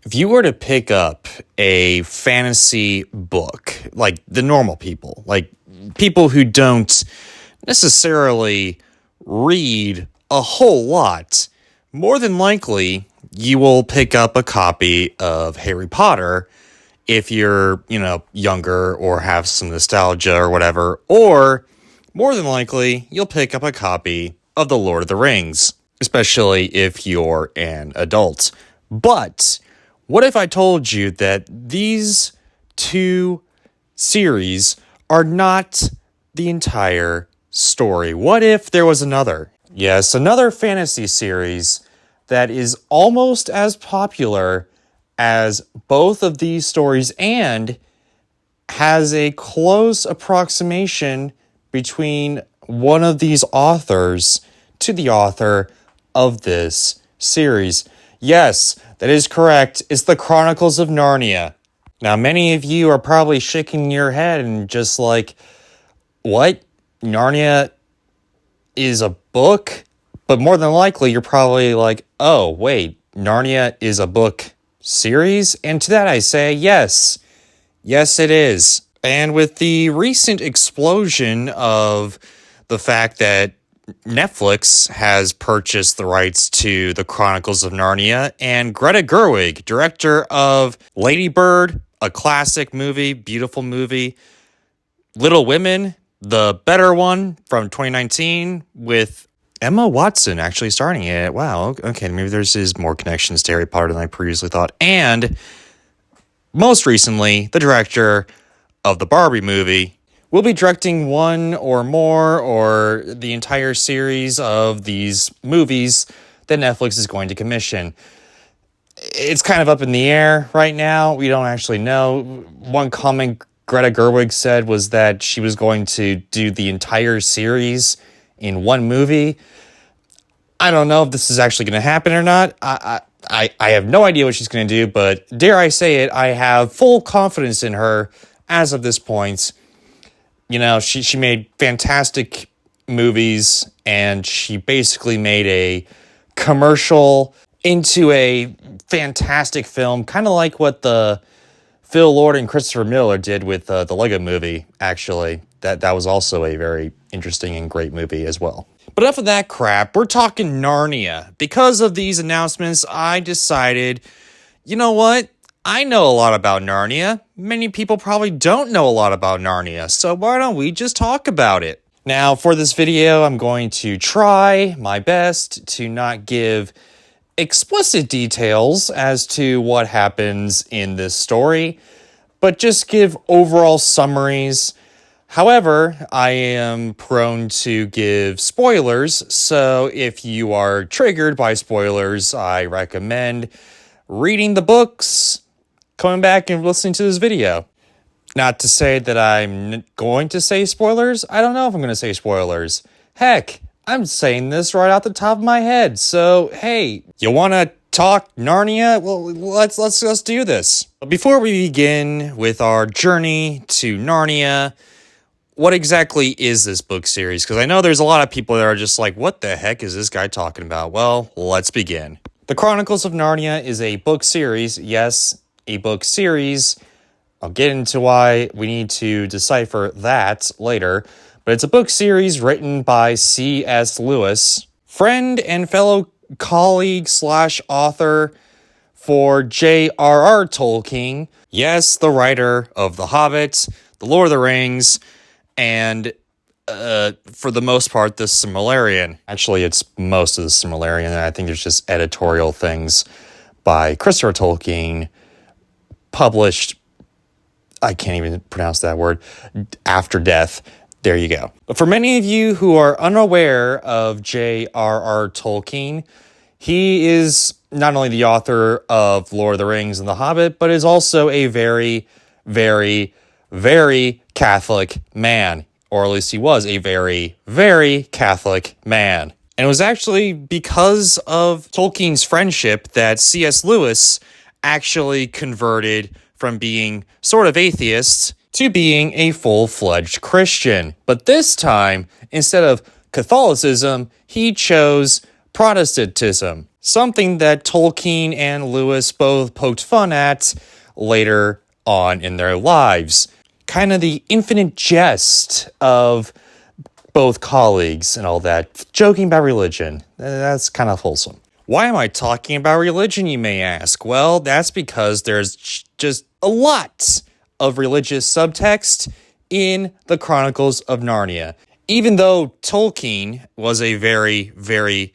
If you were to pick up a fantasy book, like the normal people, like people who don't necessarily read a whole lot, more than likely you will pick up a copy of Harry Potter if you're, younger or have some nostalgia or whatever, or more than likely you'll pick up a copy of The Lord of the Rings, especially if you're an adult. But what if I told you that these two series are not the entire story? What if there was another? Yes, another fantasy series that is almost as popular as both of these stories and has a close approximation between one of these authors to the author of this series. Yes, that is correct. It's the Chronicles of Narnia. Now, many of you are probably shaking your head and just like, what? Narnia is a book? But more than likely, you're probably like, oh, wait, Narnia is a book series? And to that I say, yes. Yes, it is. And with the recent explosion of the fact that Netflix has purchased the rights to the Chronicles of Narnia, and Greta Gerwig, director of Lady Bird, a classic movie, beautiful movie, Little Women, the better one from 2019 with Emma Watson actually starring it. Wow, okay, maybe there's more connections to Harry Potter than I previously thought. And most recently, the director of the Barbie movie will be directing one or more or the entire series of these movies that Netflix is going to commission. It's kind of up in the air right now. We don't actually know. One comment Greta Gerwig said was that she was going to do the entire series in one movie. I don't know if this is actually going to happen or not. I have no idea what she's going to do, but dare I say it, I have full confidence in her as of this point. She made fantastic movies, and she basically made a commercial into a fantastic film, kind of like what the Phil Lord and Christopher Miller did with the Lego movie, actually. That was also a very interesting and great movie as well. But enough of that crap. We're talking Narnia. Because of these announcements, I decided, you know what? I know a lot about Narnia. Many people probably don't know a lot about Narnia, so why don't we just talk about it? Now, for this video, I'm going to try my best to not give explicit details as to what happens in this story, but just give overall summaries. However, I am prone to give spoilers, so if you are triggered by spoilers, I recommend reading the books, coming back and listening to this video. Not to say that I'm going to say spoilers. I don't know if I'm going to say spoilers. Heck, I'm saying this right off the top of my head. So, hey, you want to talk Narnia? Well, let's do this. Before we begin with our journey to Narnia, what exactly is this book series? Because I know there's a lot of people that are just like, what the heck is this guy talking about? Well, let's begin. The Chronicles of Narnia is a book series. Yes, a book series. I'll get into why we need to decipher that later. But it's a book series written by C.S. Lewis, friend and fellow colleague / author for J.R.R. Tolkien. Yes, the writer of The Hobbit, The Lord of the Rings, and for the most part, the Silmarillion. Actually, it's most of the Silmarillion, and I think there's just editorial things by Christopher Tolkien published, I can't even pronounce that word, after death. There you go. But for many of you who are unaware of J.R.R. Tolkien, he is not only the author of Lord of the Rings and The Hobbit, but is also a very, very, very Catholic man. Or at least he was a very, very Catholic man. And it was actually because of Tolkien's friendship that C.S. Lewis actually converted from being sort of atheist to being a full-fledged Christian. But this time, instead of Catholicism, he chose Protestantism, something that Tolkien and Lewis both poked fun at later on in their lives. Kind of the infinite jest of both colleagues and all that, joking about religion. That's kind of wholesome. Why am I talking about religion, you may ask? Well, that's because there's just a lot of religious subtext in the Chronicles of Narnia. Even though Tolkien was a very, very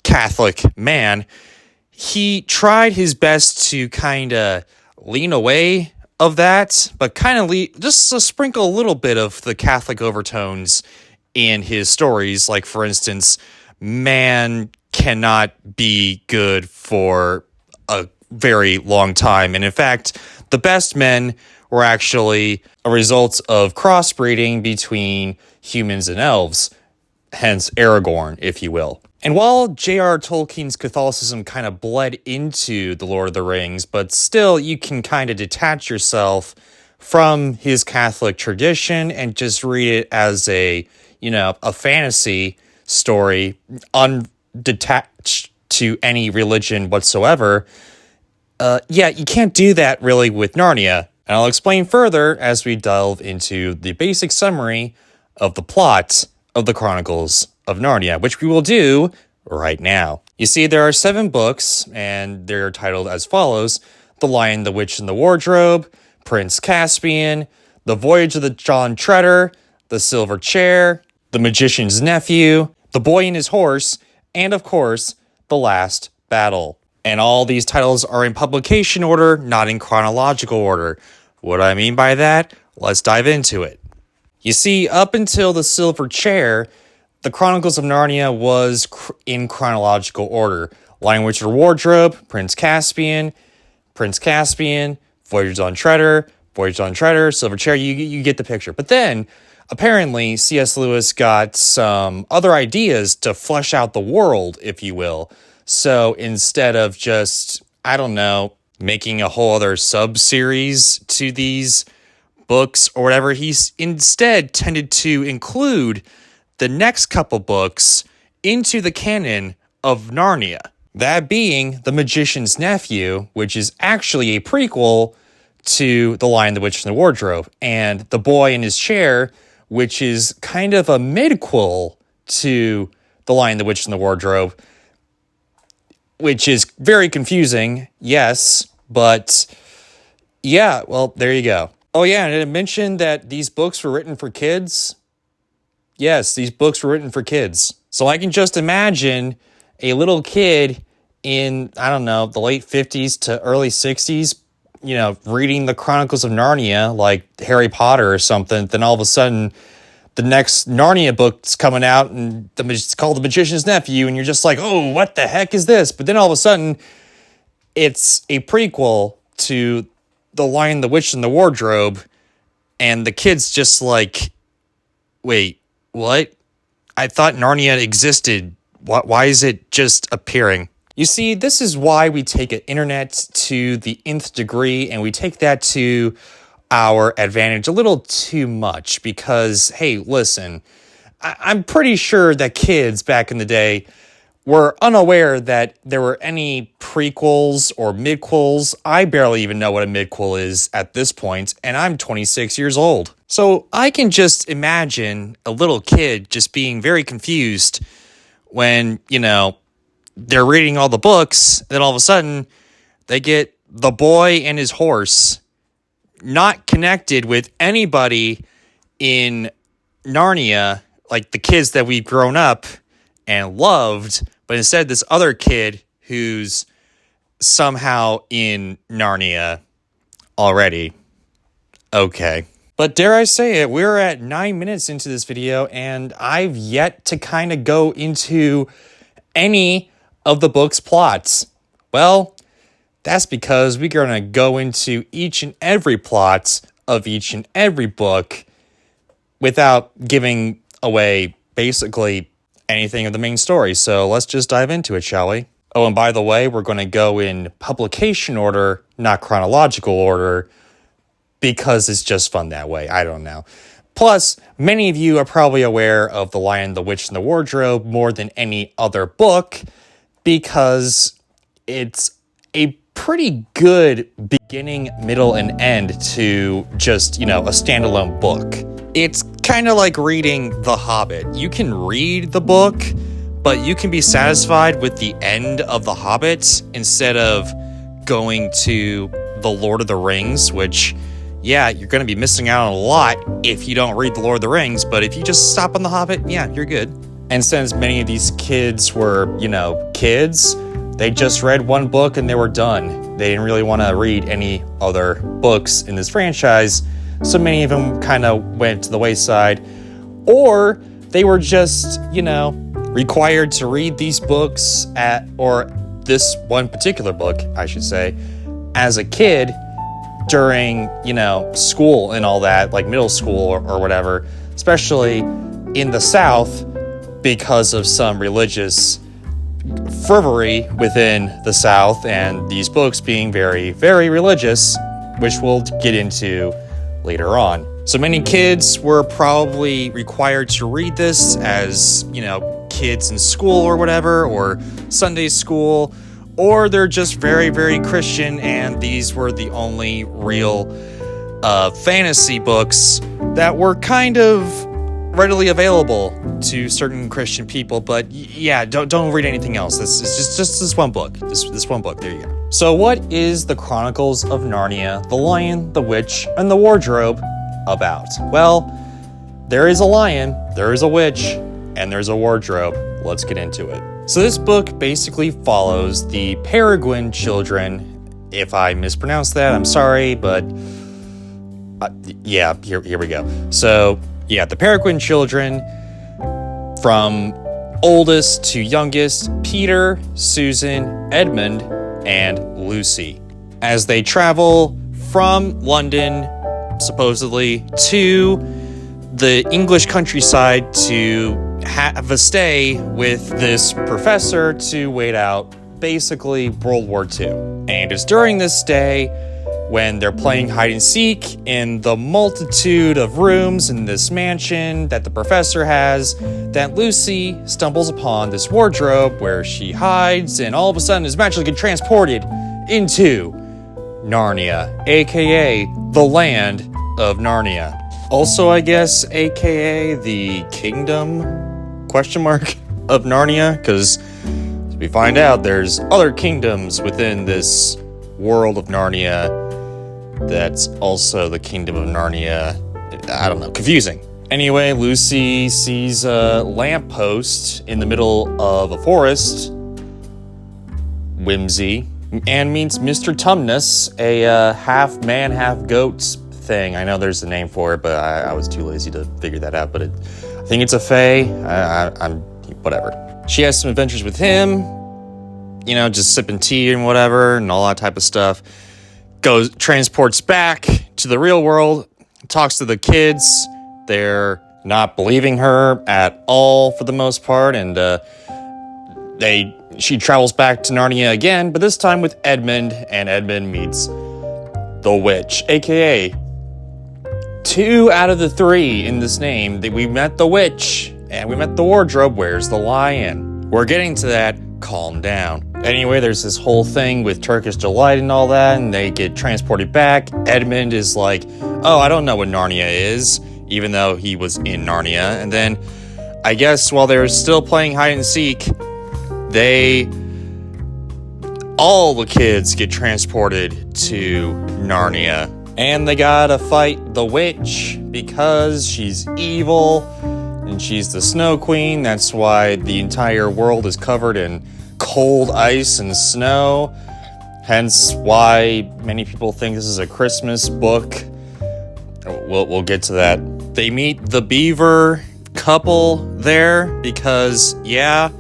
Catholic man, he tried his best to kind of lean away of that, but kind of just to sprinkle a little bit of the Catholic overtones in his stories. Like, for instance, man cannot be good for a very long time. And in fact, the best men were actually a result of crossbreeding between humans and elves, hence Aragorn, if you will. And while J.R. Tolkien's Catholicism kind of bled into The Lord of the Rings, but still you can kind of detach yourself from his Catholic tradition and just read it as a fantasy story, undetached to any religion whatsoever. You can't do that really with Narnia. And I'll explain further as we delve into the basic summary of the plot of the Chronicles of Narnia, which we will do right now. You see, there are 7 books, and they're titled as follows: The Lion, the Witch, and the Wardrobe, Prince Caspian, The Voyage of the John Treader, The Silver Chair, The Magician's Nephew, The Boy and His Horse, and of course, The Last Battle. And all these titles are in publication order, not in chronological order. What I mean by that? Let's dive into it. You see, up until The Silver Chair, the Chronicles of Narnia was in chronological order. Lion, Witch, and the Wardrobe, Prince Caspian, Voyage of the John Treader, Silver Chair, you get the picture. But then, apparently, C.S. Lewis got some other ideas to flesh out the world, if you will. So instead of just, making a whole other sub-series to these books or whatever, he's instead tended to include the next couple books into the canon of Narnia. That being The Magician's Nephew, which is actually a prequel to The Lion, the Witch, and the Wardrobe, and The Boy in His Chair, which is kind of a midquel to The Lion, the Witch, and the Wardrobe, which is very confusing, yes, but yeah, well, there you go. Oh yeah, and did I mention that these books were written for kids? Yes, these books were written for kids. So I can just imagine a little kid in, the late 50s to early 60s, reading the Chronicles of Narnia, like Harry Potter or something, then all of a sudden the next Narnia book's coming out and it's called The Magician's Nephew, and you're just like, oh, what the heck is this? But then all of a sudden, it's a prequel to The Lion, the Witch, and the Wardrobe, and the kid's just like, wait, what? I thought Narnia existed. Why is it just appearing? You see, this is why we take an internet to the nth degree, and we take that to our advantage a little too much because, hey, listen, I'm pretty sure that kids back in the day were unaware that there were any prequels or midquels. I barely even know what a midquel is at this point, and I'm 26 years old. So I can just imagine a little kid just being very confused when, they're reading all the books, and then all of a sudden they get The Boy and His Horse, not connected with anybody in Narnia, like the kids that we've grown up and loved, but instead this other kid who's somehow in Narnia already. Okay. But dare I say it, we're at 9 minutes into this video, and I've yet to kind of go into any of the book's plots. Well, that's because we're going to go into each and every plot of each and every book without giving away basically anything of the main story. So let's just dive into it, shall we? Oh, and by the way, we're going to go in publication order, not chronological order, because it's just fun that way. I don't know. Plus, many of you are probably aware of The Lion, the Witch, and the Wardrobe more than any other book, because it's a pretty good beginning, middle, and end to just, a standalone book. It's kind of like reading The Hobbit. You can read the book, but you can be satisfied with the end of The Hobbit instead of going to The Lord of the Rings, which, yeah, you're going to be missing out on a lot if you don't read The Lord of the Rings, but if you just stop on The Hobbit, yeah, you're good. And since many of these kids were, kids, they just read one book and they were done. They didn't really want to read any other books in this franchise, so many of them kind of went to the wayside. Or they were just, required to read these books or this one particular book, I should say, as a kid during, school and all that, like middle school or whatever, especially in the South because of some religious fervory within the South and these books being very, very religious, which we'll get into later on. So many kids were probably required to read this as, kids in school or whatever, or Sunday school, or they're just very, very Christian and these were the only real fantasy books that were kind of readily available to certain Christian people. But yeah, don't read anything else. This is just this one book. This one book. There you go. So what is the Chronicles of Narnia, the Lion, the Witch, and the Wardrobe about? Well, there is a lion, there is a witch, and there's a wardrobe. Let's get into it. So this book basically follows the Peregrine children. If I mispronounced that, I'm sorry, but here we go. So yeah, the Peregrine children, from oldest to youngest, Peter, Susan, Edmund, and Lucy, as they travel from London, supposedly, to the English countryside to have a stay with this professor to wait out basically World War II. And it's during this stay when they're playing hide and seek in the multitude of rooms in this mansion that the professor has, that Lucy stumbles upon this wardrobe where she hides and all of a sudden is magically transported into Narnia, aka the land of Narnia. Also, I guess, aka the kingdom, of Narnia, because as we find out, there's other kingdoms within this world of Narnia that's also the kingdom of Narnia. I don't know, confusing. Anyway, Lucy sees a lamppost in the middle of a forest, whimsy, and meets Mr. Tumnus, a half man, half goat thing. I know there's a name for it, but I was too lazy to figure that out, but I think it's a fae. I'm whatever. She has some adventures with him, just sipping tea and whatever, and all that type of stuff. Transports back to the real world, talks to the kids. They're not believing her at all for the most part, and she travels back to Narnia again, but this time with Edmund, and Edmund meets the witch, aka 2 out of the 3 in this name. We met the witch and we met the wardrobe. Where's the lion? We're getting to that. Calm down. Anyway, there's this whole thing with Turkish delight and all that, and they get transported back. Edmund is like, oh, I don't know what Narnia is, even though he was in Narnia. And then I guess while they were still playing hide and seek, all the kids get transported to Narnia. And they gotta fight the witch because she's evil and she's the Snow Queen. That's why the entire world is covered in cold ice and snow. Hence why many people think this is a Christmas book. We'll get to that. They meet the beaver couple there because, yeah,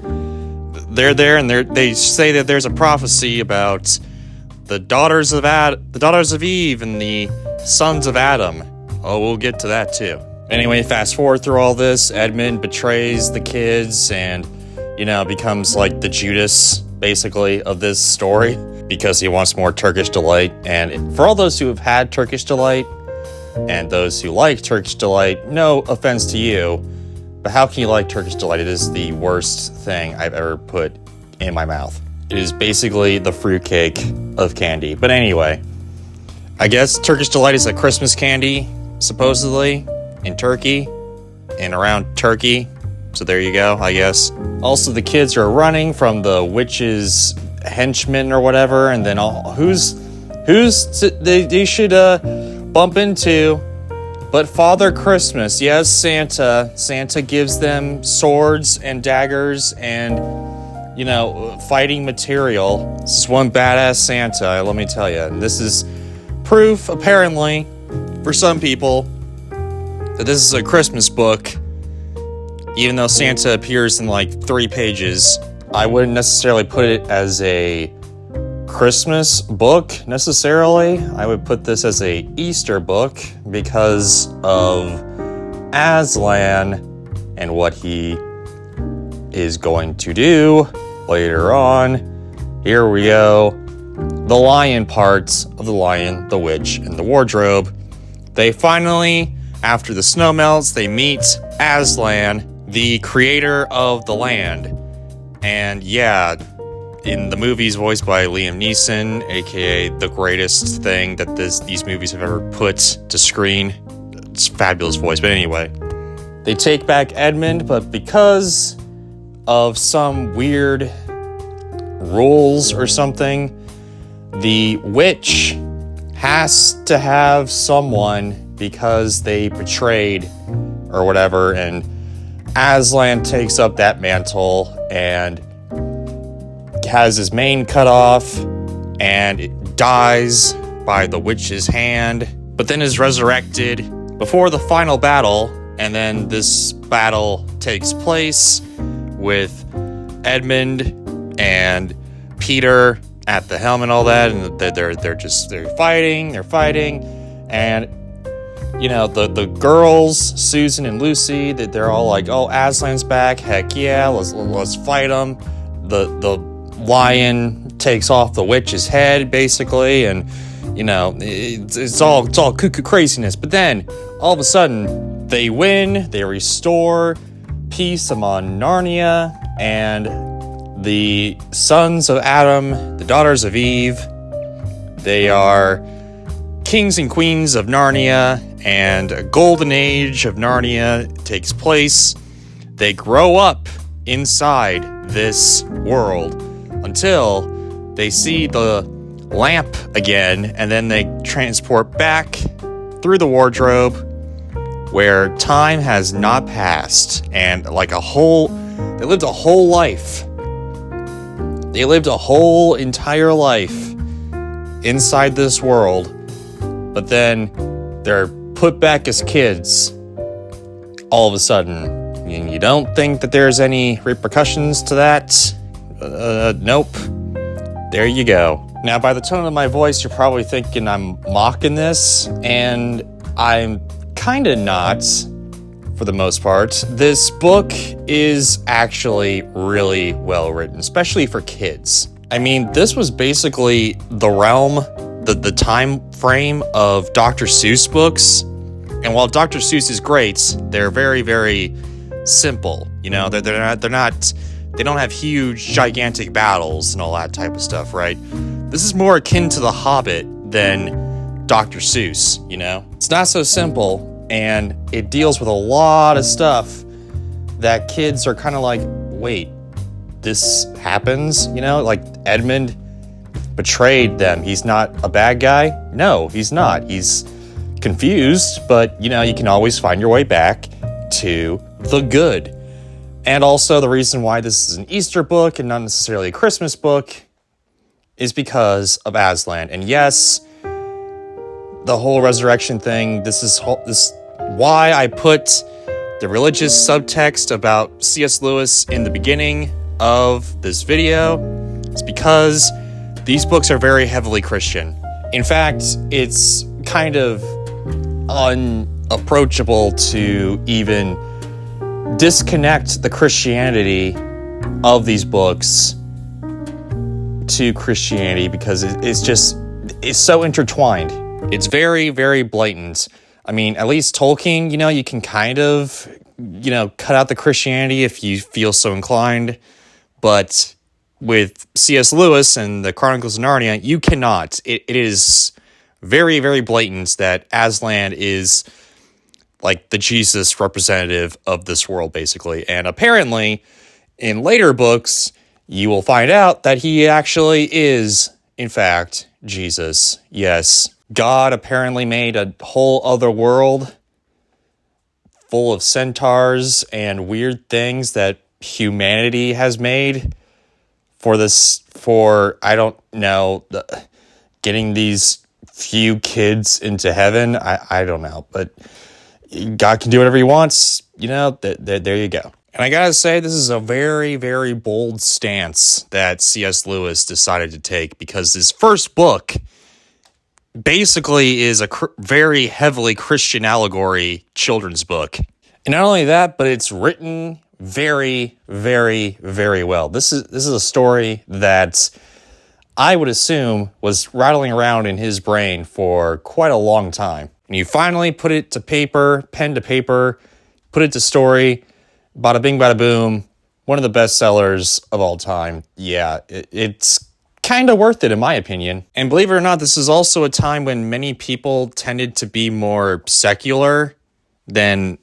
they're there and they say that there's a prophecy about the daughters of Eve and the sons of Adam. Oh, we'll get to that too. Anyway, fast forward through all this, Edmund betrays the kids and, becomes like the Judas, basically, of this story because he wants more Turkish delight. And for all those who have had Turkish delight and those who like Turkish delight, no offense to you, but how can you like Turkish delight? It is the worst thing I've ever put in my mouth. It is basically the fruitcake of candy. But anyway, I guess Turkish Delight is a Christmas candy, supposedly, in Turkey and around Turkey. So there you go, I guess. Also, the kids are running from the witch's henchmen or whatever, and then who's they should bump into but Father Christmas. Yes, Santa. Santa gives them swords and daggers and, fighting material. This is one badass Santa, let me tell you. And this is proof, apparently, for some people, that this is a Christmas book. Even though Santa appears in like 3 pages, I wouldn't necessarily put it as a Christmas book, necessarily. I would put this as a Easter book because of Aslan and what he is going to do later on. Here we go. The lion parts of The Lion, the Witch, and the Wardrobe. They finally, after the snow melts, they meet Aslan, the creator of the land. And yeah, in the movies voiced by Liam Neeson, aka the greatest thing that these movies have ever put to screen. It's a fabulous voice, but anyway. They take back Edmund, but because of some weird rules or something, the witch has to have someone because they betrayed or whatever, and Aslan takes up that mantle and has his mane cut off and dies by the witch's hand, but then is resurrected before the final battle. And then this battle takes place with Edmund and Peter at the helm and all that, and they're fighting, and the girls, Susan and Lucy, that they're all like, oh, Aslan's back, heck yeah, let's fight him. The lion takes off the witch's head, basically, and it's all cuckoo craziness. But then all of a sudden they win, they restore peace among Narnia, and the sons of Adam, the daughters of Eve, they are kings and queens of Narnia, and a golden age of Narnia takes place. They grow up inside this world until they see the lamp again, and then they transport back through the wardrobe where time has not passed, and they lived a whole life. They lived a whole entire life inside this world, but then they're put back as kids all of a sudden. And you don't think that there's any repercussions to that? Nope. There you go. Now, by the tone of my voice, you're probably thinking I'm mocking this, and I'm kind of not, for the most part. This book is actually really well written, especially for kids. I mean, this was basically the realm, the time frame of Dr. Seuss books. And while Dr. Seuss is great, they're very, very simple. They don't have huge, gigantic battles and all that type of stuff, right? This is more akin to The Hobbit than Dr. Seuss, It's not so simple, and it deals with a lot of stuff that kids are kind of like, wait, this happens? Like Edmund betrayed them. He's not a bad guy? No, he's not. He's confused, but, you can always find your way back to the good. And also, the reason why this is an Easter book and not necessarily a Christmas book is because of Aslan. And yes, the whole resurrection thing, this is why I put the religious subtext about C.S. Lewis in the beginning of this video. It's because these books are very heavily Christian. In fact, it's kind of unapproachable to even disconnect the Christianity of these books to Christianity, because it's so intertwined. It's very, very blatant. I mean, at least Tolkien, you can kind of, cut out the Christianity if you feel so inclined. But with C.S. Lewis and the Chronicles of Narnia, you cannot. It is very, very blatant that Aslan is like the Jesus representative of this world, basically. And apparently, in later books, you will find out that he actually is, in fact, Jesus. Yes, God apparently made a whole other world full of centaurs and weird things that humanity has made for I don't know, getting these few kids into heaven. I don't know, but God can do whatever he wants, there you go. And I gotta say, this is a very, very bold stance that C.S. Lewis decided to take, because his first book basically is a very heavily Christian allegory children's book. And not only that, but it's written very, very, very well. This is a story that I would assume was rattling around in his brain for quite a long time. And you finally put it to paper, pen to paper, put it to story, bada bing, bada boom, one of the best sellers of all time. Yeah, it's kind of worth it, in my opinion. And believe it or not, this is also a time when many people tended to be more secular than,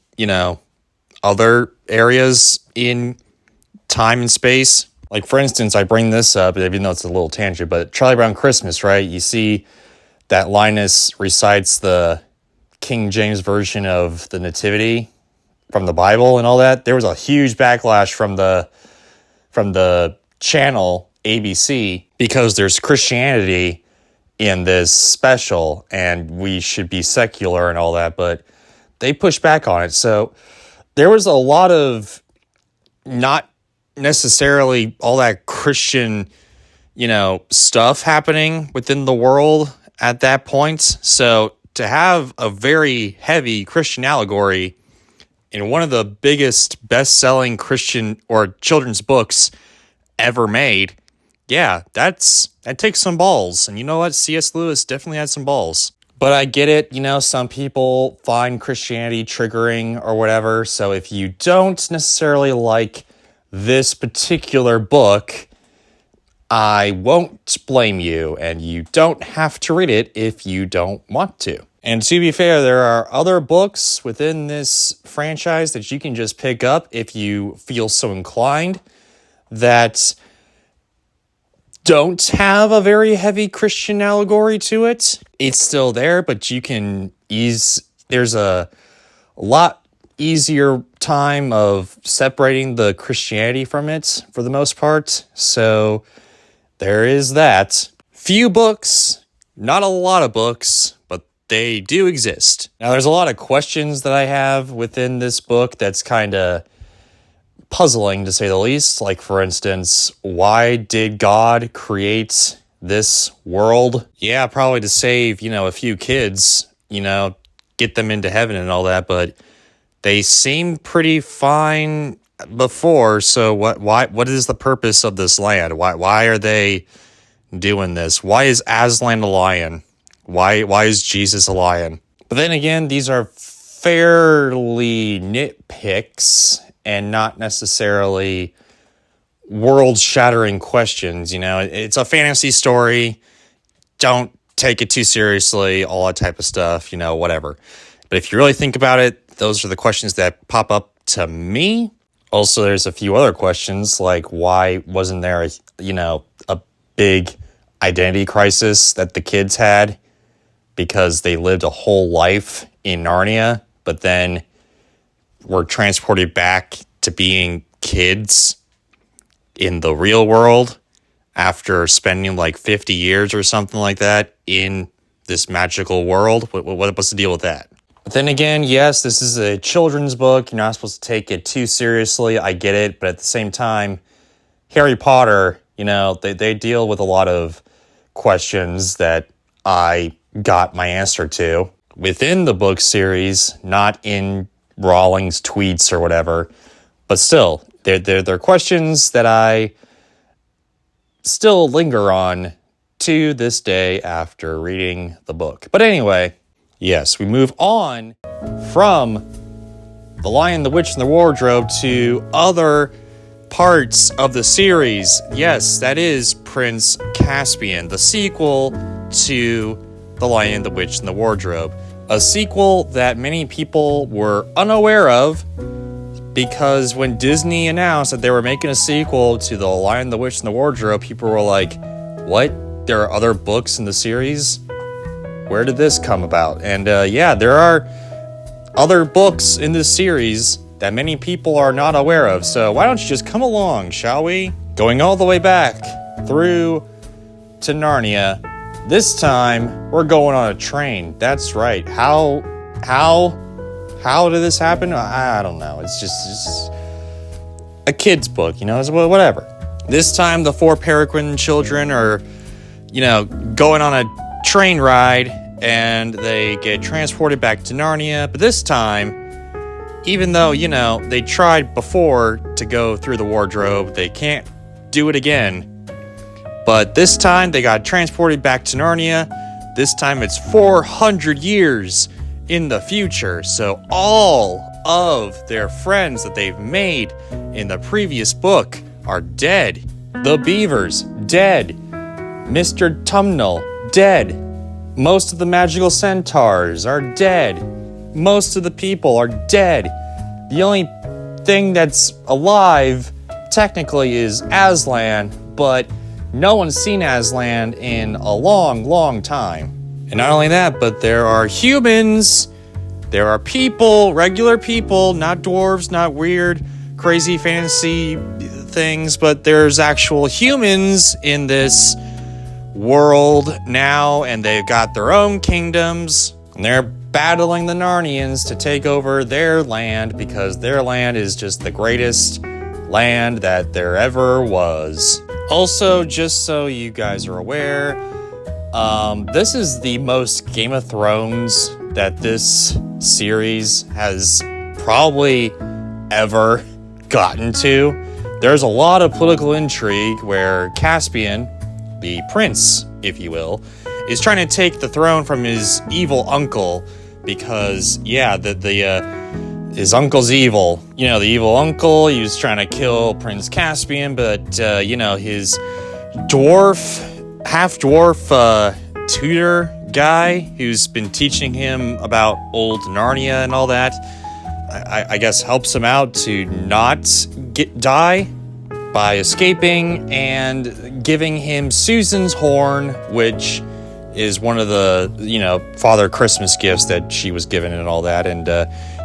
other areas in time and space. Like, for instance, I bring this up, even though it's a little tangent, but Charlie Brown Christmas, right? You see that Linus recites the King James version of the Nativity from the Bible and all that. There was a huge backlash from the channel ABC because there's Christianity in this special and we should be secular and all that, but they pushed back on it. So there was a lot of not necessarily all that Christian, stuff happening within the world at that point. So to have a very heavy Christian allegory in one of the biggest best-selling Christian or children's books ever made, yeah, that takes some balls. And you know what? C.S. Lewis definitely had some balls. But I get it, some people find Christianity triggering or whatever. So if you don't necessarily like this particular book, I won't blame you, and you don't have to read it if you don't want to. And to be fair, there are other books within this franchise that you can just pick up if you feel so inclined that don't have a very heavy Christian allegory to it. It's still there, but you can there's a lot easier time of separating the Christianity from it for the most part. So there is that. Few books, not a lot of books, but they do exist. Now, there's a lot of questions that I have within this book that's kind of puzzling, to say the least. Like, for instance, why did God create this world? Yeah, probably to save, a few kids, get them into heaven and all that, but they seem pretty fine before. So what is the purpose of this land? Why are they doing this? Why is Aslan a lion? Why is Jesus a lion? But then again, these are fairly nitpicks and not necessarily world-shattering questions. It's a fantasy story. Don't take it too seriously, all that type of stuff, whatever. But if you really think about it, those are the questions that pop up to me. Also, there's a few other questions, like why wasn't there a big identity crisis that the kids had because they lived a whole life in Narnia, but then were transported back to being kids in the real world after spending like 50 years or something like that in this magical world. What's the deal with that? But then again, yes, this is a children's book. You're not supposed to take it too seriously. I get it. But at the same time, Harry Potter, they deal with a lot of questions that I got my answer to within the book series, not in Rowling's tweets or whatever. But still, they're questions that I still linger on to this day after reading the book. But anyway, yes, we move on from The Lion, the Witch, and the Wardrobe to other parts of the series. Yes, that is Prince Caspian, the sequel to The Lion, the Witch, and the Wardrobe. A sequel that many people were unaware of because when Disney announced that they were making a sequel to The Lion, the Witch, and the Wardrobe, people were like, what? There are other books in the series? Where did this come about? And yeah, there are other books in this series that many people are not aware of. So why don't you just come along, shall we? Going all the way back through to Narnia. This time, we're going on a train. That's right. How did this happen? I don't know. It's just a kid's book, it's whatever. This time, the 4 Peregrine children are, going on a train ride, and they get transported back to Narnia. But this time, even though, they tried before to go through the wardrobe, they can't do it again. But this time, they got transported back to Narnia. This time, it's 400 years in the future. So all of their friends that they've made in the previous book are dead. The beavers, dead. Mr. Tumnel, dead. Most of the magical centaurs are dead. Most of the people are dead. The only thing that's alive, technically, is Aslan, but no one's seen Aslan in a long, long time. And not only that, but there are humans, there are people, regular people, not dwarves, not weird, crazy fantasy things, but there's actual humans in this world now, and they've got their own kingdoms, and they're battling the Narnians to take over their land because their land is just the greatest land that there ever was. Also, just so you guys are aware, this is the most Game of Thrones that this series has probably ever gotten to. There's a lot of political intrigue where Caspian, the prince, if you will, is trying to take the throne from his evil uncle because, yeah, his uncle's evil. The evil uncle, he was trying to kill Prince Caspian, but, his half-dwarf tutor guy who's been teaching him about old Narnia and all that, I guess helps him out to not die by escaping and giving him Susan's horn, which is one of the, Father Christmas gifts that she was given and all that, and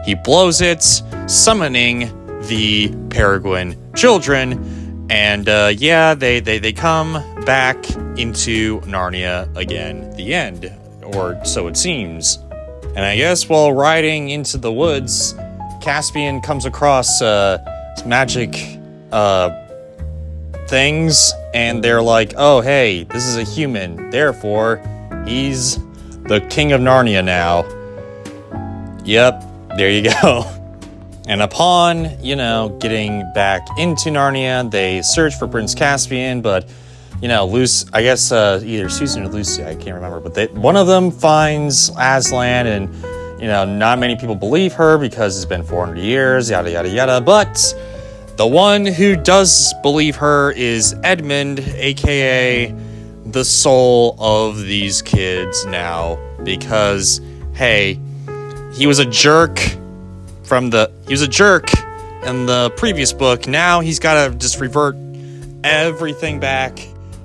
he blows it, summoning the Peregrine children, and they come back into Narnia again. The end, or so it seems. And I guess while riding into the woods, Caspian comes across magic things, and they're like, oh hey, this is a human, therefore he's the king of Narnia now. Yep, there you go. And upon, getting back into Narnia, they search for Prince Caspian, but, either Susan or Lucy, I can't remember, but one of them finds Aslan, and, not many people believe her because it's been 400 years, yada, yada, yada, but the one who does believe her is Edmund, aka the soul of these kids now, because, hey, he was a jerk in the previous book. Now he's got to just revert everything back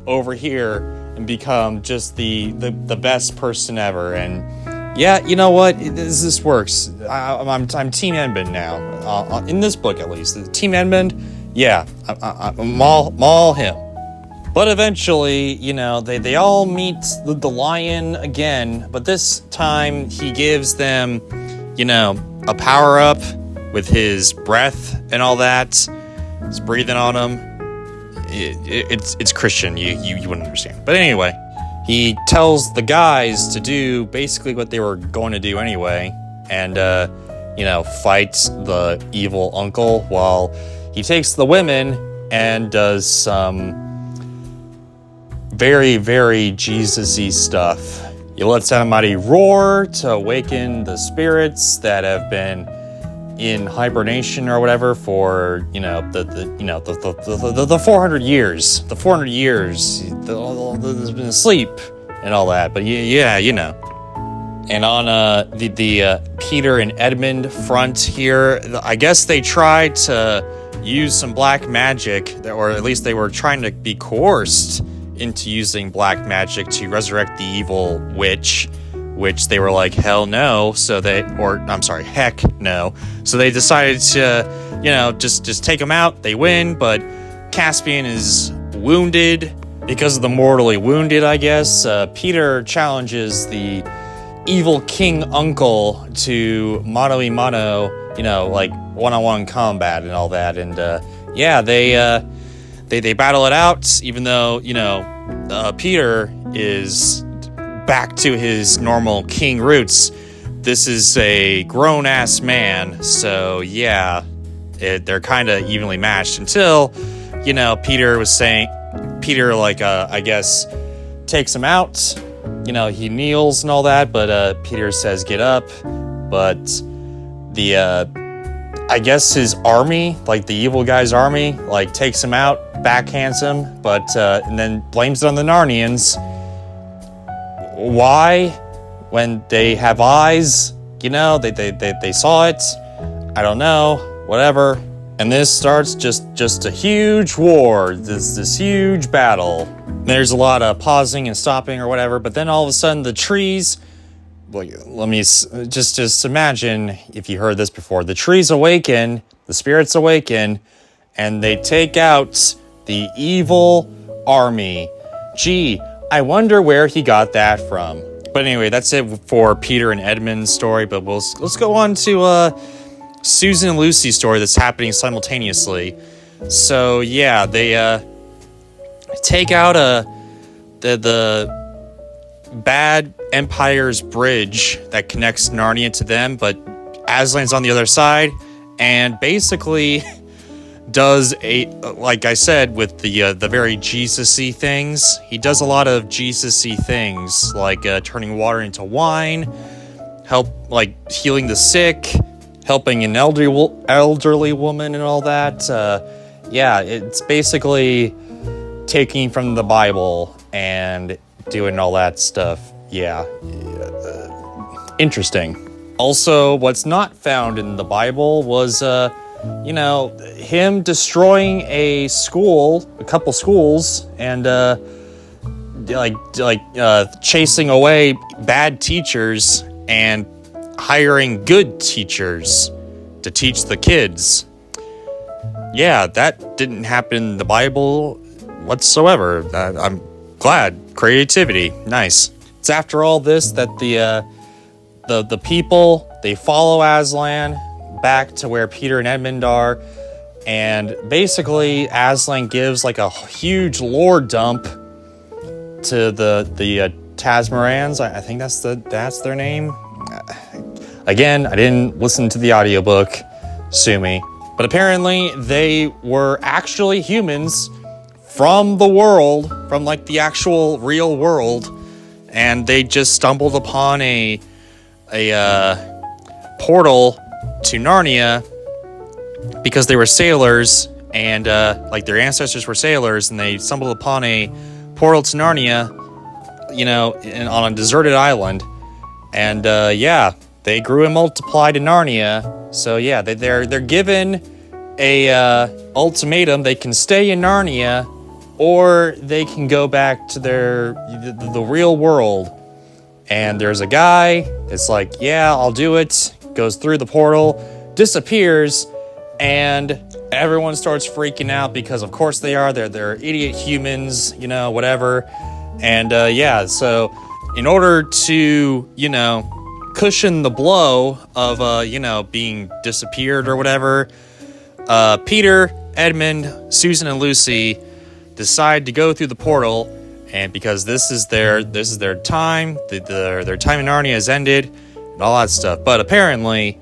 over here and become just the best person ever. And yeah, you know what? This works. I'm Team Edmund now. In this book, at least, Team Edmund. Yeah, I'm all him. But eventually, they all meet the lion again. But this time, he gives them, a power up with his breath and all that. He's breathing on them. It's Christian. You wouldn't understand. But anyway, he tells the guys to do basically what they were going to do anyway, and fight the evil uncle while he takes the women and does some very, very Jesus-y stuff. He lets out a mighty roar to awaken the spirits that have been in hibernation or whatever for the 400 years. The 400 years has been asleep and all that. But yeah, And on the Peter and Edmund front here, I guess they tried to use some black magic, or at least they were trying to be coerced into using black magic to resurrect the evil witch, which they were like, hell no. Heck no. So they decided to, just take him out. They win, but Caspian is wounded. Because of the mortally wounded, I guess, Peter challenges the evil king uncle to mano a mano, like one-on-one combat and all that. And they battle it out, even though Peter is back to his normal king roots. This is a grown-ass man, so yeah, they're kind of evenly matched until Peter, I guess, takes him out. He kneels and all that, but Peter says, get up. But I guess his army, like the evil guy's army, like takes him out, backhands him, but and then blames it on the Narnians. Why? When they have eyes, they saw it. I don't know, whatever. And this starts just a huge war, this huge battle. There's a lot of pausing and stopping or whatever, but then all of a sudden the trees, let me just imagine if you heard this before. The trees awaken, the spirits awaken, and they take out the evil army. Gee, I wonder where he got that from. But anyway, that's it for Peter and Edmund's story, but let's go on to Susan and Lucy's story that's happening simultaneously. So yeah, they take out the bad Empire's bridge that connects Narnia to them, but Aslan's on the other side, and basically does like I said, with the very Jesus-y things. He does a lot of Jesus-y things, like turning water into wine, healing the sick, helping an elderly woman and all that. It's basically taking from the Bible and doing all that stuff. Interesting. Also, what's not found in the Bible was, him destroying a couple schools, and chasing away bad teachers and hiring good teachers to teach the kids. Yeah, that didn't happen in the Bible whatsoever. I'm glad. Creativity. Nice. It's after all this that the people, they follow Aslan back to where Peter and Edmund are, and basically Aslan gives like a huge lore dump to the Tasmarans. I think that's their name. Again, I didn't listen to the audiobook. Sue me. But apparently they were actually humans from the world, from like the actual real world, and they just stumbled upon a portal to Narnia because they were sailors, and their ancestors were sailors, and they stumbled upon a portal to Narnia, on a deserted island, and they grew and multiplied in Narnia. So yeah, they're given a ultimatum. They can stay in Narnia, or they can go back to the real world. And there's a guy that's like, yeah, I'll do it. Goes through the portal, disappears, and everyone starts freaking out because of course they are. They're idiot humans, whatever. And so in order to, cushion the blow of, being disappeared or whatever, Peter, Edmund, Susan, and Lucy decide to go through the portal, and because this is their time, their time in Narnia has ended, and all that stuff. But apparently,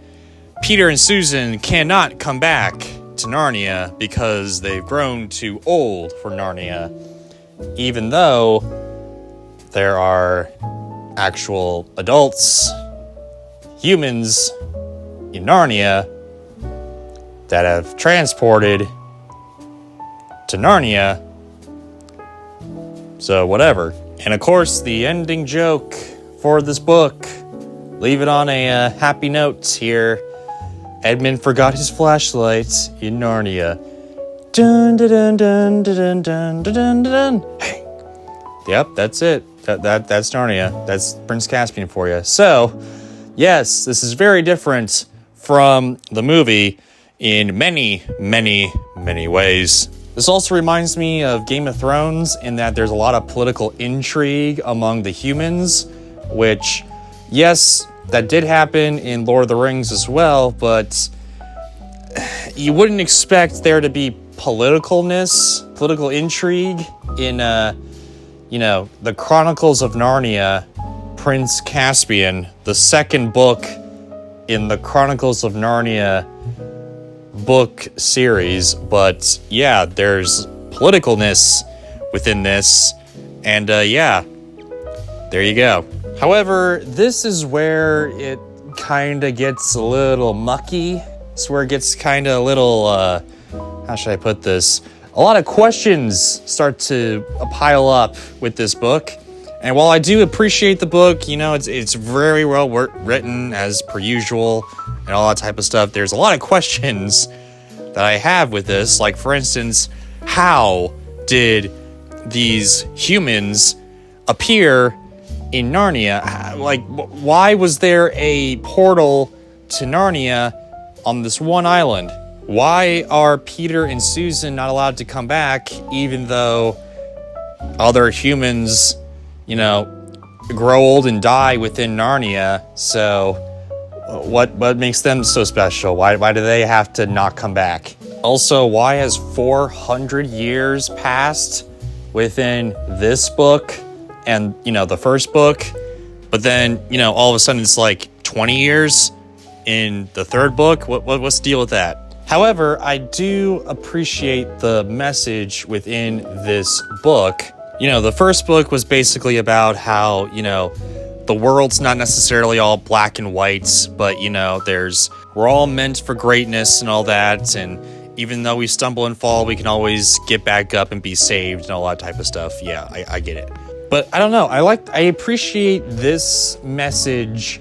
Peter and Susan cannot come back to Narnia because they've grown too old for Narnia, even though there are actual adults, humans in Narnia, that have transported to Narnia. So whatever. And of course, the ending joke for this book, leave it on a happy note here. Edmund forgot his flashlight in Narnia. Dun dun dun dun dun dun dun dun. Hey. Yep, that's it. That's Narnia. That's Prince Caspian for you. So, yes, this is very different from the movie in many, many, many ways. This also reminds me of Game of Thrones in that there's a lot of political intrigue among the humans, which, yes, that did happen in Lord of the Rings as well, but you wouldn't expect there to be political intrigue in, the Chronicles of Narnia, Prince Caspian, the second book in the Chronicles of Narnia book series. But yeah, there's politicalness within this, and there you go. However, this is where it kind of gets a little mucky. It's where it gets kind of a little, how should I put this? A lot of questions start to pile up with this book. And while I do appreciate the book, it's very well written as per usual and all that type of stuff, there's a lot of questions that I have with this. Like, for instance, how did these humans appear in Narnia? Like, why was there a portal to Narnia on this one island? Why are Peter and Susan not allowed to come back even though other humans, grow old and die within Narnia? So what makes them so special? Why do they have to not come back? Also, why has 400 years passed within this book and, the first book? But then, all of a sudden it's like 20 years in the third book? What's the deal with that? However, I do appreciate the message within this book. The first book was basically about how, the world's not necessarily all black and white, but, we're all meant for greatness and all that. And even though we stumble and fall, we can always get back up and be saved and all that type of stuff. Yeah, I get it. But I don't know. I appreciate this message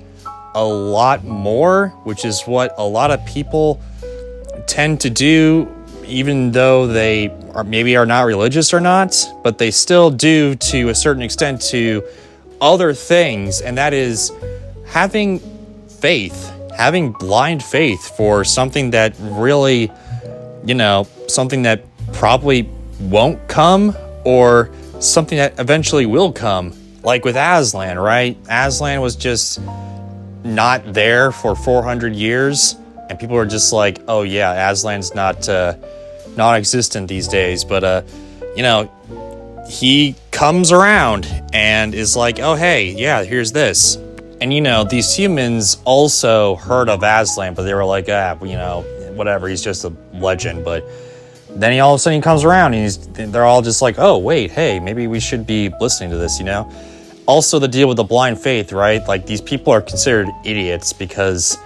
a lot more, which is what a lot of people tend to do, even though they are not religious or not, but they still do to a certain extent to other things, and that is having blind faith for something that really, something that probably won't come, or something that eventually will come. Like with Aslan, right? Aslan was just not there for 400 years. And people are just like, oh yeah, Aslan's not non-existent these days. But, he comes around and is like, oh hey, yeah, here's this. And, these humans also heard of Aslan, but they were like, whatever, he's just a legend. But then all of a sudden he comes around and they're all just like, oh wait, hey, maybe we should be listening to this, Also the deal with the blind faith, right? Like, these people are considered idiots because,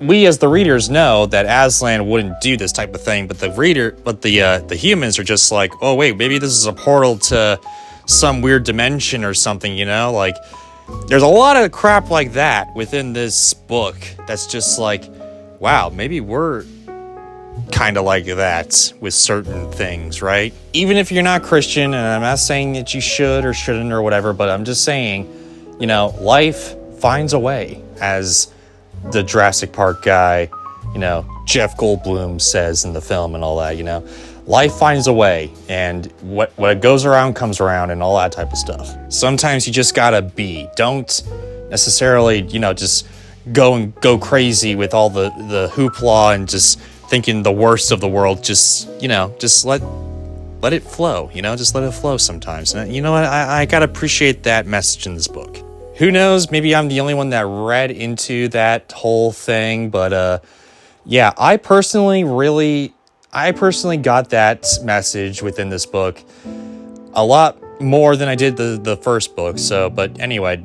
we as the readers know that Aslan wouldn't do this type of thing, but the humans are just like, oh wait, maybe this is a portal to some weird dimension or something, Like, there's a lot of crap like that within this book that's just like, wow, maybe we're kind of like that with certain things, right? Even if you're not Christian, and I'm not saying that you should or shouldn't or whatever, but I'm just saying, life finds a way, as the Jurassic Park guy, Jeff Goldblum says in the film and all that, life finds a way, and what goes around comes around and all that type of stuff. Sometimes you just gotta don't necessarily, just go crazy with all the hoopla and just thinking the worst of the world. Just let it flow, just let it flow sometimes. And you know what, I gotta appreciate that message in this book. Who knows, maybe I'm the only one that read into that whole thing, but yeah, I personally got that message within this book a lot more than I did the first book. So, but anyway,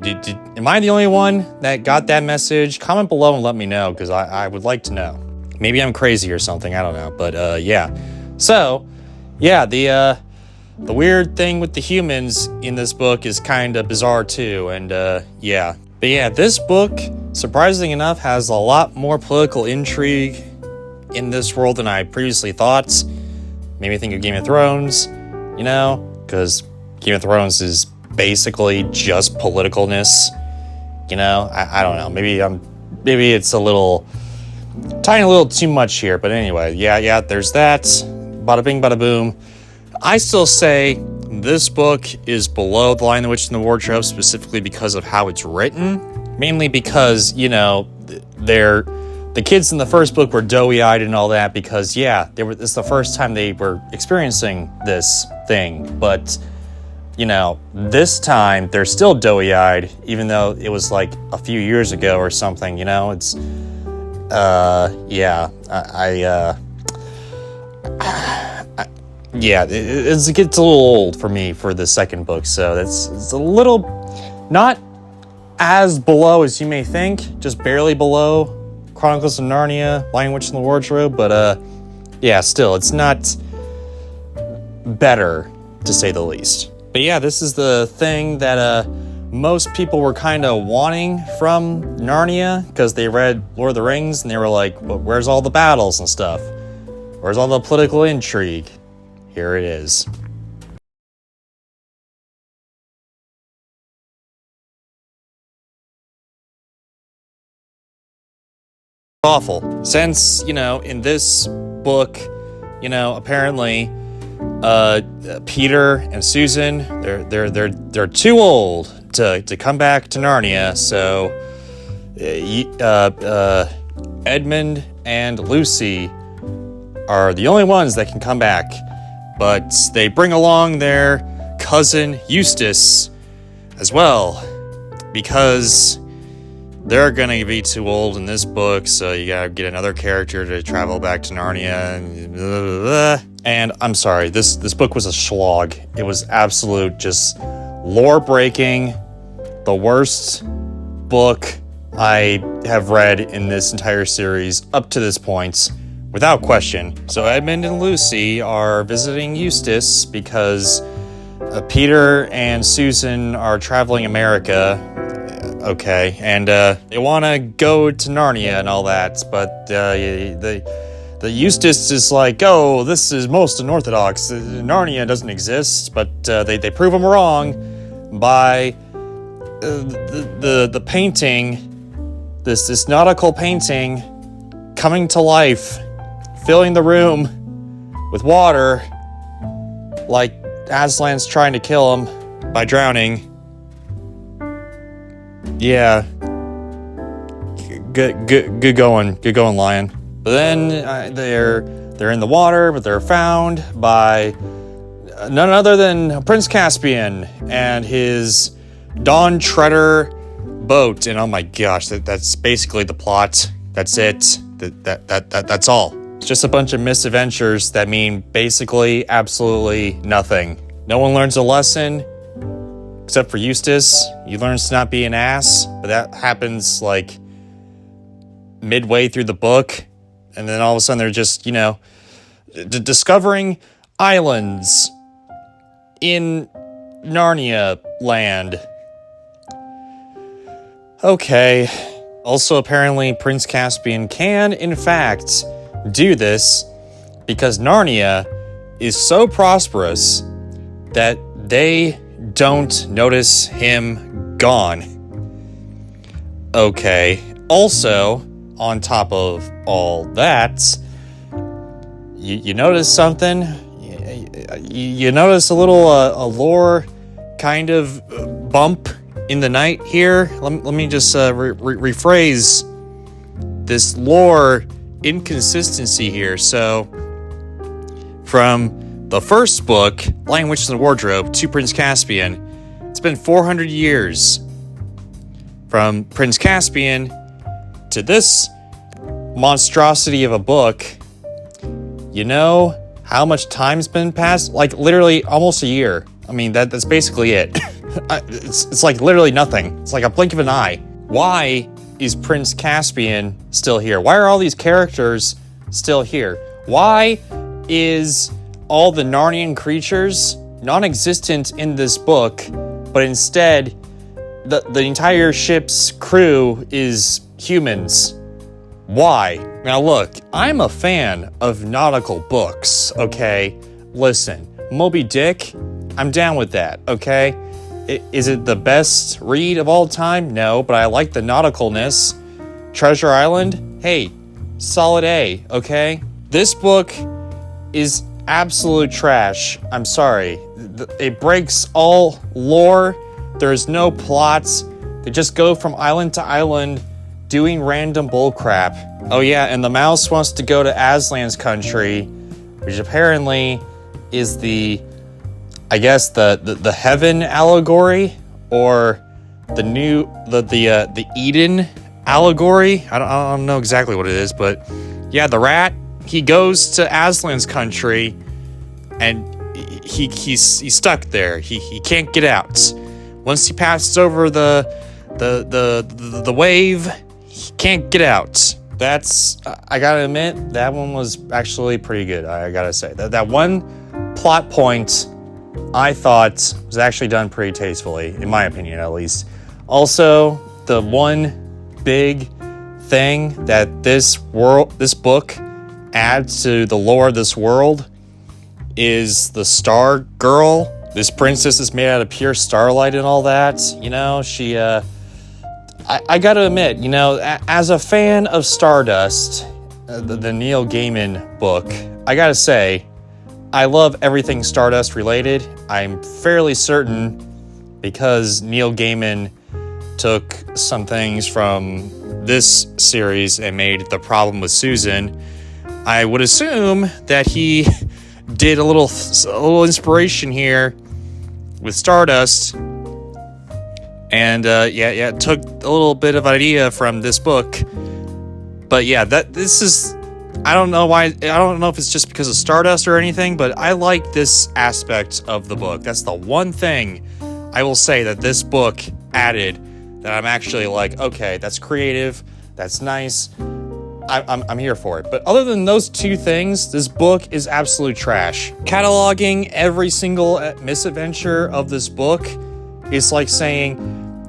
am I the only one that got that message? Comment below and let me know, because I would like to know. Maybe I'm crazy or something, I don't know. But yeah. So, yeah, the weird thing with the humans in this book is kind of bizarre too, and yeah. But yeah, this book, surprisingly enough, has a lot more political intrigue in this world than I previously thought. Made me think of Game of Thrones, you know, because Game of Thrones is basically just politicalness, you know. I don't know, maybe it's a tiny little too much here, but anyway, yeah, there's that. Bada bing, bada boom. I still say this book is below The Lion, the Witch, and the Wardrobe, specifically because of how it's written. Mainly because, you know, the kids in the first book were doughy-eyed and all that because, yeah, it's the first time they were experiencing this thing. But, you know, this time they're still doughy-eyed, even though it was like a few years ago or something, you know? It's, yeah, yeah, it gets a little old for me for the second book, so it's a little, not as below as you may think, just barely below Chronicles of Narnia, Lion, Witch, and the Wardrobe, but yeah, still, it's not better, to say the least. But yeah, this is the thing that most people were kind of wanting from Narnia, because they read Lord of the Rings, and they were like, well, where's all the battles and stuff? Where's all the political intrigue? Here it is. Awful. Since, you know, in this book, you know, apparently, Peter and Susan, they're too old to come back to Narnia, so Edmund and Lucy are the only ones that can come back. But they bring along their cousin Eustace as well, because they're gonna be too old in this book, so you gotta get another character to travel back to Narnia, and blah, blah, blah. And I'm sorry, this book was a slog. It was absolute, just lore-breaking, the worst book I have read in this entire series up to this point. Without question. So Edmund and Lucy are visiting Eustace because Peter and Susan are traveling America. Okay, and they want to go to Narnia and all that, but the Eustace is like, oh, this is most unorthodox. Narnia doesn't exist, but they prove him wrong by the painting, this nautical painting coming to life, filling the room with water, like Aslan's trying to kill him by drowning. Yeah. Good going, Lion. But then they're in the water, but they're found by none other than Prince Caspian and his Dawn Treader boat. And oh my gosh, that's basically the plot. That's it. That's all. It's just a bunch of misadventures that mean basically absolutely nothing. No one learns a lesson, except for Eustace. He learns to not be an ass, but that happens like midway through the book. And then all of a sudden they're just, you know, discovering islands in Narnia land. Okay. Also, apparently, Prince Caspian can, in fact, do this because Narnia is so prosperous that they don't notice him gone. Okay. Also, on top of all that, you notice something? You notice a little a lore kind of bump in the night here? Let me just rephrase this lore inconsistency here. So, from the first book, Lion, Witch, and the Wardrobe, to Prince Caspian, it's been 400 years. From Prince Caspian to this monstrosity of a book, you know how much time's been passed? Like, literally almost a year. I mean, that's basically it. It's like literally nothing. It's like a blink of an eye. Why is Prince Caspian still here? Why are all these characters still here? Why is all the Narnian creatures non-existent in this book, but instead the entire ship's crew is humans? Why? Now look, I'm a fan of nautical books, okay? Listen, Moby Dick, I'm down with that, okay? Is it the best read of all time? No, but I like the nauticalness. Treasure Island? Hey, solid A, okay? This book is absolute trash. I'm sorry. It breaks all lore. There's no plots. They just go from island to island doing random bullcrap. Oh yeah, and the mouse wants to go to Aslan's country, which apparently is the heaven allegory, or the Eden allegory. I don't know exactly what it is, but yeah, the rat, he goes to Aslan's country and he's stuck there. He can't get out. Once he passes over the wave, he can't get out. That's, I gotta admit, that one was actually pretty good. I gotta say that one plot point I thought was actually done pretty tastefully, in my opinion at least. Also, the one big thing that this book adds to the lore of this world is the Star Girl. This princess is made out of pure starlight and all that. You know, she, I gotta admit, you know, as a fan of Stardust, the Neil Gaiman book, I gotta say, I love everything Stardust related. I'm fairly certain, because Neil Gaiman took some things from this series and made The Problem with Susan, I would assume that he did a little inspiration here with Stardust, and took a little bit of idea from this book. But yeah, this is, I don't know why, I don't know if it's just because of Stardust or anything, but I like this aspect of the book. That's the one thing I will say that this book added that I'm actually like, okay, that's creative, that's nice, I'm here for it. But other than those two things, this book is absolute trash. Cataloging every single misadventure of this book is like saying,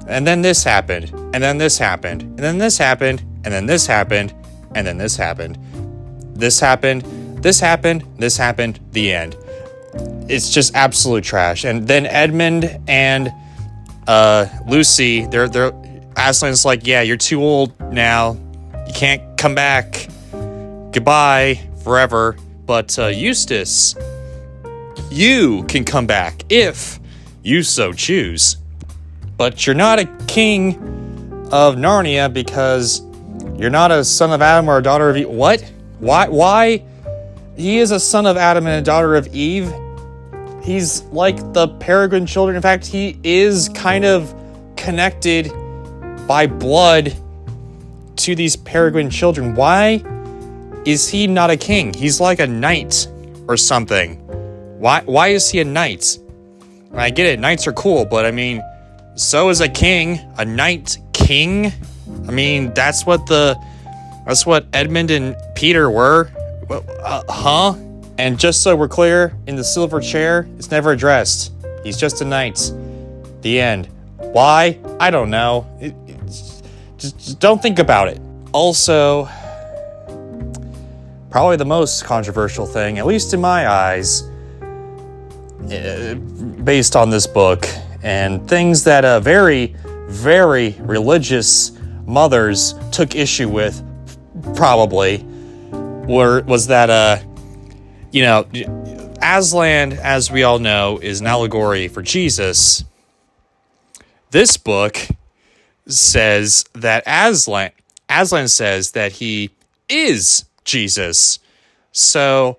and then this happened, and then this happened, and then this happened, and then this happened, and then this happened. This happened, this happened, this happened, the end. It's just absolute trash. And then Edmund and Lucy, they're Aslan's like, yeah, you're too old now. You can't come back. Goodbye forever. But Eustace, you can come back if you so choose. But you're not a king of Narnia because you're not a son of Adam or a daughter of Eve. What? Why? He is a son of Adam and a daughter of Eve. He's like the Peregrine children. In fact, he is kind of connected by blood to these Peregrine children. Why is he not a king? He's like a knight or something. Why is he a knight? And I get it, knights are cool, but I mean, so is a king, a knight king. I mean, that's what Edmund and Peter were. Huh? And just so we're clear, in the silver chair, it's never addressed. He's just a knight. The end. Why? I don't know. Just don't think about it. Also, probably the most controversial thing, at least in my eyes, based on this book, and things that very, very religious mothers took issue with, probably, was that, Aslan, as we all know, is an allegory for Jesus. This book says that Aslan says that he is Jesus. So,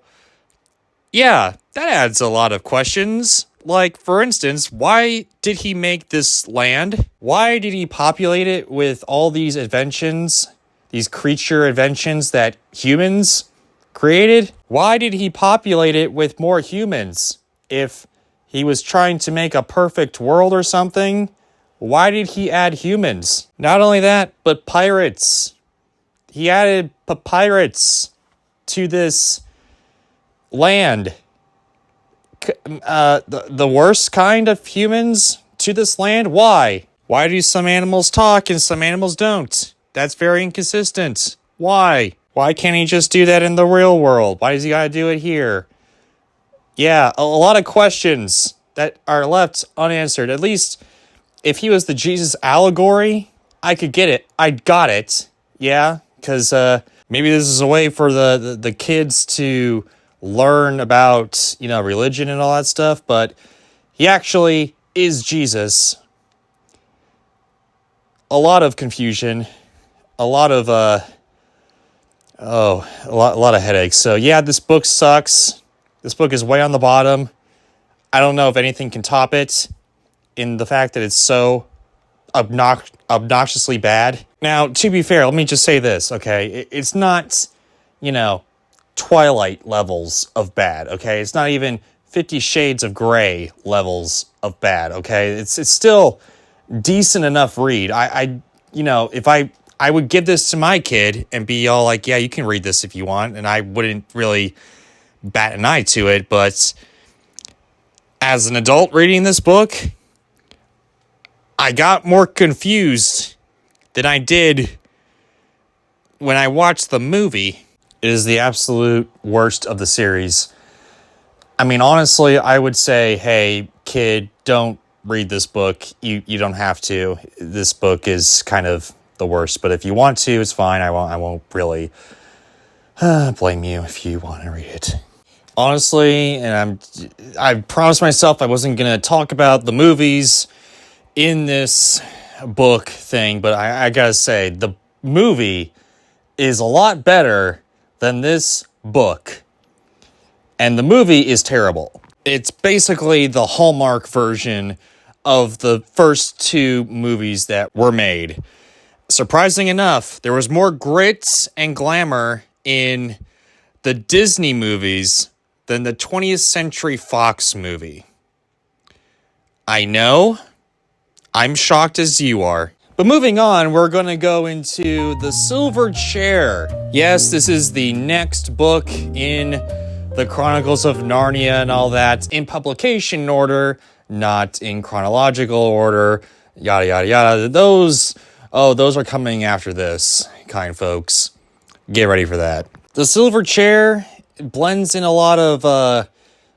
yeah, that adds a lot of questions. Like, for instance, why did he make this land? Why did he populate it with all these inventions, these creature inventions that humans created? Why did he populate it with more humans? If he was trying to make a perfect world or something, why did he add humans? Not only that, but pirates. He added pirates to this land. The worst kind of humans to this land? Why? Why do some animals talk and some animals don't? That's very inconsistent. Why? Why can't he just do that in the real world? Why does he gotta do it here? Yeah, a lot of questions that are left unanswered. At least if he was the Jesus allegory, I could get it. I got it. Yeah, because maybe this is a way for the kids to learn about, religion and all that stuff, but he actually is Jesus. A lot of confusion, a lot of a lot of headaches. So yeah, this book sucks. This book is way on the bottom. I don't know if anything can top it in the fact that it's so obnoxiously bad. Now, to be fair, let me just say this, okay? It's not, Twilight levels of bad, okay? It's not even 50 Shades of Grey levels of bad, okay? It's still decent enough read. If I would give this to my kid and be all like, yeah, you can read this if you want, and I wouldn't really bat an eye to it, but as an adult reading this book, I got more confused than I did when I watched the movie. It is the absolute worst of the series. I mean, honestly, I would say, hey, kid, don't read this book. You don't have to. This book is kind of the worst, but if you want to, it's fine. I won't really blame you if you want to read it. Honestly, and I promised myself I wasn't going to talk about the movies in this book thing, but I gotta say, the movie is a lot better than this book. And the movie is terrible. It's basically the Hallmark version of the first two movies that were made. Surprising enough, there was more grit and glamour in the Disney movies than the 20th Century Fox movie. I know, I'm shocked as you are. But moving on, we're going to go into The Silver Chair. Yes, this is the next book in the Chronicles of Narnia and all that, in publication order, not in chronological order, yada, yada, yada. Those are coming after this, kind folks. Get ready for that. The Silver Chair blends in a lot of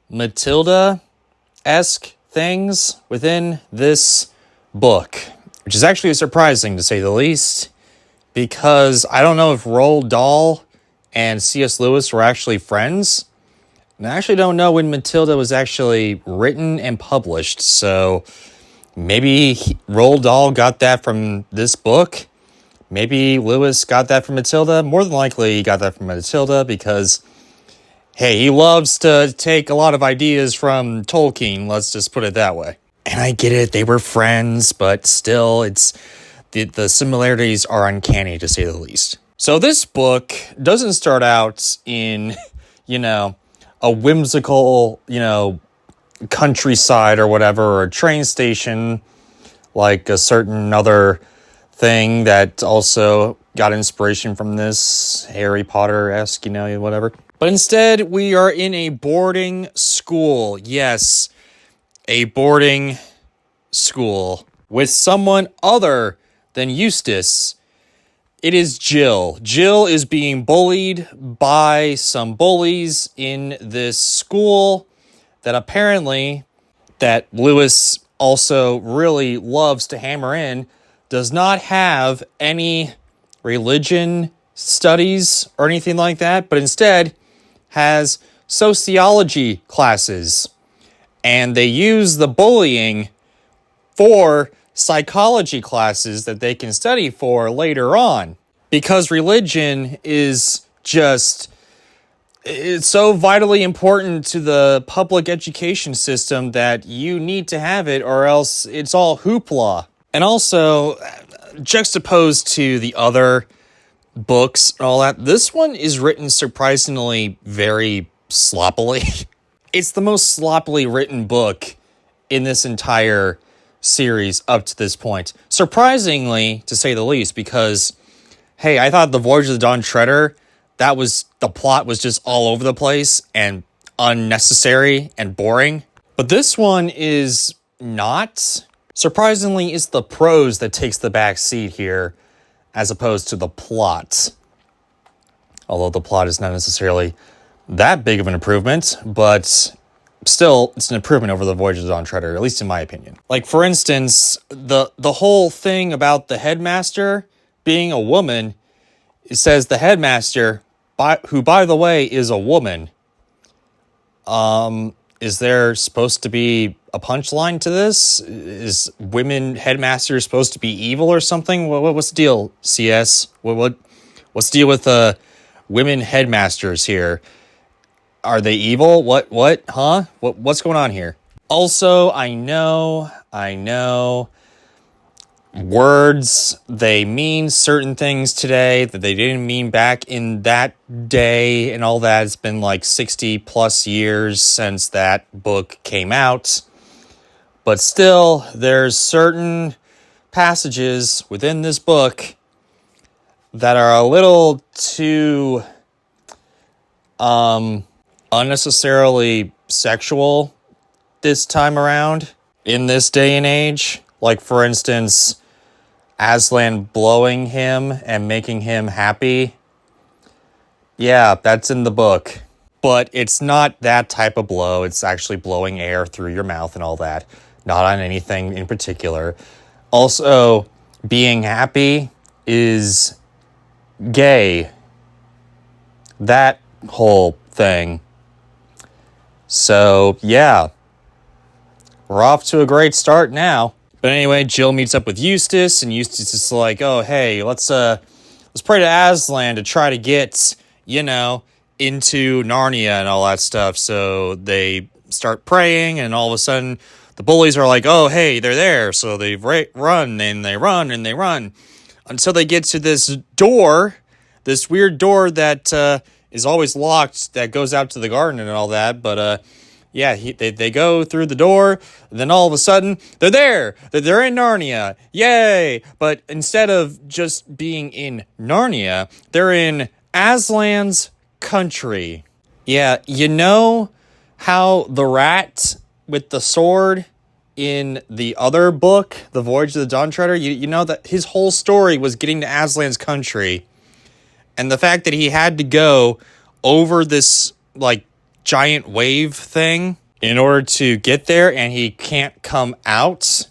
Matilda-esque things within this book, which is actually surprising to say the least, because I don't know if Roald Dahl and C.S. Lewis were actually friends. And I actually don't know when Matilda was actually written and published, so maybe Roald Dahl got that from this book. Maybe Lewis got that from Matilda. More than likely he got that from Matilda because, hey, he loves to take a lot of ideas from Tolkien, let's just put it that way. And I get it, they were friends, but still, it's the similarities are uncanny, to say the least. So this book doesn't start out in, a whimsical, countryside or whatever, or a train station, like a certain other thing that also got inspiration from this, Harry Potter-esque, whatever. But instead, we are in a boarding school. Yes, a boarding school with someone other than Eustace. It is Jill. Jill is being bullied by some bullies in this school that apparently, that Lewis also really loves to hammer in, does not have any religion studies or anything like that, but instead has sociology classes. And they use the bullying for psychology classes that they can study for later on. Because religion is it's so vitally important to the public education system that you need to have it or else it's all hoopla. And also, juxtaposed to the other books and all that, this one is written surprisingly very sloppily. It's the most sloppily written book in this entire series up to this point. Surprisingly, to say the least, because, hey, I thought the Voyage of the Dawn Treader, the plot was just all over the place and unnecessary and boring. But this one is not. Surprisingly, it's the prose that takes the back seat here as opposed to the plot. Although the plot is not necessarily that big of an improvement, but still, it's an improvement over the Voyage of the Dawn Treader, at least in my opinion. Like, for instance, the whole thing about the headmaster being a woman, it says the headmaster, who, by the way, is a woman. Is there supposed to be a punchline to this? Is women headmasters supposed to be evil or something? What's the deal, CS? What's the deal with women headmasters here? Are they evil? What? Huh? What's going on here? Also, I know, words, they mean certain things today that they didn't mean back in that day and all that. It's been like 60 plus years since that book came out. But still, there's certain passages within this book that are a little too unnecessarily sexual this time around in this day and age. Like, for instance, Aslan blowing him and making him happy. Yeah, that's in the book. But it's not that type of blow. It's actually blowing air through your mouth and all that. Not on anything in particular. Also, being happy is gay. That whole thing. So, yeah. We're off to a great start now. But anyway, Jill meets up with Eustace, and Eustace is like, oh, hey, let's pray to Aslan to try to get, into Narnia and all that stuff. So they start praying, and all of a sudden, the bullies are like, oh, hey, they're there. So they run, and they run, and they run, until they get to this door, this weird door that is always locked, that goes out to the garden and all that, but yeah, they go through the door, and then all of a sudden, they're there! They're in Narnia! Yay! But instead of just being in Narnia, they're in Aslan's country. Yeah, you know how the rat with the sword in the other book, The Voyage of the Dawn Treader, you know that his whole story was getting to Aslan's country, and the fact that he had to go over this, giant wave thing in order to get there, and he can't come out.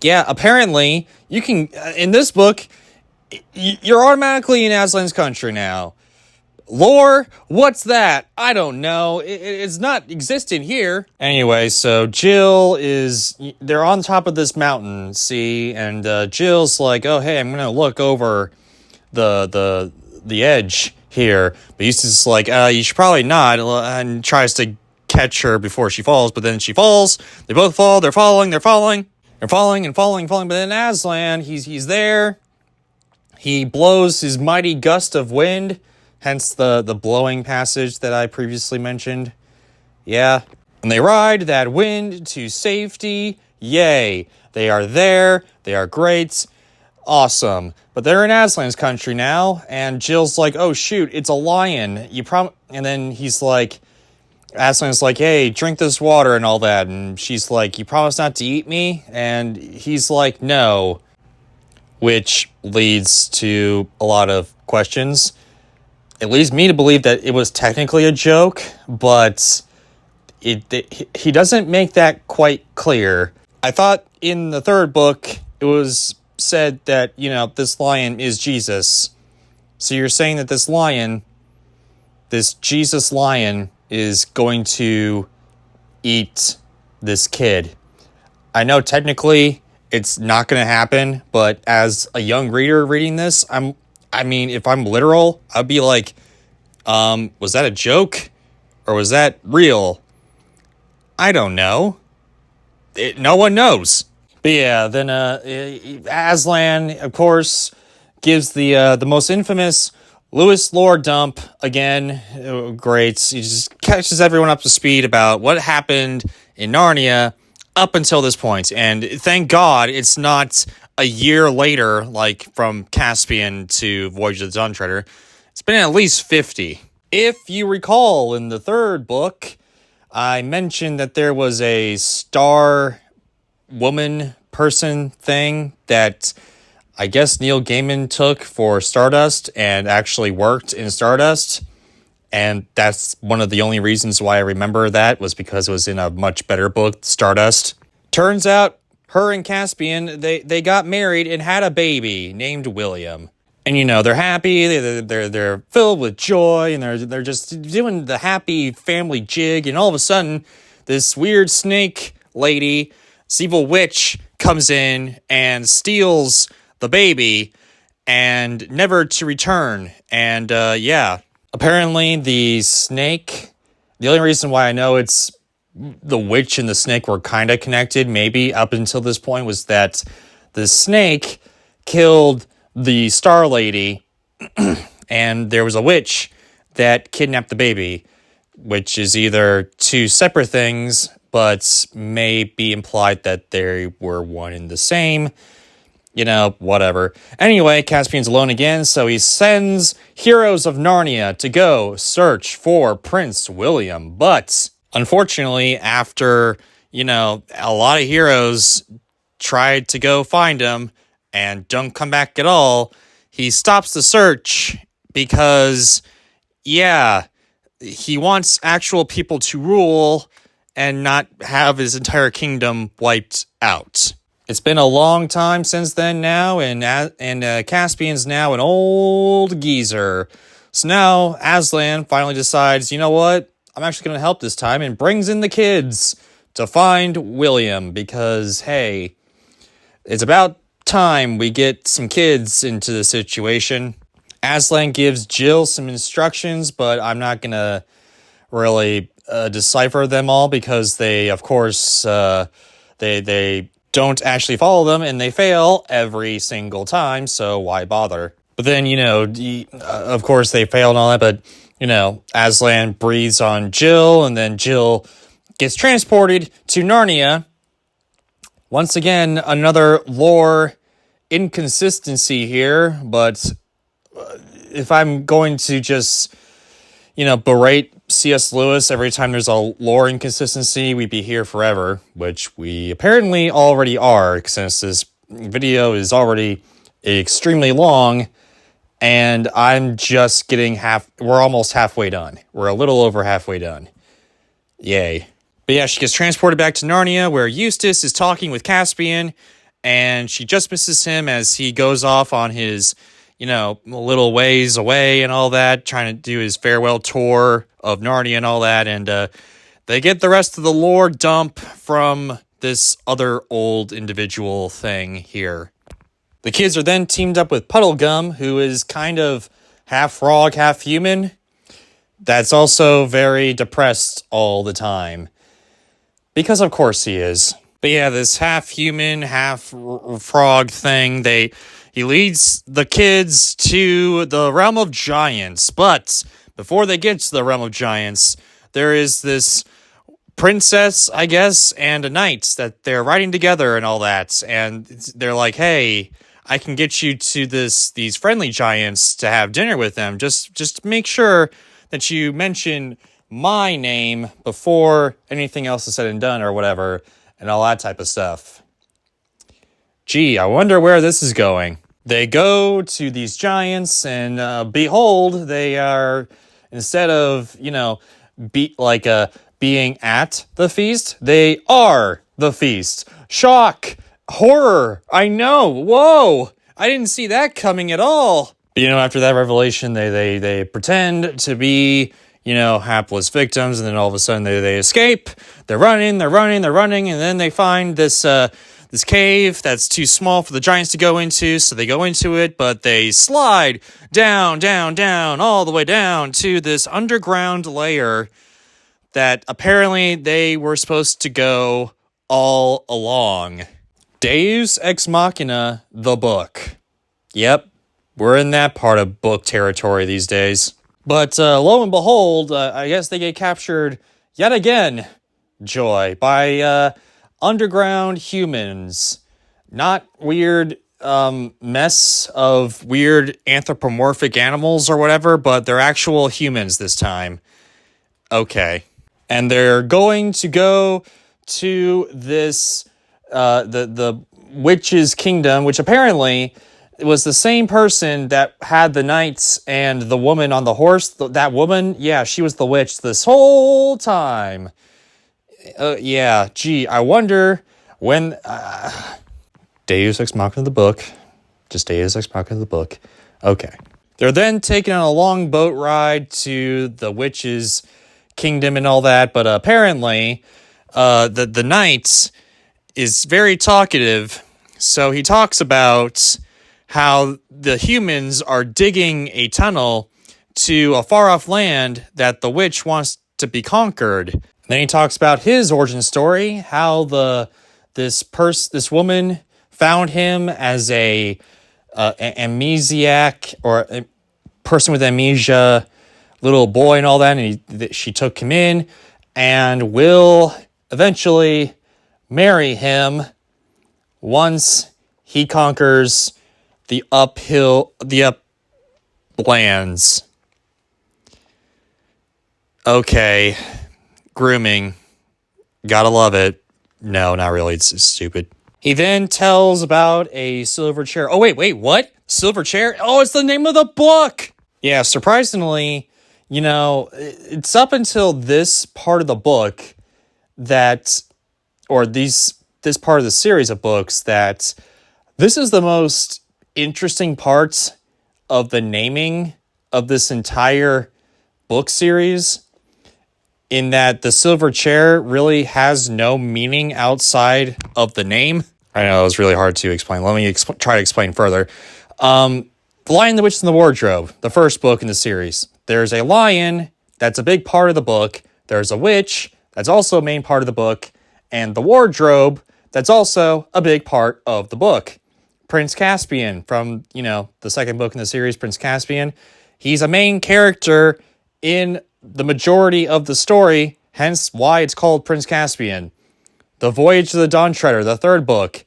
Yeah, apparently you can in this book you're automatically in Aslan's country now. Lore, what's that? I don't know. It's not existent here. Anyway, so they're on top of this mountain, see, and Jill's like, oh hey, I'm gonna look over the edge here, but Eustace is like, you should probably not, and tries to catch her before she falls, but then she falls, they both fall, they're falling, but then Aslan, he's there, he blows his mighty gust of wind, hence the blowing passage that I previously mentioned, yeah, and they ride that wind to safety, yay, they are there, they are great, awesome. But they're in Aslan's country now, and Jill's like, oh shoot, it's a lion. And then he's like, Aslan's like, hey, drink this water and all that. And she's like, you promise not to eat me? And he's like, no. Which leads to a lot of questions. It leads me to believe that it was technically a joke, but he doesn't make that quite clear. I thought in the third book, it was said that, this lion is Jesus. So you're saying that this Jesus lion, is going to eat this kid. I know technically it's not going to happen, but as a young reader reading this, if I'm literal, I'd be like, was that a joke? Or was that real? I don't know. No one knows. But yeah, then Aslan, of course, gives the most infamous Lewis lore dump again. Oh, great. He just catches everyone up to speed about what happened in Narnia up until this point. And thank God it's not a year later, like from Caspian to Voyage of the Dawn Treader. It's It's been at least 50. If you recall, in the third book, I mentioned that there was a star woman person thing that I guess Neil Gaiman took for Stardust and actually worked in Stardust. And that's one of the only reasons why I remember that was because it was in a much better book, Stardust. Turns out her and Caspian, they got married and had a baby named William. And, you know, they're happy, they're filled with joy, and they're just doing the happy family jig, and all of a sudden, this weird snake lady, this evil witch, comes in and steals the baby, and never to return. And, apparently the snake, the only reason why I know it's the witch and the snake were kind of connected, maybe up until this point, was that the snake killed the Star Lady, and there was a witch that kidnapped the baby, which is either two separate things, but may be implied that they were one and the same. You know, whatever. Anyway, Caspian's alone again, so he sends heroes of Narnia to go search for Prince William. But, unfortunately, after, you know, a lot of heroes tried to go find him, and don't come back at all, he stops the search because, he wants actual people to rule and not have his entire kingdom wiped out. It's been a long time since then now, and Caspian's now an old geezer. So now Aslan finally decides, you know what, I'm actually going to help this time, and brings in the kids to find William because, hey, it's about time we get some kids into the situation. Aslan gives Jill some instructions, but I'm not going to really decipher them all because they, of course, they don't actually follow them and they fail every single time, so why bother? But then, you know, of course they fail and all that, but, you know, Aslan breathes on Jill, and then Jill gets transported to Narnia. Once again, another lore inconsistency here, but if I'm going to just, you know, berate C.S. Lewis every time there's a lore inconsistency, we'd be here forever, which we apparently already are, since this video is already extremely long, and I'm just getting we're almost halfway done. We're a little over halfway done. Yay. But yeah, she gets transported back to Narnia, where Eustace is talking with Caspian, and she just misses him as he goes off on his, you know, a little ways away and all that, trying to do his farewell tour of Narnia and all that, and they get the rest of the lore dump from this other old individual thing here. The kids are then teamed up with Puddlegum, who is kind of half frog, half human. That's also very depressed all the time. Because of course he is. But yeah, this half human, half frog thing, he leads the kids to the realm of giants. But before they get to the realm of giants, there is this princess, I guess, and a knight that they're riding together and all that. And they're like, hey, I can get you to these friendly giants to have dinner with them. Just make sure that you mention my name before anything else is said and done or whatever, and all that type of stuff. Gee, I wonder where this is going. They go to these giants, and behold, they are, instead of, you know, being at the feast, they are the feast. Shock! Horror! I know! Whoa! I didn't see that coming at all! But, you know, after that revelation, they pretend to be, you know, hapless victims, and then all of a sudden they escape. They're running, and then they find this cave that's too small for the giants to go into, so they go into it, but they slide down, all the way down to this underground layer that apparently they were supposed to go all along. Deus Ex Machina, the book. Yep, we're in that part of book territory these days. But lo and behold, I guess they get captured yet again, Joy, by underground humans. Not weird mess of weird anthropomorphic animals or whatever, but they're actual humans this time. Okay. And they're going to go to this, the witch's kingdom, which apparently was the same person that had the knights and the woman on the horse. That woman, yeah, she was the witch this whole time. Yeah, gee, I wonder when... Deus Ex Machina of the book. Just Deus Ex Machina of the book. Okay. They're then taken on a long boat ride to the witch's kingdom and all that, but apparently the knight is very talkative, so he talks about how the humans are digging a tunnel to a far-off land that the witch wants to be conquered. Then he talks about his origin story, how this woman found him as a amnesiac or a person with amnesia, little boy and all that, and she took him in and will eventually marry him once he conquers the uplands. Okay, grooming. Gotta love it. No, not really. It's stupid. He then tells about a silver chair. Oh, wait, what? Silver chair? Oh, it's the name of the book! Yeah, surprisingly, it's up until this part of the book this part of the series of books that this is the most interesting part of the naming of this entire book series, in that the silver chair really has no meaning outside of the name. I know it was really hard to explain. Let me try to explain further. The Lion, the Witch, and the Wardrobe, the first book in the series. There's a lion that's a big part of the book. There's a witch that's also a main part of the book. And the wardrobe that's also a big part of the book. Prince Caspian from, the second book in the series, Prince Caspian. He's a main character in the majority of the story, hence why it's called Prince Caspian. The Voyage of the Dawn Treader, the third book.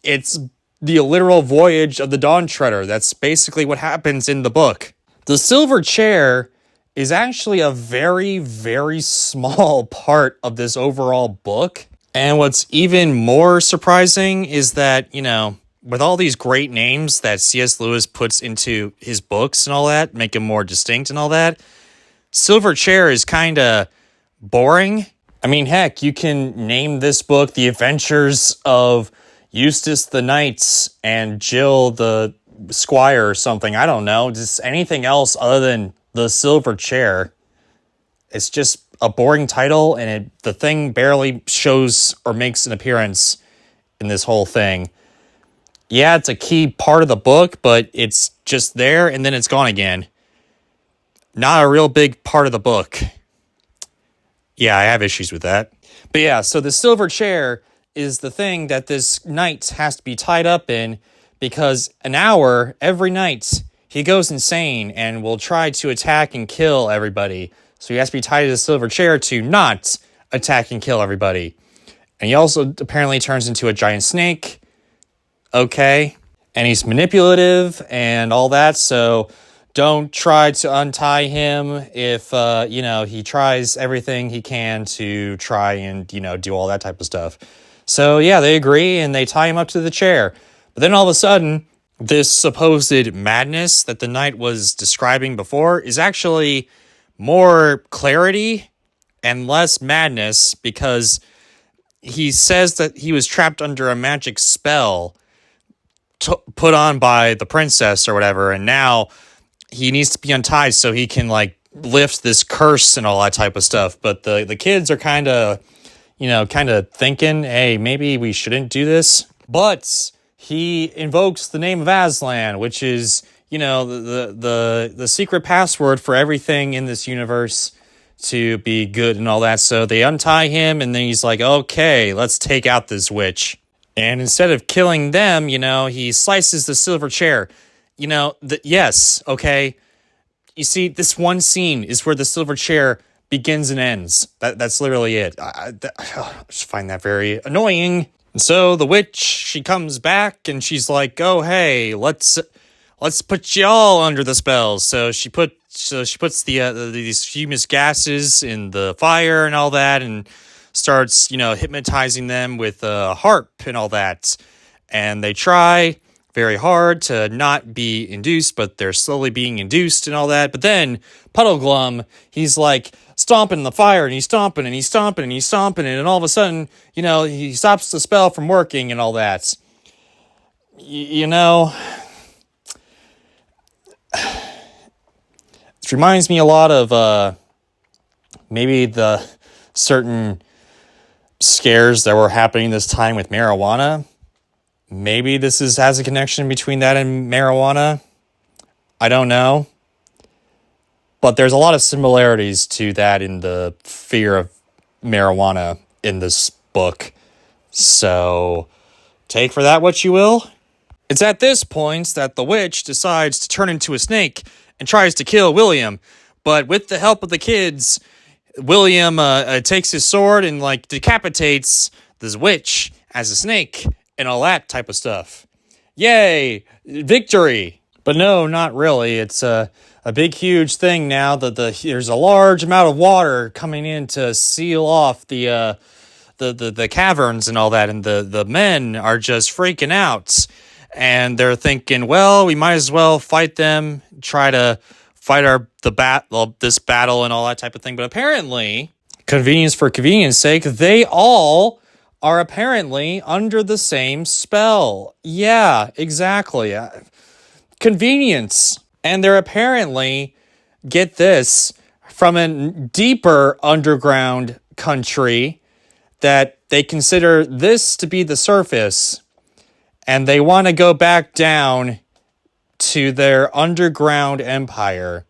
It's the literal voyage of the Dawn Treader. That's basically what happens in the book. The silver chair is actually a very, very small part of this overall book. And what's even more surprising is that, with all these great names that C.S. Lewis puts into his books and all that, make them more distinct and all that, Silver Chair is kind of boring. I mean, heck, you can name this book The Adventures of Eustace the Knight and Jill the Squire or something. I don't know. Just anything else other than The Silver Chair. It's just a boring title, and the thing barely shows or makes an appearance in this whole thing. Yeah, it's a key part of the book, but it's just there, and then it's gone again. Not a real big part of the book. Yeah, I have issues with that. But yeah, so the silver chair is the thing that this knight has to be tied up in, because an hour every night he goes insane and will try to attack and kill everybody. So he has to be tied to the silver chair to not attack and kill everybody. And he also apparently turns into a giant snake. Okay. And he's manipulative and all that, so don't try to untie him if, he tries everything he can to try and, do all that type of stuff. So, yeah, they agree, and they tie him up to the chair. But then all of a sudden, this supposed madness that the knight was describing before is actually more clarity and less madness, because he says that he was trapped under a magic spell put on by the princess or whatever, and now he needs to be untied so he can, lift this curse and all that type of stuff. But the kids are kind of thinking, hey, maybe we shouldn't do this. But he invokes the name of Aslan, which is, the secret password for everything in this universe to be good and all that. So they untie him, and then he's like, okay, let's take out this witch. And instead of killing them, he slices the silver chair. Yes, okay. You see, this one scene is where the silver chair begins and ends. That's literally it. I just find that very annoying. And so the witch, she comes back and she's like, "Oh, hey, let's put you all under the spell." So she puts these fumous gases in the fire and all that, and starts hypnotizing them with a harp and all that. And they try very hard to not be induced, but they're slowly being induced and all that. But then Puddleglum, he's like stomping the fire, and he's stomping and he's stomping and he's stomping, and all of a sudden, he stops the spell from working and all that. It reminds me a lot of maybe the certain scares that were happening this time with marijuana. Maybe this has a connection between that and marijuana. I don't know. But there's a lot of similarities to that in the fear of marijuana in this book. So take for that what you will. It's at this point that the witch decides to turn into a snake and tries to kill William. But with the help of the kids, William takes his sword and decapitates this witch as a snake and all that type of stuff. Yay! Victory! But no, not really. It's a big, huge thing now that there's a large amount of water coming in to seal off the caverns and all that, and the men are just freaking out. And they're thinking, well, we might as well fight them, try to fight this battle and all that type of thing. But apparently, convenience for convenience sake, they all are apparently under the same spell. Yeah, exactly. Convenience. And they're apparently, get this, from a deeper underground country that they consider this to be the surface. And they want to go back down to their underground empire.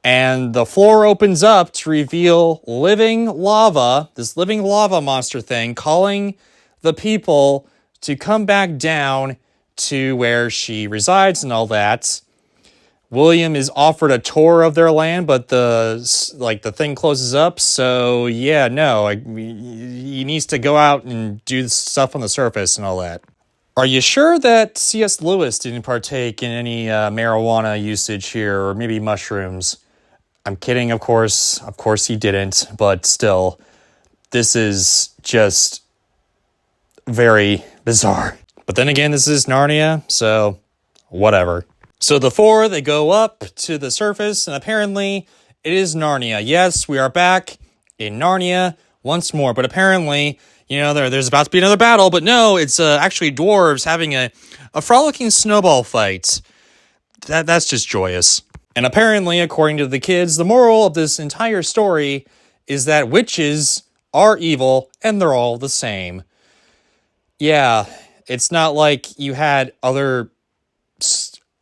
And the floor opens up to reveal this living lava monster thing, calling the people to come back down to where she resides and all that. William is offered a tour of their land, but the thing closes up. So yeah, no, he needs to go out and do stuff on the surface and all that. Are you sure that C.S. Lewis didn't partake in any marijuana usage here, or maybe mushrooms? I'm kidding, of course. Of course he didn't, but still, this is just very bizarre. But then again, this is Narnia, so whatever. So the four, they go up to the surface, and apparently it is Narnia. Yes, we are back in Narnia once more, but apparently, there's about to be another battle, but no, it's actually dwarves having a frolicking snowball fight. That's just joyous. And apparently, according to the kids, the moral of this entire story is that witches are evil and they're all the same. Yeah, it's not like you had other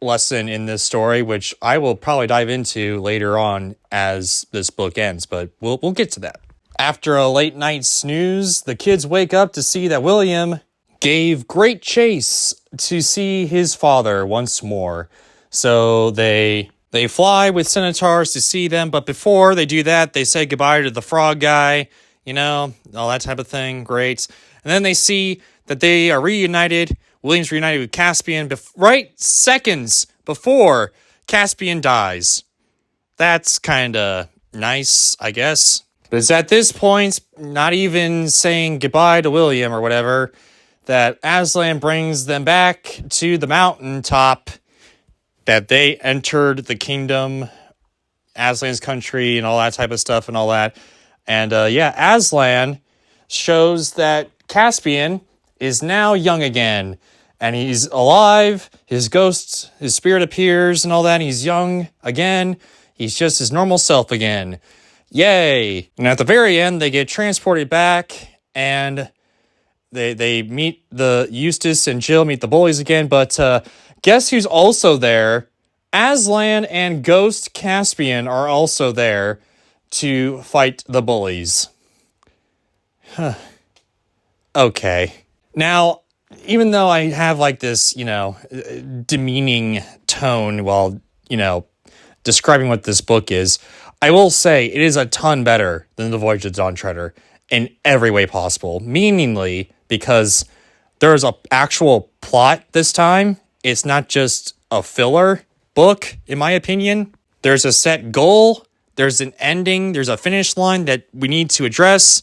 lesson in this story, which I will probably dive into later on as this book ends, but we'll get to that. After a late night snooze, the kids wake up to see that William gave great chase to see his father once more. So they fly with centaurs to see them, but before they do that, they say goodbye to the frog guy, all that type of thing. Great. And then they see that they are reunited. William's reunited with Caspian right seconds before Caspian dies. That's kind of nice, I guess. But it's at this point, not even saying goodbye to William or whatever, that Aslan brings them back to the mountaintop, that they entered the kingdom, Aslan's country, and all that type of stuff and all that. And Aslan shows that Caspian is now young again, and he's alive, his spirit appears and all that, and he's young again, he's just his normal self again. Yay! And at the very end, they get transported back, and they meet Eustace and Jill meet the bullies again, but guess who's also there? Aslan and Ghost Caspian are also there to fight the bullies. Okay. Now, even though I have this, demeaning tone while, describing what this book is, I will say it is a ton better than The Voyage of Dawn Treader in every way possible. Meaningly, because There's a actual plot this time. It's not just a filler book, in my opinion. There's a set goal. There's an ending. There's a finish line that we need to address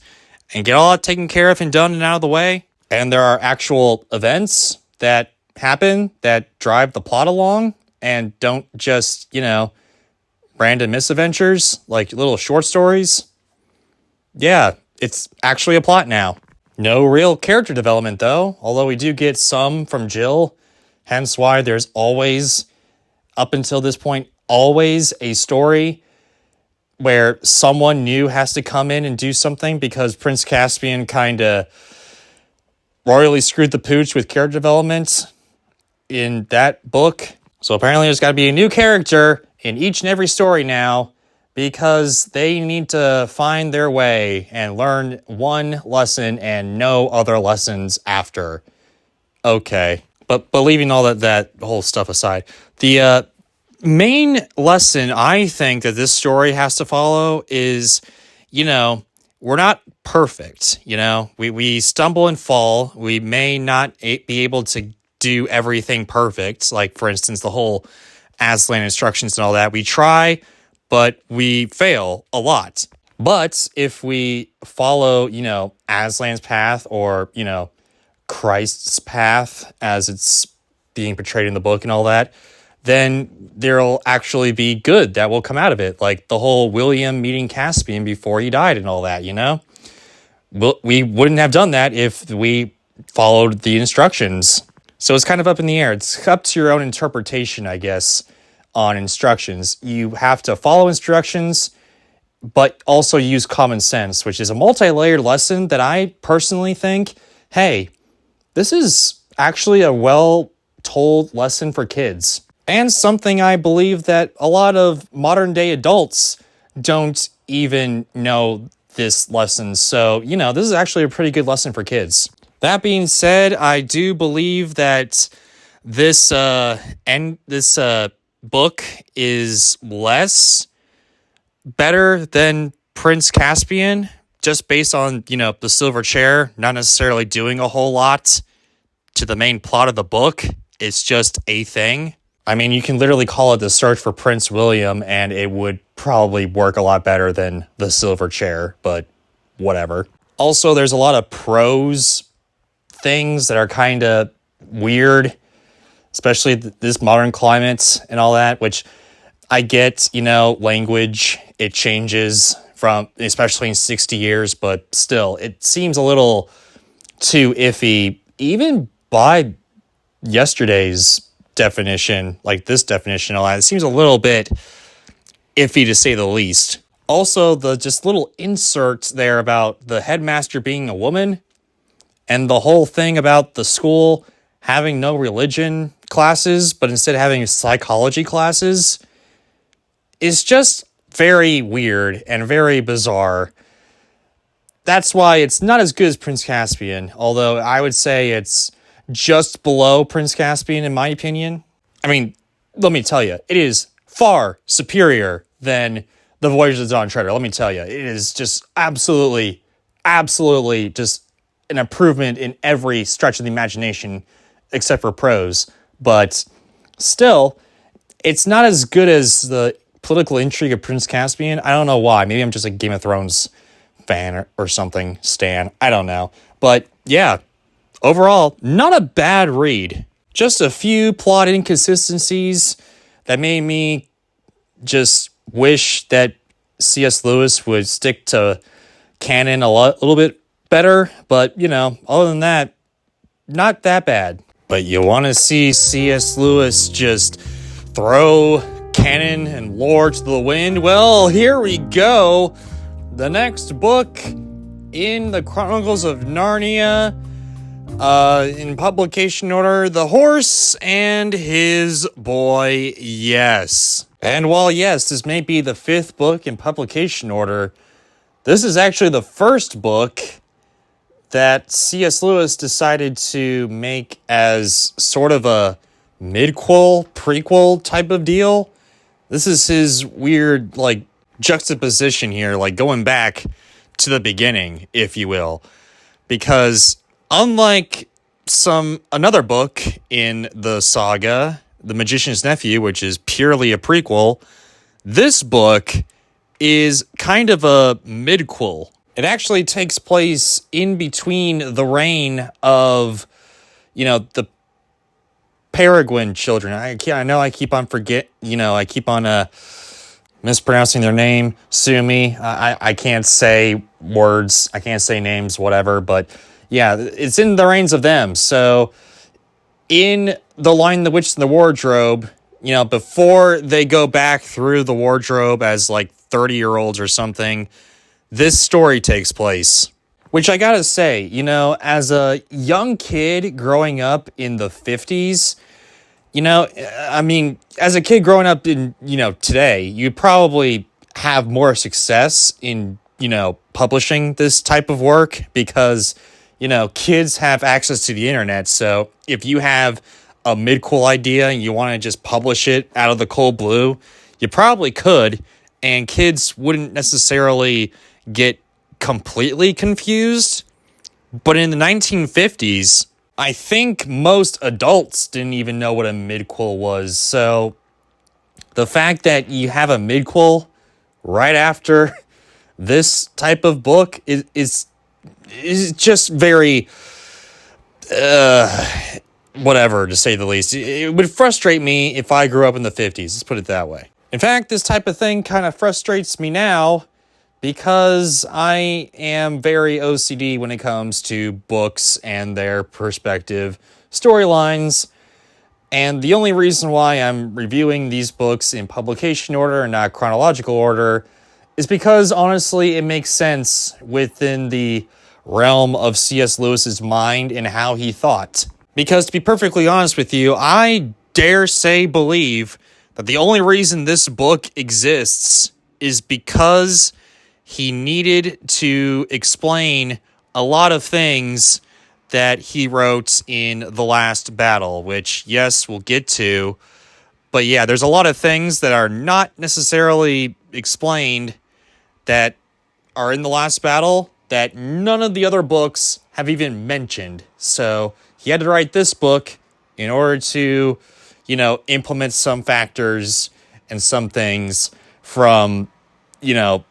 and get all that taken care of and done and out of the way. And there are actual events that happen that drive the plot along and don't just, random misadventures like little short stories. Yeah, it's actually a plot now. No real character development, though, although we do get some from Jill, hence why there's always, up until this point, always a story where someone new has to come in and do something because Prince Caspian kind of royally screwed the pooch with character development in that book. So apparently there's got to be a new character in each and every story now, because they need to find their way and learn one lesson and no other lessons after. Okay. But leaving all that whole stuff aside, the main lesson I think that this story has to follow is, we're not perfect. We stumble and fall. We may not be able to do everything perfect. Like, for instance, the whole Aslan instructions and all that. We try, but we fail a lot. But if we follow, Aslan's path or, Christ's path as it's being portrayed in the book and all that, then there'll actually be good that will come out of it. Like the whole William meeting Caspian before he died and all that, We wouldn't have done that if we followed the instructions. So it's kind of up in the air. It's up to your own interpretation, I guess, on instructions. You have to follow instructions, but also use common sense, which is a multi-layered lesson that I personally think, hey, this is actually a well-told lesson for kids. And something I believe that a lot of modern-day adults don't even know this lesson. So, this is actually a pretty good lesson for kids. That being said, I do believe that this book is better than Prince Caspian, just based on, the silver chair not necessarily doing a whole lot to the main plot of the book. It's just a thing. I mean, you can literally call it the search for Prince William, and it would probably work a lot better than the silver chair, but whatever. Also, there's a lot of prose things that are kind of weird, especially this modern climate and all that, which I get, language, it changes from, especially in 60 years, but still, it seems a little too iffy, even by yesterday's definition, like this definition, all that. It seems a little bit iffy to say the least. Also, the just little insert there about the headmaster being a woman and the whole thing about the school having no religion classes, but instead having psychology classes is just very weird and very bizarre. That's why it's not as good as Prince Caspian, although I would say it's just below Prince Caspian, in my opinion. I mean, let me tell you, it is far superior than The Voyage of the Dawn Treader. Let me tell you, it is just absolutely just an improvement in every stretch of the imagination, except for prose. But still, it's not as good as the political intrigue of Prince Caspian. I don't know why. Maybe I'm just a Game of Thrones fan or something, stan. I don't know. But yeah, overall, not a bad read. Just a few plot inconsistencies that made me just wish that C.S. Lewis would stick to canon a little bit better. But, other than that, not that bad. But you want to see C.S. Lewis just throw canon and lore to the wind? Well, here we go. The next book in the Chronicles of Narnia, in publication order, The Horse and His Boy, Yes. And while, yes, this may be the fifth book in publication order, this is actually the first book that C.S. Lewis decided to make as sort of a midquel, prequel type of deal. This is his weird, juxtaposition here, going back to the beginning, if you will. Because unlike another book in the saga, The Magician's Nephew, which is purely a prequel. This book is kind of a midquel. It actually takes place in between the reign of, the Peregrine children. I know I keep on mispronouncing their name. Sue me. I can't say words. I can't say names, whatever. But yeah, it's in the reigns of them. So in The Lion, the Witch, and the Wardrobe, before they go back through the wardrobe as like 30-year-olds or something, this story takes place. Which I gotta say, as a young kid growing up in the 50s, as a kid growing up in, today, you'd probably have more success in, publishing this type of work because, kids have access to the internet. So if you have a mid-cool idea and you want to just publish it out of the cold blue, you probably could, and kids wouldn't necessarily get completely confused. But in the 1950s, I think most adults didn't even know what a midquel was. So the fact that you have a midquel right after this type of book is just very whatever, to say the least. It would frustrate me if I grew up in the 50s. Let's put it that way. In fact, this type of thing kind of frustrates me now because I am very OCD when it comes to books and their perspective storylines. And the only reason why I'm reviewing these books in publication order and not chronological order is because, honestly, it makes sense within the realm of C.S. Lewis's mind and how he thought. Because to be perfectly honest with you, I dare say believe that the only reason this book exists is because he needed to explain a lot of things that he wrote in The Last Battle, which, yes, we'll get to. But yeah, there's a lot of things that are not necessarily explained that are in The Last Battle that none of the other books have even mentioned. So he had to write this book in order to, implement some factors and some things from,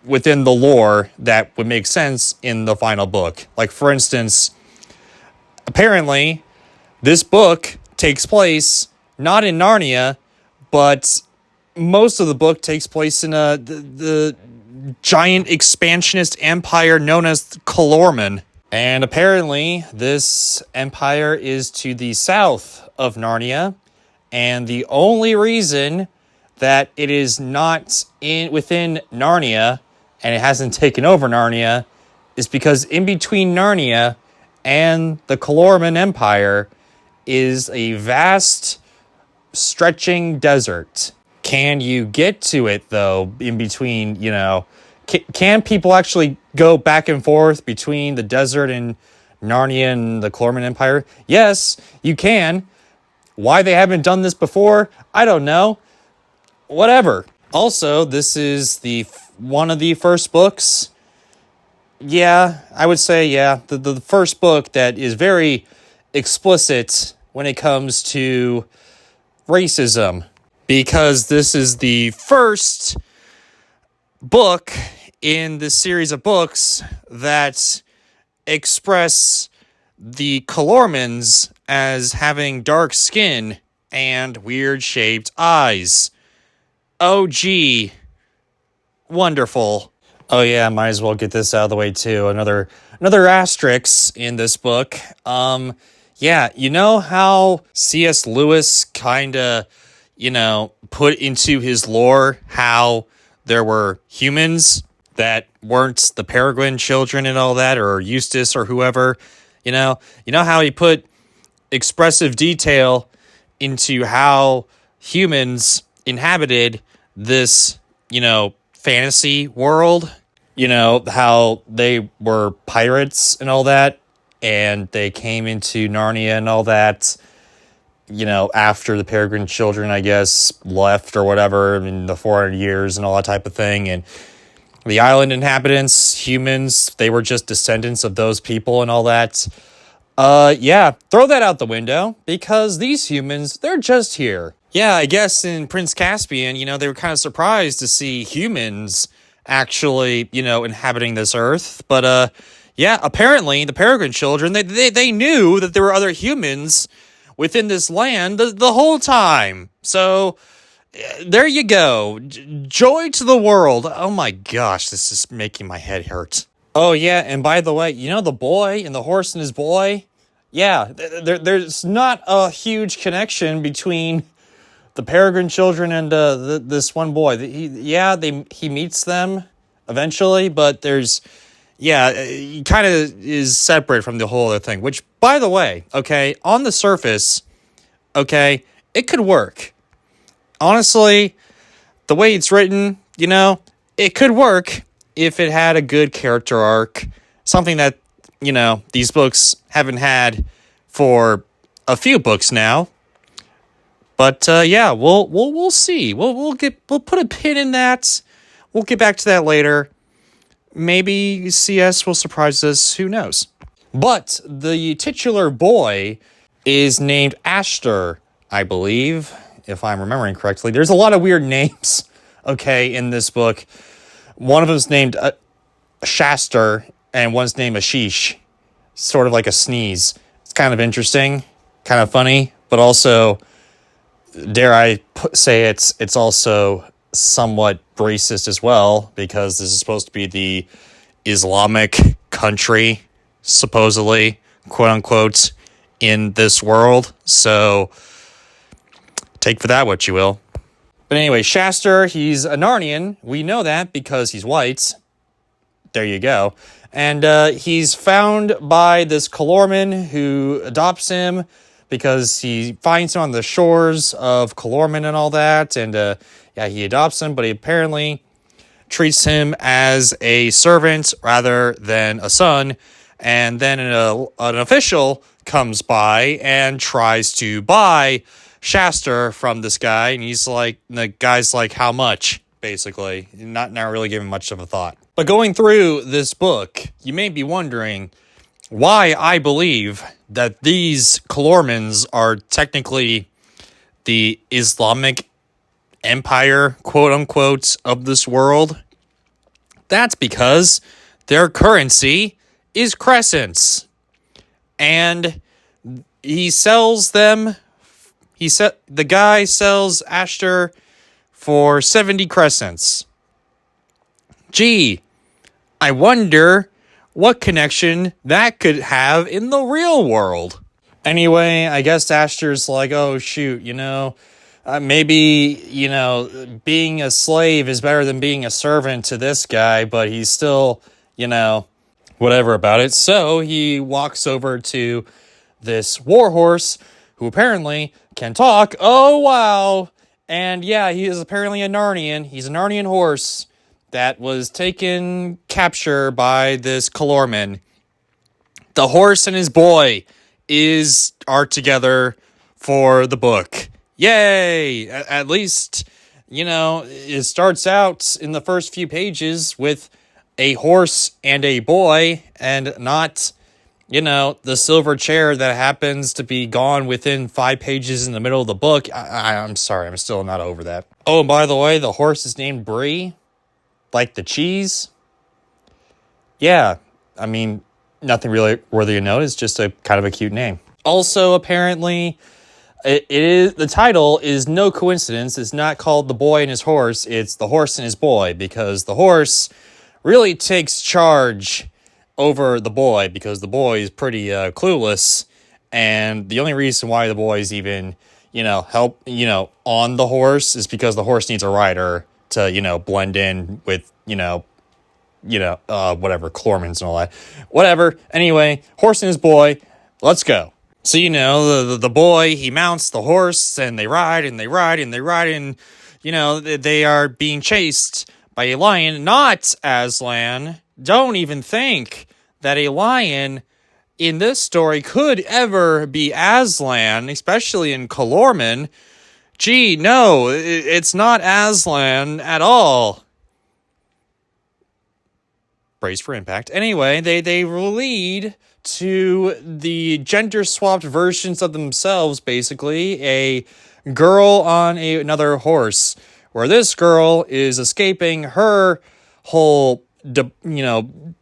within the lore that would make sense in the final book. Like, for instance, apparently this book takes place not in Narnia, but most of the book takes place in the giant expansionist empire known as Calormen. And apparently this empire is to the south of Narnia, and the only reason that it is not within Narnia and it hasn't taken over Narnia is because in between Narnia and the Calormen Empire is a vast stretching desert. Can you get to it, though, in between, can people actually go back and forth between the desert and Narnia and the Calormen Empire? Yes, you can. Why they haven't done this before, I don't know. Whatever. Also, this is one of the first books. Yeah, I would say, the first book that is very explicit when it comes to racism. Because this is the first book in this series of books that express the Calormens as having dark skin and weird-shaped eyes. Oh, gee. Wonderful. Oh, yeah, might as well get this out of the way, too. Another asterisk in this book. Yeah, you know how C.S. Lewis kind of, put into his lore how there were humans that weren't the Peregrine children and all that, or Eustace or whoever, you know how he put expressive detail into how humans inhabited this, fantasy world, how they were pirates and all that, and they came into Narnia and all that, after the Peregrine children, I guess, left or whatever in the 400 years and all that type of thing. And the island inhabitants, humans, they were just descendants of those people and all that. Yeah, throw that out the window, because these humans, they're just here. Yeah, I guess in Prince Caspian, they were kind of surprised to see humans actually, inhabiting this earth. But, yeah, apparently the Peregrine children, they knew that there were other humans within this land the whole time. So, there you go. Joy to the world. Oh my gosh, this is making my head hurt. Oh, yeah, and by the way, the boy and the horse and his boy? Yeah, there's not a huge connection between the Peregrine children and this one boy. He meets them eventually, but he kind of is separate from the whole other thing, which, by the way, okay, on the surface, okay, it could work. Honestly, the way it's written, it could work if it had a good character arc, something that, these books haven't had for a few books now. But yeah, we'll see. We'll put a pin in that. We'll get back to that later. Maybe CS will surprise us, who knows. But the titular boy is named Ashtar, I believe, if I'm remembering correctly. There's a lot of weird names, okay, in this book. One of them's named Shaster, and one's named Ashish. Sort of like a sneeze. It's kind of interesting, kind of funny, but also, dare I say it's also somewhat racist as well, because this is supposed to be the Islamic country, supposedly, quote unquote, in this world. So take for that what you will. But anyway, Shaster, he's a Narnian. We know that because he's white. There you go. And he's found by this Calorman who adopts him because he finds him on the shores of Calorman and all that. And he adopts him, but he apparently treats him as a servant rather than a son. And then an official comes by and tries to buy Shaster from this guy, and the guy's like, how much? Basically, not really giving much of a thought. But going through this book, you may be wondering why I believe that these Calormans are technically the Islamic empire, quote unquote, of this world. That's because their currency is crescents, and he sells them. The guy sells Ashtar for 70 crescents. Gee, I wonder what connection that could have in the real world. Anyway, I guess Ashtar's like, oh shoot, maybe, being a slave is better than being a servant to this guy, but he's still, whatever about it. So he walks over to this warhorse who apparently can talk. Oh, wow. And yeah, he is apparently a Narnian. He's a Narnian horse that was taken capture by this Calorman. The horse and his boy are together for the book. Yay! At least, it starts out in the first few pages with a horse and a boy, and not, the silver chair that happens to be gone within 5 pages in the middle of the book. I'm sorry, I'm still not over that. Oh, and by the way, the horse is named Brie, like the cheese. Yeah, I mean, nothing really worthy of note. It's just a kind of a cute name. Also, apparently, the title is no coincidence. It's not called The Boy and His Horse. It's The Horse and His Boy, because the horse really takes charge over the boy, because the boy is pretty clueless, and the only reason why the boy is even help on the horse is because the horse needs a rider to blend in with whatever Calormans and all that, whatever. Anyway, horse and his boy, let's go. So the boy, he mounts the horse, and they ride and they ride and they ride, and they are being chased by a lion, not Aslan. Don't even think that a lion in this story could ever be Aslan, especially in Calorman. Gee, no, it's not Aslan at all. Brace for impact. Anyway, they lead to the gender-swapped versions of themselves, basically. A girl on another horse, where this girl is escaping her whole,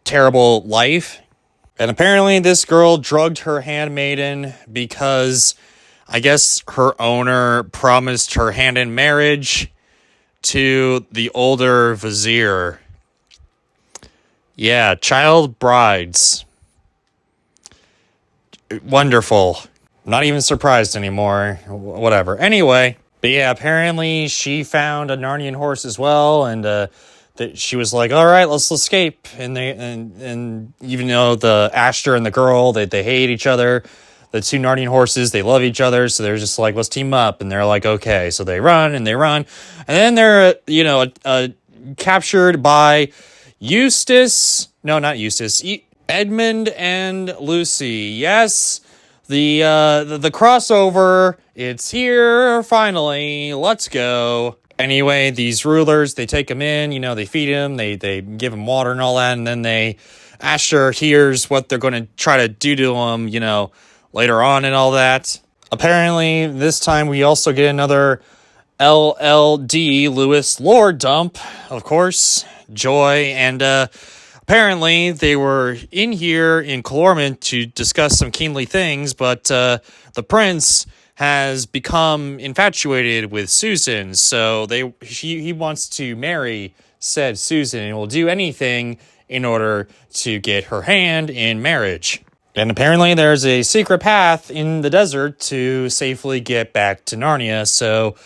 terrible life. And apparently this girl drugged her handmaiden because I guess her owner promised her hand in marriage to the older vizier. Yeah, child brides. Wonderful. I'm not even surprised anymore. Whatever. Anyway, but yeah, apparently she found a Narnian horse as well, and she was like, "All right, let's escape." And and even though the Asher and the girl, they hate each other, the two Narnian horses, they love each other, so they're just like, "Let's team up." And they're like, "Okay." So they run, and then they're captured by Eustace. No, not Eustace. Edmund and Lucy. Yes, the crossover. It's here finally. Let's go. Anyway, these rulers, they take him in, they feed him, they give him water and all that, and then Asher hears what they're going to try to do to him, later on and all that. Apparently, this time we also get another LLD, Lewis Lord dump, of course, Joy, and apparently they were in here in Calorment to discuss some kingly things, but the prince has become infatuated with Susan, so he wants to marry said Susan and will do anything in order to get her hand in marriage. And apparently there's a secret path in the desert to safely get back to Narnia, so,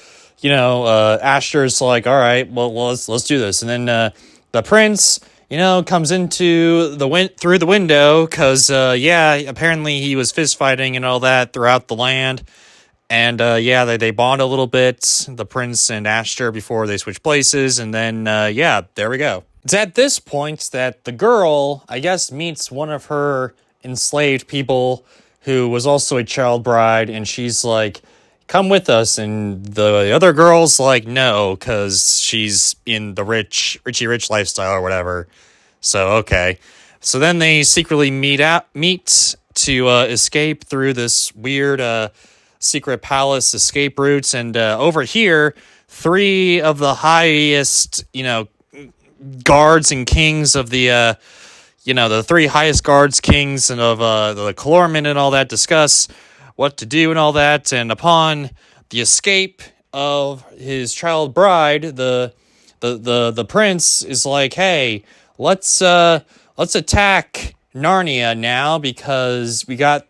Asher's like, all right, well, let's do this. And then the prince, comes into through the window, because, apparently he was fist fighting and all that throughout the land. And, they bond a little bit, the prince and Asher, before they switch places, and then, there we go. It's at this point that the girl, I guess, meets one of her enslaved people who was also a child bride, and she's like, come with us, and the other girl's like, no, because she's in the Richie Rich lifestyle or whatever. So, okay. So then they secretly meet to escape through this weird, secret palace escape routes, and over here 3 of the highest guards and kings of the 3 highest guards kings and of the Calorment and all that discuss what to do and all that. And upon the escape of his child bride, the prince is like, hey, let's attack Narnia now, because we got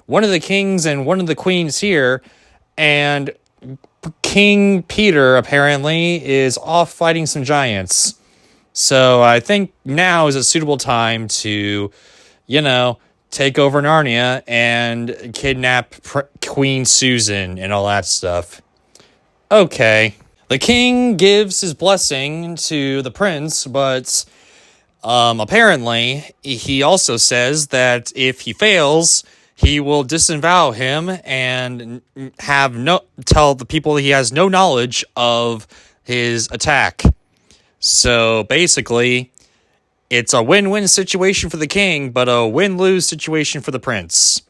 one of the kings and one of the queens here, and King Peter apparently is off fighting some giants. So I think now is a suitable time to, take over Narnia and kidnap Queen Susan and all that stuff. Okay. The king gives his blessing to the prince, but apparently he also says that if he fails, he will disavow him and tell the people he has no knowledge of his attack. So basically, it's a win-win situation for the king, but a win-lose situation for the prince.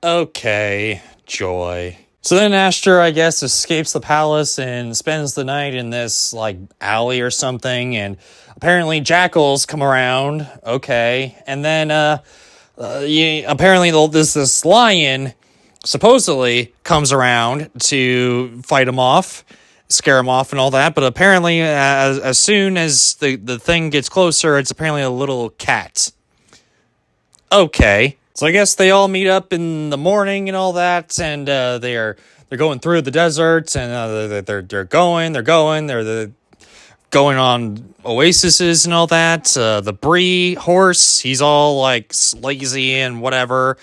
Okay, Joy. So then Asher, I guess, escapes the palace and spends the night in this, alley or something, and apparently jackals come around. Okay, and then, apparently this lion supposedly comes around to fight him off, scare him off and all that, but apparently as soon as the thing gets closer, it's apparently a little cat. Okay, so I guess they all meet up in the morning and all that, and they're going through the desert, and they're going on oases and all that. The Brie horse, he's all lazy and whatever,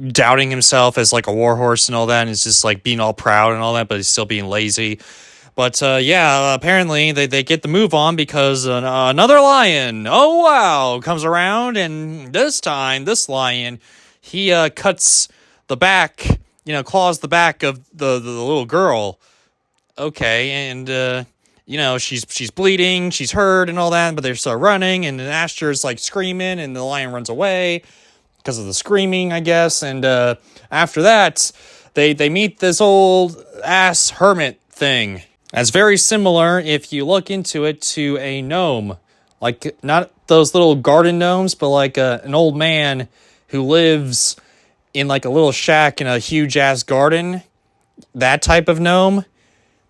doubting himself as a war horse and all that, and it's just being all proud and all that, but he's still being lazy. But apparently they get the move on, because another lion, oh wow, comes around, and this time this lion, he cuts the back, claws the back of the little girl. Okay, and she's bleeding, she's hurt and all that, but they're still running, and then Asher's like screaming, and the lion runs away because of the screaming, I guess. And after that, they meet this old ass hermit thing. That's very similar, if you look into it, to a gnome. Like, not those little garden gnomes, but like an old man who lives in like a little shack in a huge ass garden. That type of gnome.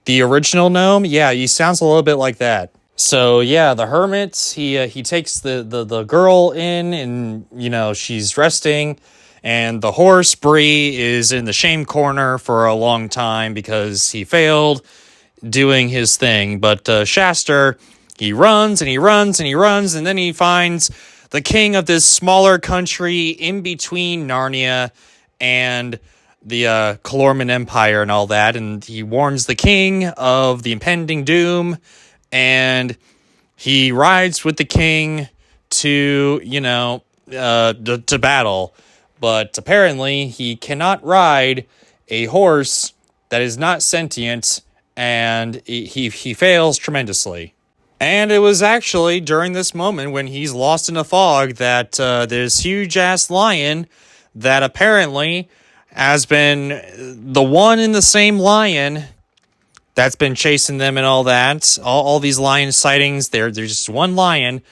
The original gnome, yeah, he sounds a little bit like that. So yeah, the hermit, he takes the girl in, and she's resting, and the horse Bree is in the shame corner for a long time because he failed doing his thing. But Shaster, he runs and he runs and he runs, and then he finds the king of this smaller country in between Narnia and the Calorman Empire and all that, and he warns the king of the impending doom, and he rides with the king to, to battle. But apparently he cannot ride a horse that is not sentient, and he fails tremendously. And it was actually during this moment when he's lost in a fog that this huge-ass lion that apparently has been the one and the same lion that's been chasing them and all that. All these lion sightings, there's just one lion.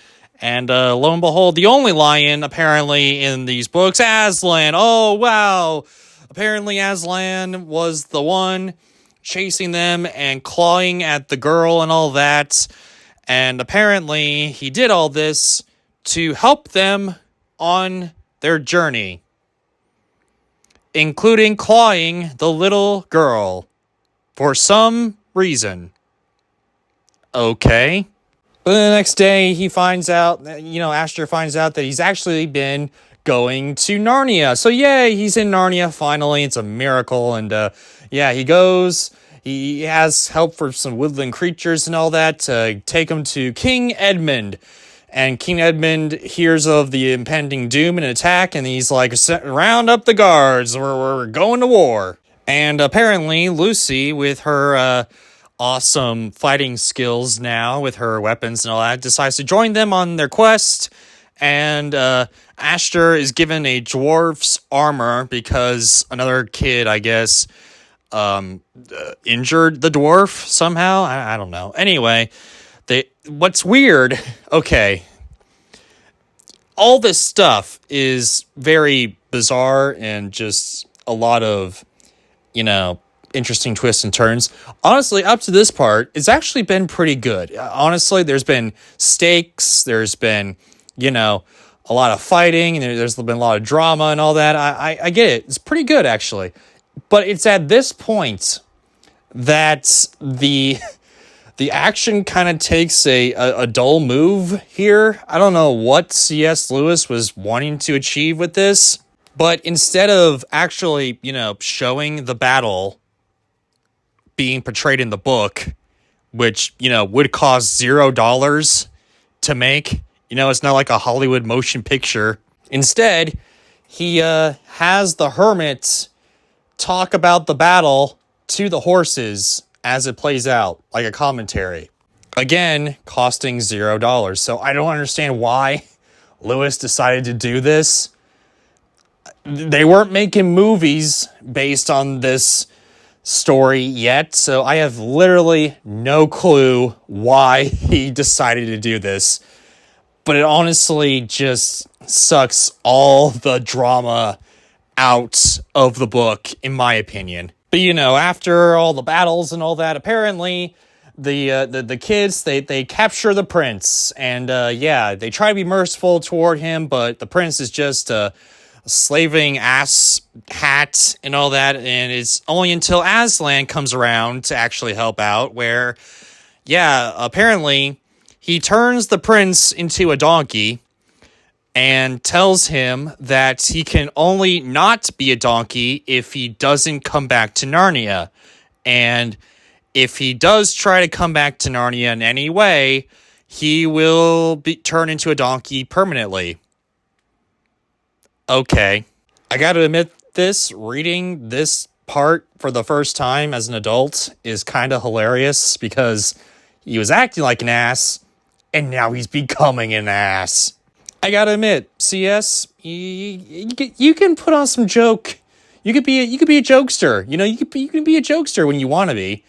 And lo and behold, the only lion apparently in these books, Aslan. Oh, wow. Apparently Aslan was the one chasing them and clawing at the girl and all that. And apparently he did all this to help them on their journey, including clawing the little girl for some reason. Okay. But the next day, he finds out, Asher finds out that he's actually been going to Narnia. So, yeah, he's in Narnia finally. It's a miracle. And, he goes. He has help for some woodland creatures and all that to take him to King Edmund. And King Edmund hears of the impending doom and attack, and he's like, round up the guards, we're going to war. And apparently Lucy, with her awesome fighting skills now, with her weapons and all that, decides to join them on their quest. And Asher is given a dwarf's armor because another kid, I guess, injured the dwarf somehow. I don't know. Anyway, what's weird, okay, all this stuff is very bizarre and just a lot of, interesting twists and turns. Honestly, up to this part, it's actually been pretty good. Honestly, there's been stakes, there's been, a lot of fighting, and there's been a lot of drama and all that. I get it. It's pretty good, actually. But it's at this point that the action kind of takes a dull move here. I don't know what C.S. Lewis was wanting to achieve with this, but instead of actually, showing the battle being portrayed in the book, which, would cost $0 to make, it's not like a Hollywood motion picture. Instead, he has the hermit talk about the battle to the horses as it plays out, like a commentary. Again, costing $0. So I don't understand why Lewis decided to do this. They weren't making movies based on this story yet, so I have literally no clue why he decided to do this. But it honestly just sucks all the drama out of the book, in my opinion. But after all the battles and all that, apparently the kids they capture the prince, and they try to be merciful toward him, but the prince is just a slaving ass hat and all that, and it's only until Aslan comes around to actually help out, where apparently he turns the prince into a donkey and tells him that he can only not be a donkey if he doesn't come back to Narnia. And if he does try to come back to Narnia in any way, he will be turned into a donkey permanently. Okay. I gotta admit, reading this part for the first time as an adult is kind of hilarious because, he was acting like an ass, and now he's becoming an ass. I gotta admit, CS, you can put on some joke. You could be a jokester. You know, you can be a jokester when you want to be.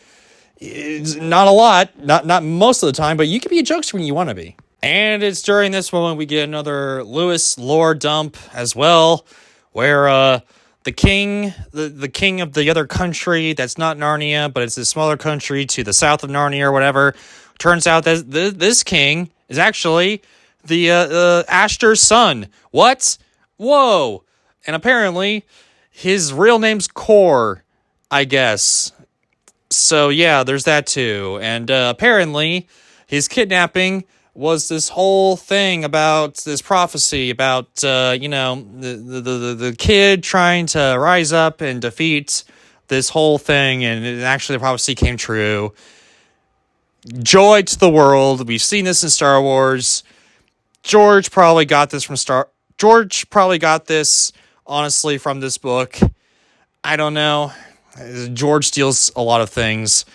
It's not a lot, not most of the time, but you can be a jokester when you want to be. And it's during this moment we get another Lewis lore dump as well, where the king of the other country that's not Narnia, but it's a smaller country to the south of Narnia or whatever, turns out that this king is actually the Ashtor's son. What? Whoa! And apparently, his real name's Kor, I guess. So yeah, there's that too. And apparently, his kidnapping was this whole thing about this prophecy about the kid trying to rise up and defeat this whole thing, and actually the prophecy came true. Joy to the world. We've seen this in Star Wars. George probably got this honestly from this book. I don't know. George steals a lot of things.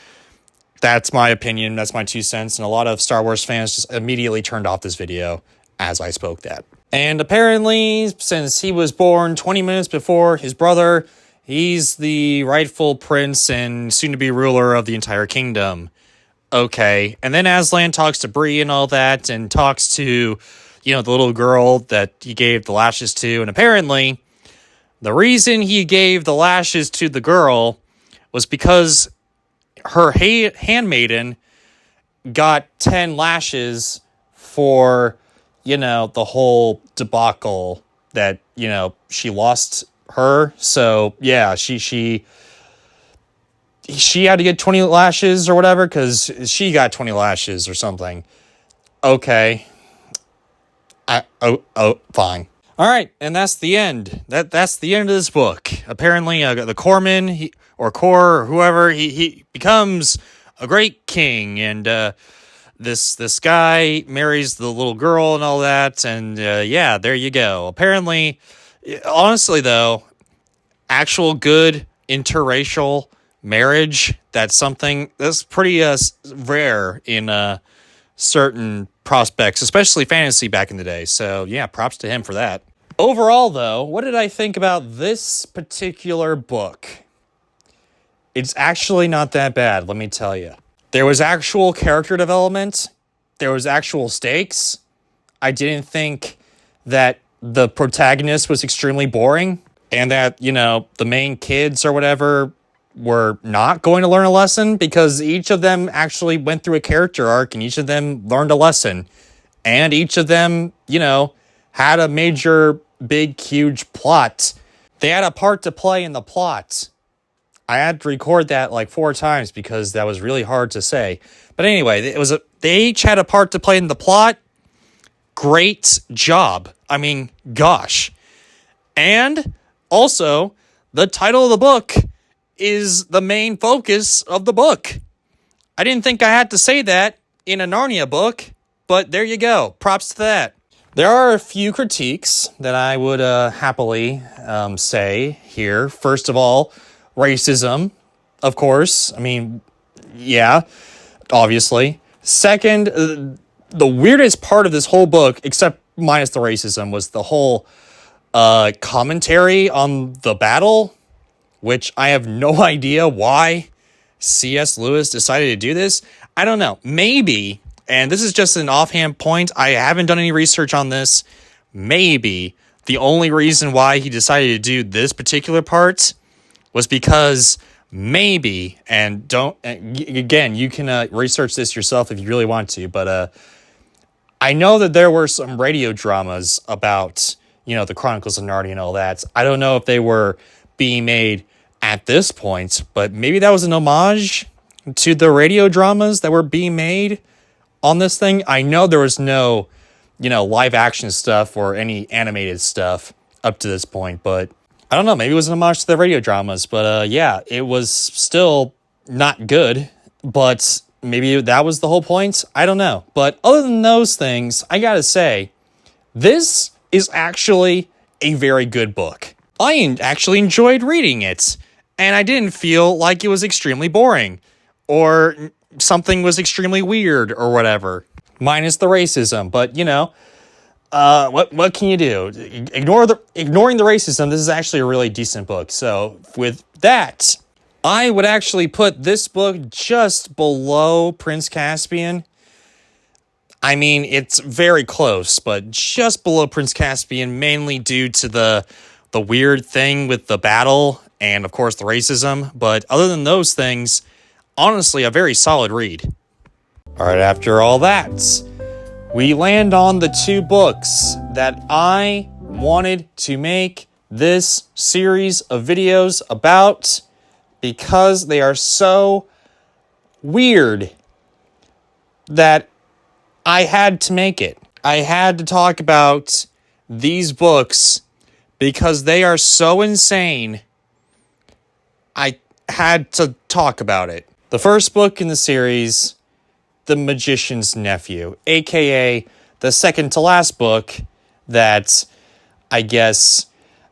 That's my opinion. That's my 2 cents. And a lot of Star Wars fans just immediately turned off this video as I spoke that. And apparently, since he was born 20 minutes before his brother, he's the rightful prince and soon-to-be ruler of the entire kingdom. Okay. And then Aslan talks to Bree and all that, and talks to, the little girl that he gave the lashes to. And apparently, the reason he gave the lashes to the girl was because her handmaiden got 10 lashes for, the whole debacle that, she lost her. So, yeah, she had to get 20 lashes or whatever because she got 20 lashes or something. Okay. Fine. All right, and that's the end. That's the end of this book. Apparently, the Corman or whoever he becomes a great king, and this guy marries the little girl and all that, and yeah, there you go. Apparently, honestly though, actual good interracial marriage, that's something that's pretty rare in certain prospects, especially fantasy back in the day. So yeah, props to him for that. Overall though, what did I think about this particular book? It's actually not that bad, let me tell you. There was actual character development. There was actual stakes. I didn't think that the protagonist was extremely boring and that, the main kids or whatever were not going to learn a lesson, because each of them actually went through a character arc and each of them learned a lesson. And each of them, had a major, big, huge plot. They had a part to play in the plot. I had to record that like 4 times because that was really hard to say. But anyway, they each had a part to play in the plot. Great job. I mean, gosh. And also, the title of the book is the main focus of the book. I didn't think I had to say that in a Narnia book, but there you go. Props to that. There are a few critiques that I would happily say here. First of all, racism, of course. I mean, yeah, obviously. Second, the weirdest part of this whole book, except minus the racism, was the whole commentary on the battle, which I have no idea why C.S. Lewis decided to do this. I don't know. Maybe, and this is just an offhand point, I haven't done any research on this, maybe the only reason why he decided to do this particular part was because maybe, and again, you can research this yourself if you really want to, but I know that there were some radio dramas about, the Chronicles of Narnia and all that. I don't know if they were being made at this point, but maybe that was an homage to the radio dramas that were being made on this thing. I know there was no, live action stuff or any animated stuff up to this point, but I don't know, maybe it was an homage to the radio dramas, but yeah, it was still not good, but maybe that was the whole point. I don't know. But other than those things, I gotta say, this is actually a very good book. I actually enjoyed reading it, and I didn't feel like it was extremely boring or, something was extremely weird or whatever. Minus the racism, but what can you do? Ignoring the racism, this is actually a really decent book. So with that, I would actually put this book just below Prince Caspian. I mean, it's very close, but just below Prince Caspian, mainly due to the weird thing with the battle and, of course, the racism. But other than those things, honestly, a very solid read. All right, after all that, we land on the two books that I wanted to make this series of videos about because they are so weird that I had to make it. I had to talk about these books because they are so insane. I had to talk about it. The first book in the series, The Magician's Nephew, aka the second to last book that I guess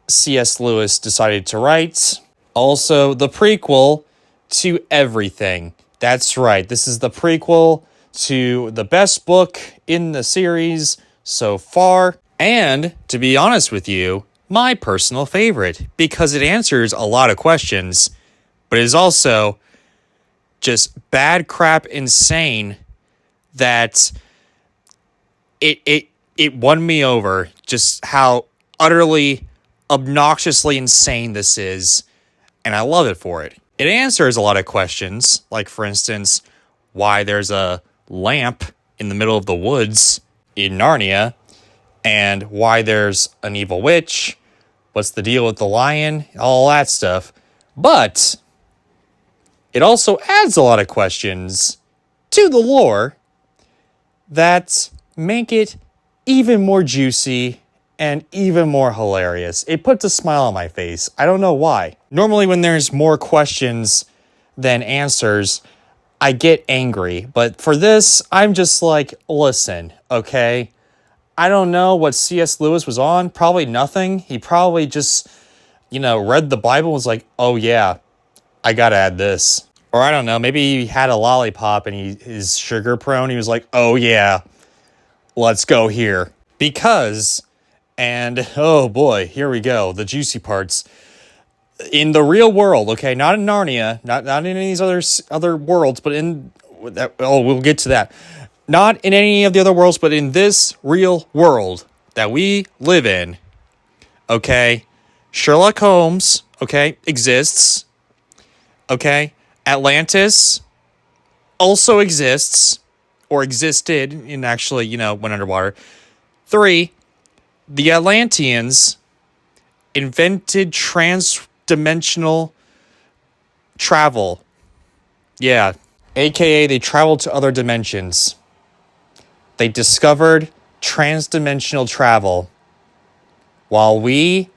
C.S. Lewis decided to write. Also, the prequel to everything. That's right, this is the prequel to the best book in the series so far, and to be honest with you, my personal favorite, because it answers a lot of questions, but it is also just bad crap insane that it won me over, just how utterly obnoxiously insane this is, and I love it for it. It answers a lot of questions, like for instance, why there's a lamp in the middle of the woods in Narnia, and why there's an evil witch, what's the deal with the lion, all that stuff. But it also adds a lot of questions to the lore that make it even more juicy and even more hilarious. It puts a smile on my face. I don't know why. Normally when there's more questions than answers, I get angry. But for this, I'm just like, listen, okay? I don't know what C.S. Lewis was on. Probably nothing. He probably just, read the Bible and was like, oh yeah, I gotta add this. Or I don't know, maybe he had a lollipop and he's sugar prone. He was like, oh yeah, let's go here. Because, and oh boy, here we go, the juicy parts. In the real world, okay, not in Narnia, not in any of these other worlds, but in that, we'll get to that. Not in any of the other worlds, but in this real world that we live in, okay, Sherlock Holmes, okay, exists, okay, Atlantis also exists, or existed, and actually, went underwater. 3, the Atlanteans invented transdimensional travel. Yeah, aka they traveled to other dimensions. They discovered transdimensional travel. While we,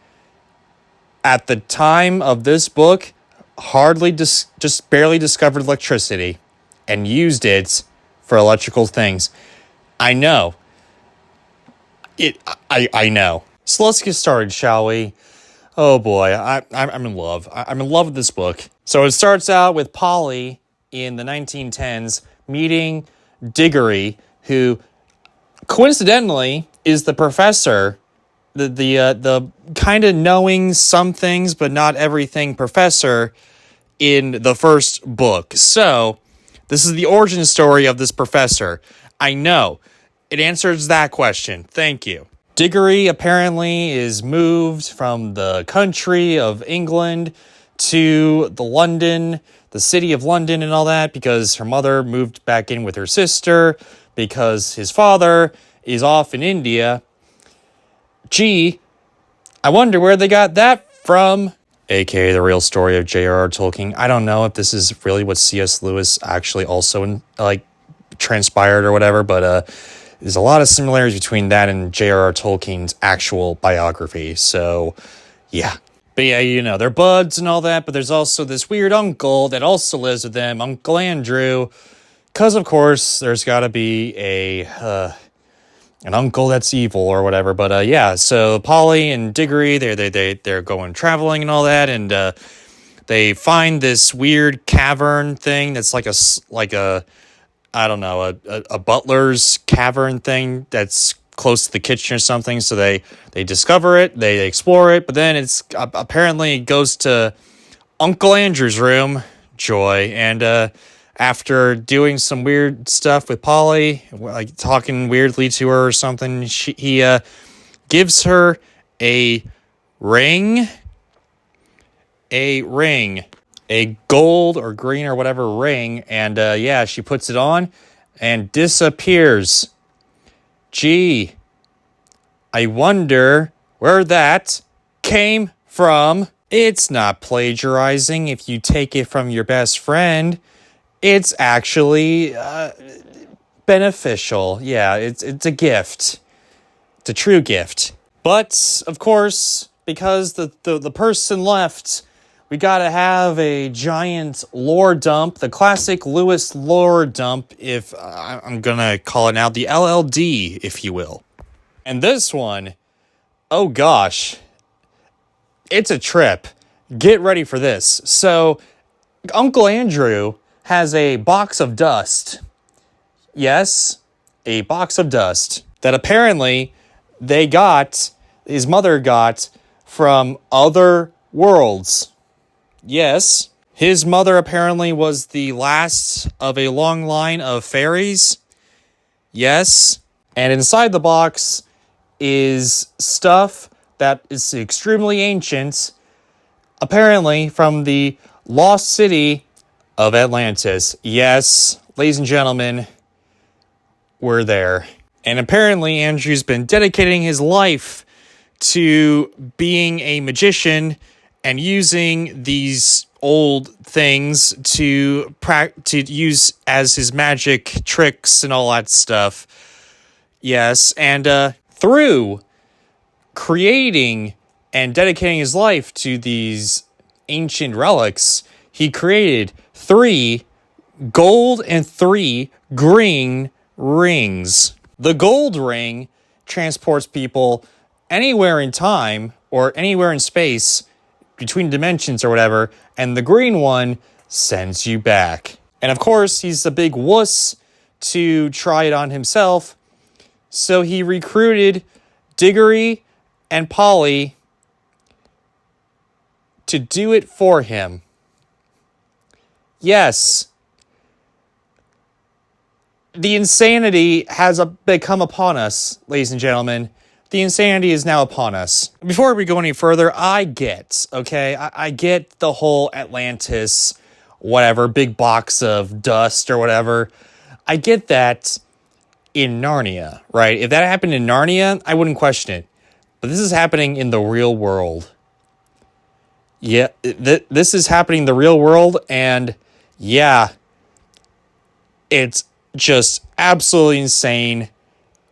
at the time of this book, hardly just barely discovered electricity and used it for electrical things. I know. I know. So let's get started, shall we? Oh boy, I'm in love. I'm in love with this book. So it starts out with Polly in the 1910s meeting Diggory, who coincidentally is the professor, the kind of knowing some things but not everything professor in the first book. So this is the origin story of this professor. I know. It answers that question. Thank you. Diggory apparently is moved from the country of England to the city of London and all that because her mother moved back in with her sister because his father is off in India. Gee, I wonder where they got that from. AKA the real story of J.R.R. Tolkien. I don't know if this is really what C.S. Lewis actually also transpired or whatever, but there's a lot of similarities between that and J.R.R. Tolkien's actual biography. So, yeah. But yeah, they're buds and all that, but there's also this weird uncle that also lives with them, Uncle Andrew, because, of course, there's got to be an uncle that's evil or whatever. But so Polly and Diggory, they're going traveling and all that, and They find this weird cavern thing that's like a I don't know, a butler's cavern thing that's close to the kitchen or something. So they discover it, they explore it, but then it's apparently it goes to Uncle Andrew's room, Joy, and after doing some weird stuff with Polly, like talking weirdly to her or something, he gives her a ring, a gold or green or whatever ring, and yeah, she puts it on and disappears. Gee, I wonder where that came from. It's not plagiarizing if you take it from your best friend. It's actually beneficial. Yeah, it's a gift. It's a true gift. But, of course, because the person left, we gotta have a giant lore dump, the classic Lewis lore dump, if I'm gonna call it now, the LLD, if you will. And this one, oh gosh, it's a trip. Get ready for this. So, Uncle Andrew has a box of dust. Yes, a box of dust that apparently his mother got from other worlds. Yes, his mother apparently was the last of a long line of fairies. Yes, and inside the box is stuff that is extremely ancient, apparently from the lost city of Atlantis. Yes, ladies and gentlemen, we're there. And apparently Andrew's been dedicating his life to being a magician and using these old things to use as his magic tricks and all that stuff. Yes, and through creating and dedicating his life to these ancient relics, he created 3 gold and 3 green rings. The gold ring transports people anywhere in time or anywhere in space between dimensions or whatever, and the green one sends you back. And of course, he's a big wuss to try it on himself, so he recruited Diggory and Polly to do it for him. Yes, the insanity has become upon us, ladies and gentlemen. The insanity is now upon us. Before we go any further, I get the whole Atlantis, whatever, big box of dust or whatever. I get that in Narnia, right? If that happened in Narnia, I wouldn't question it. But this is happening in the real world. Yeah, this is happening in the real world, and yeah, it's just absolutely insane.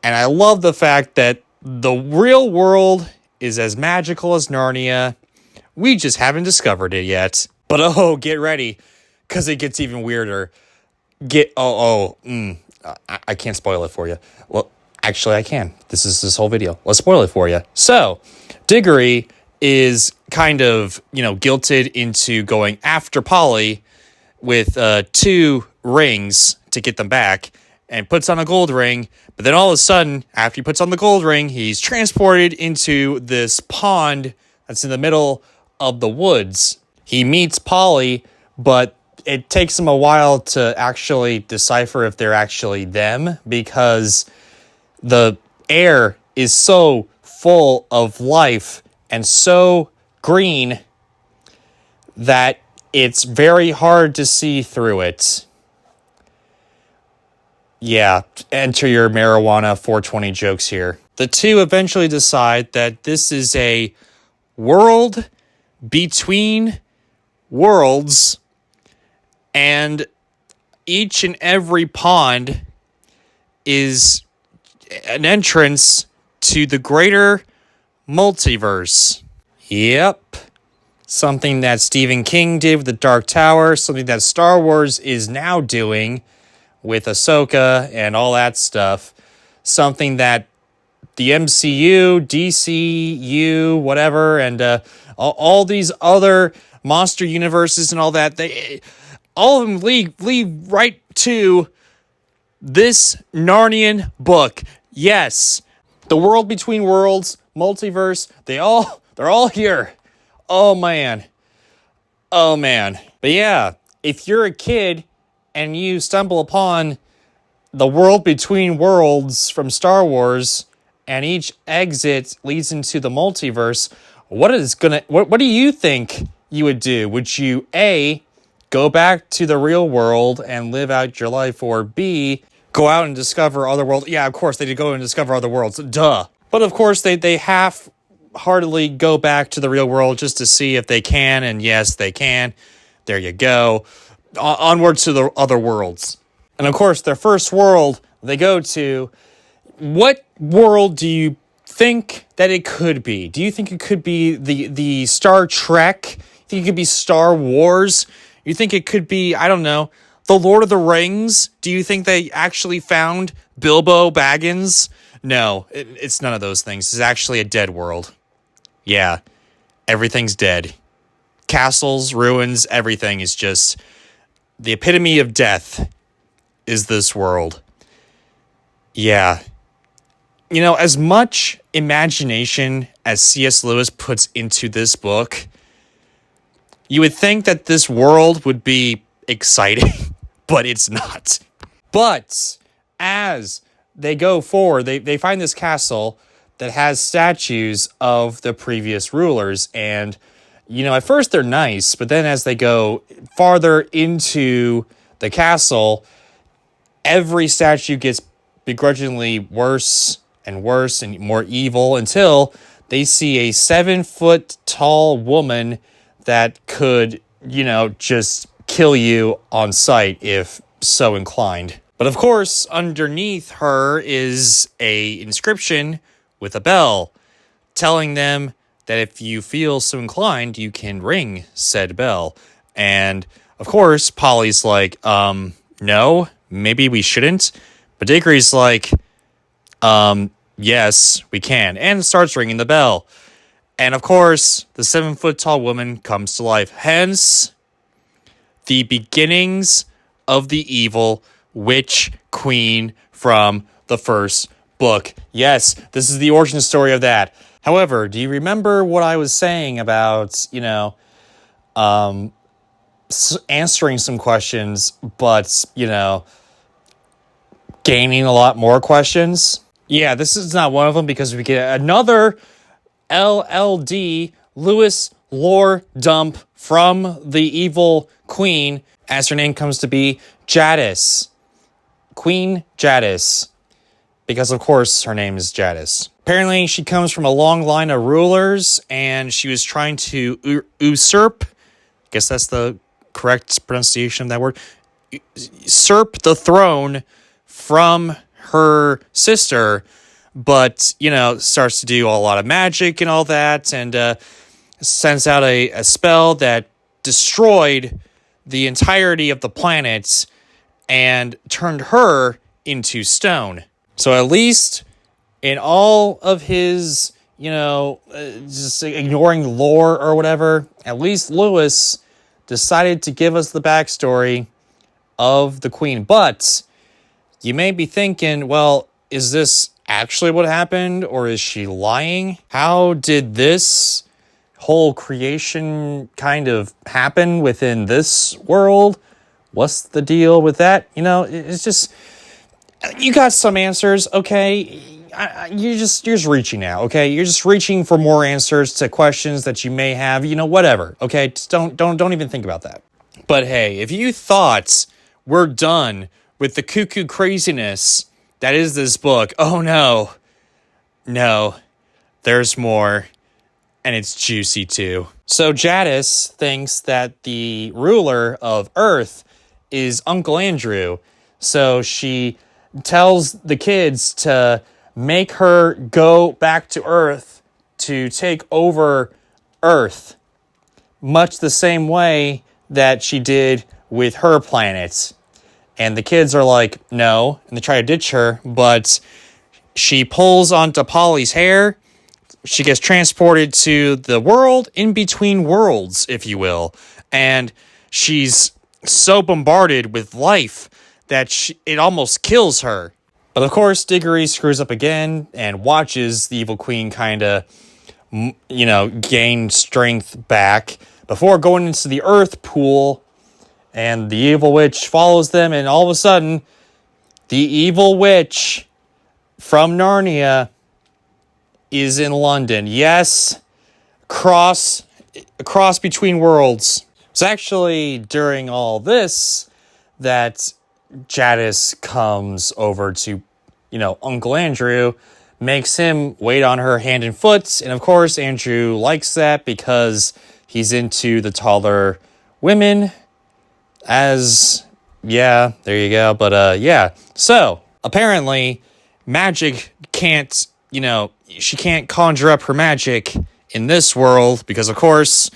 And I love the fact that the real world is as magical as Narnia. We just haven't discovered it yet. But oh, get ready, because it gets even weirder. I can't spoil it for you. Well, actually I can. This is this whole video. Let's spoil it for you. So, Diggory is kind of, guilted into going after Polly with 2 rings to get them back, and puts on a gold ring. But then all of a sudden, after he puts on the gold ring, he's transported into this pond that's in the middle of the woods. He meets Polly, but it takes him a while to actually decipher if they're actually them, because the air is so full of life and so green that it's very hard to see through it. Yeah, enter your marijuana 420 jokes here. The 2 eventually decide that this is a world between worlds, and each and every pond is an entrance to the greater multiverse. Yep. Something that Stephen King did with The Dark Tower, something that Star Wars is now doing with Ahsoka and all that stuff. Something that the MCU, DCU, whatever, and all these other monster universes and all that, all of them lead right to this Narnian book. Yes, the world between worlds, multiverse, they're all here. Oh man. But yeah, if you're a kid and you stumble upon the world between worlds from Star Wars and each exit leads into the multiverse, what do you think you would do? Would you A, go back to the real world and live out your life, or B, go out and discover other worlds? Yeah, of course they did go and discover other worlds. Duh. But of course they half-heartedly go back to the real world just to see if they can, and yes, they can. There you go. Onward to the other worlds. And of course, their first world they go to, what world do you think that it could be? Do you think it could be the Star Trek? You think it could be Star Wars? You think it could be, I don't know, the Lord of the Rings? Do you think they actually found Bilbo Baggins? No, it's none of those things. It's actually a dead world. Yeah, everything's dead. Castles, ruins, everything is just the epitome of death is this world. Yeah. You know, as much imagination as C.S. Lewis puts into this book, you would think that this world would be exciting, but it's not. But as they go forward, they find this castle that has statues of the previous rulers. And, you know, at first they're nice, but then as they go farther into the castle, every statue gets begrudgingly worse and worse and more evil until they see a 7-foot tall woman that could, you know, just kill you on sight if so inclined. But of course, underneath her is a inscription with a bell telling them that if you feel so inclined, you can ring said bell. And of course, Polly's like, no, maybe we shouldn't. But Diggory's like, yes, we can. And starts ringing the bell. And of course, the 7-foot tall woman comes to life. Hence, the beginnings of the evil witch queen from the first book. Yes, this is the origin story of that. However, do you remember what I was saying about, you know, answering some questions, but, you know, gaining a lot more questions? Yeah, this is not one of them because we get another LLD Lewis lore dump from the evil queen, as her name comes to be, Jadis. Queen Jadis. Because, of course, her name is Jadis. Apparently, she comes from a long line of rulers, and she was trying to usurp, I guess that's the correct pronunciation of that word, usurp the throne from her sister, but, you know, starts to do a lot of magic and all that, and sends out a spell that destroyed the entirety of the planet and turned her into stone. So at least in all of his, you know, just ignoring lore or whatever, at least Lewis decided to give us the backstory of the queen. But you may be thinking, well, is this actually what happened, or is she lying? How did this whole creation kind of happen within this world? What's the deal with that? You know, it's just, you got some answers, okay? You're just reaching out, okay? You're just reaching for more answers to questions that you may have, you know, whatever, okay? Just don't even think about that. But hey, if you thought we're done with the cuckoo craziness that is this book, oh no, there's more, and it's juicy too. So Jadis thinks that the ruler of Earth is Uncle Andrew, so she tells the kids to make her go back to Earth to take over Earth, much the same way that she did with her planet. And the kids are like, no, and they try to ditch her, but she pulls onto Polly's hair, she gets transported to the world in between worlds, if you will. And she's so bombarded with life that it almost kills her. But of course, Diggory screws up again and watches the evil queen kind of, gain strength back before going into the earth pool. And the evil witch follows them, and all of a sudden, the evil witch from Narnia is in London. Yes, cross between worlds. It's actually during all this that Jadis comes over to, Uncle Andrew, makes him wait on her hand and foot. And of course, Andrew likes that because he's into the taller women. There you go. But so apparently magic can't, she can't conjure up her magic in this world because, of course,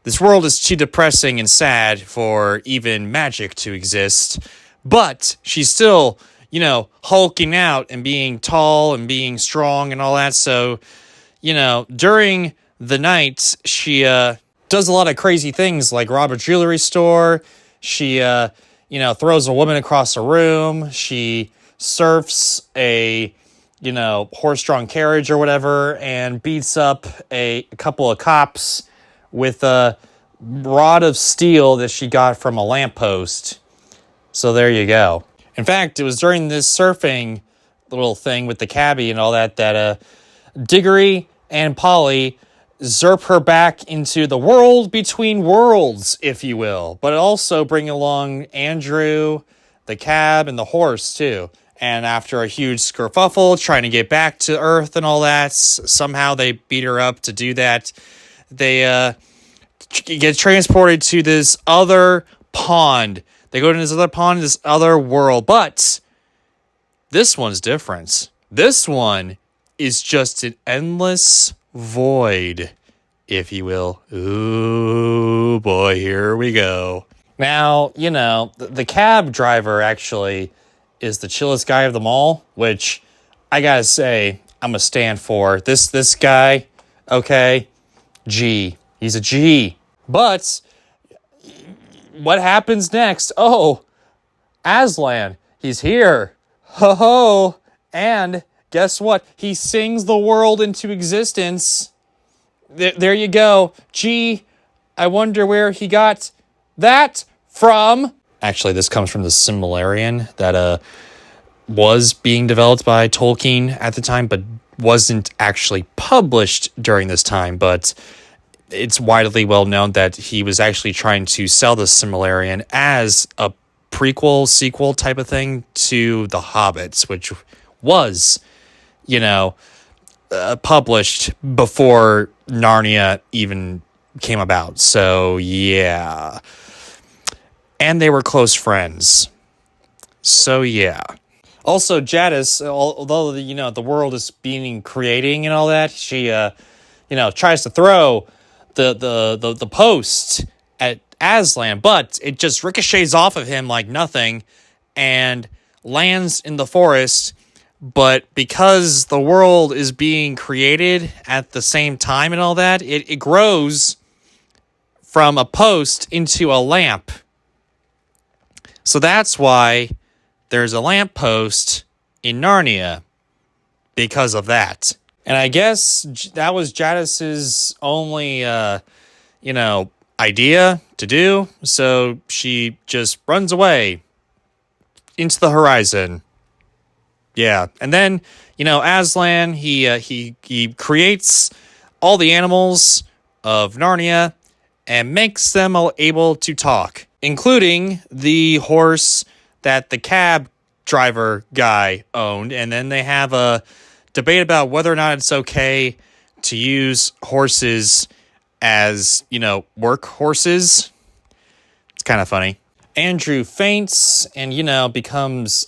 this world is too depressing and sad for even magic to exist. But she's still, hulking out and being tall and being strong and all that. So, during the night, she does a lot of crazy things like rob a jewelry store. She, throws a woman across a room. She surfs a, horse-drawn carriage or whatever and beats up a couple of cops with a rod of steel that she got from a lamppost. So there you go. In fact, it was during this surfing little thing with the cabbie and all that Diggory and Polly zerp her back into the world between worlds, if you will, but also bring along Andrew, the cab, and the horse, too. And after a huge kerfuffle, trying to get back to Earth and all that, somehow they beat her up to do that. They get transported to this other pond. They go to this other pond, this other world, but this one's different. This one is just an endless void, if you will. Ooh, boy, here we go. Now, the cab driver actually is the chillest guy of them all, which I gotta say, I'm a stand for. This guy, okay, G. He's a G. But what happens next? Oh, Aslan, he's here. Ho-ho. And guess what? He sings the world into existence. There you go. Gee, I wonder where he got that from. Actually, this comes from the Silmarillion that was being developed by Tolkien at the time, but wasn't actually published during this time. But it's widely well known that he was actually trying to sell the Silmarillion as a prequel, sequel type of thing to The Hobbits, which was, published before Narnia even came about. So, yeah. And they were close friends. So, yeah. Also, Jadis, although, the world is being creating and all that, she, tries to throw the post at Aslan, but it just ricochets off of him like nothing and lands in the forest. But because the world is being created at the same time and all that, it grows from a post into a lamp. So that's why there's a lamppost in Narnia, because of that. And I guess that was Jadis's only, idea to do. So she just runs away into the horizon. Yeah. And then, Aslan, he creates all the animals of Narnia and makes them all able to talk, including the horse that the cab driver guy owned. And then they have a debate about whether or not it's okay to use horses as, work horses. It's kind of funny. Andrew faints and, becomes,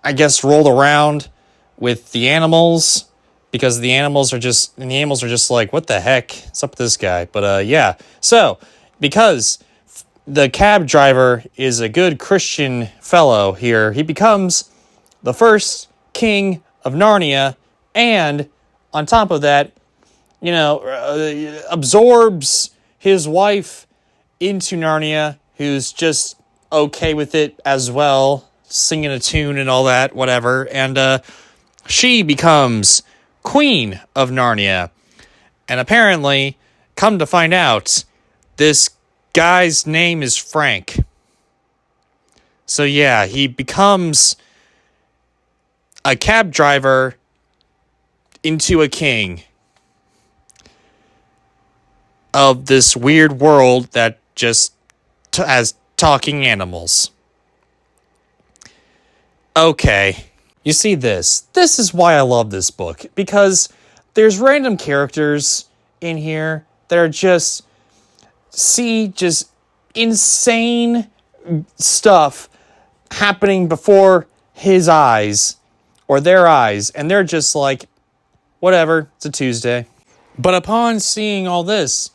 I guess rolled around with the animals because the animals are just like, what the heck? What's up with this guy? But, yeah. So, because the cab driver is a good Christian fellow here, he becomes the first king of Narnia and on top of that, absorbs his wife into Narnia, who's just okay with it as well, singing a tune and all that, whatever. And she becomes Queen of Narnia. And apparently, come to find out, this guy's name is Frank. So yeah, he becomes a cab driver into a king of this weird world that just has talking animals. Okay. You see this. This is why I love this book. Because there's random characters in here that are just insane stuff happening before his eyes or their eyes. And they're just like, whatever, it's a Tuesday. But upon seeing all this,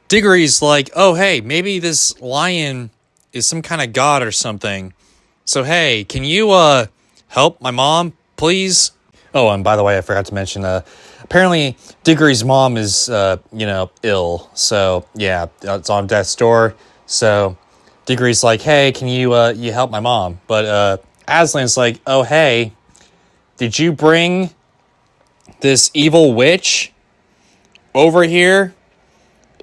Diggory's like, oh, hey, maybe this lion is some kind of god or something. So, hey, can you help my mom, please? Oh, and by the way, I forgot to mention, apparently Diggory's mom is, ill. So, yeah, it's on death's door. So Diggory's like, hey, can you help my mom? But Aslan's like, oh, hey, did you bring this evil witch over here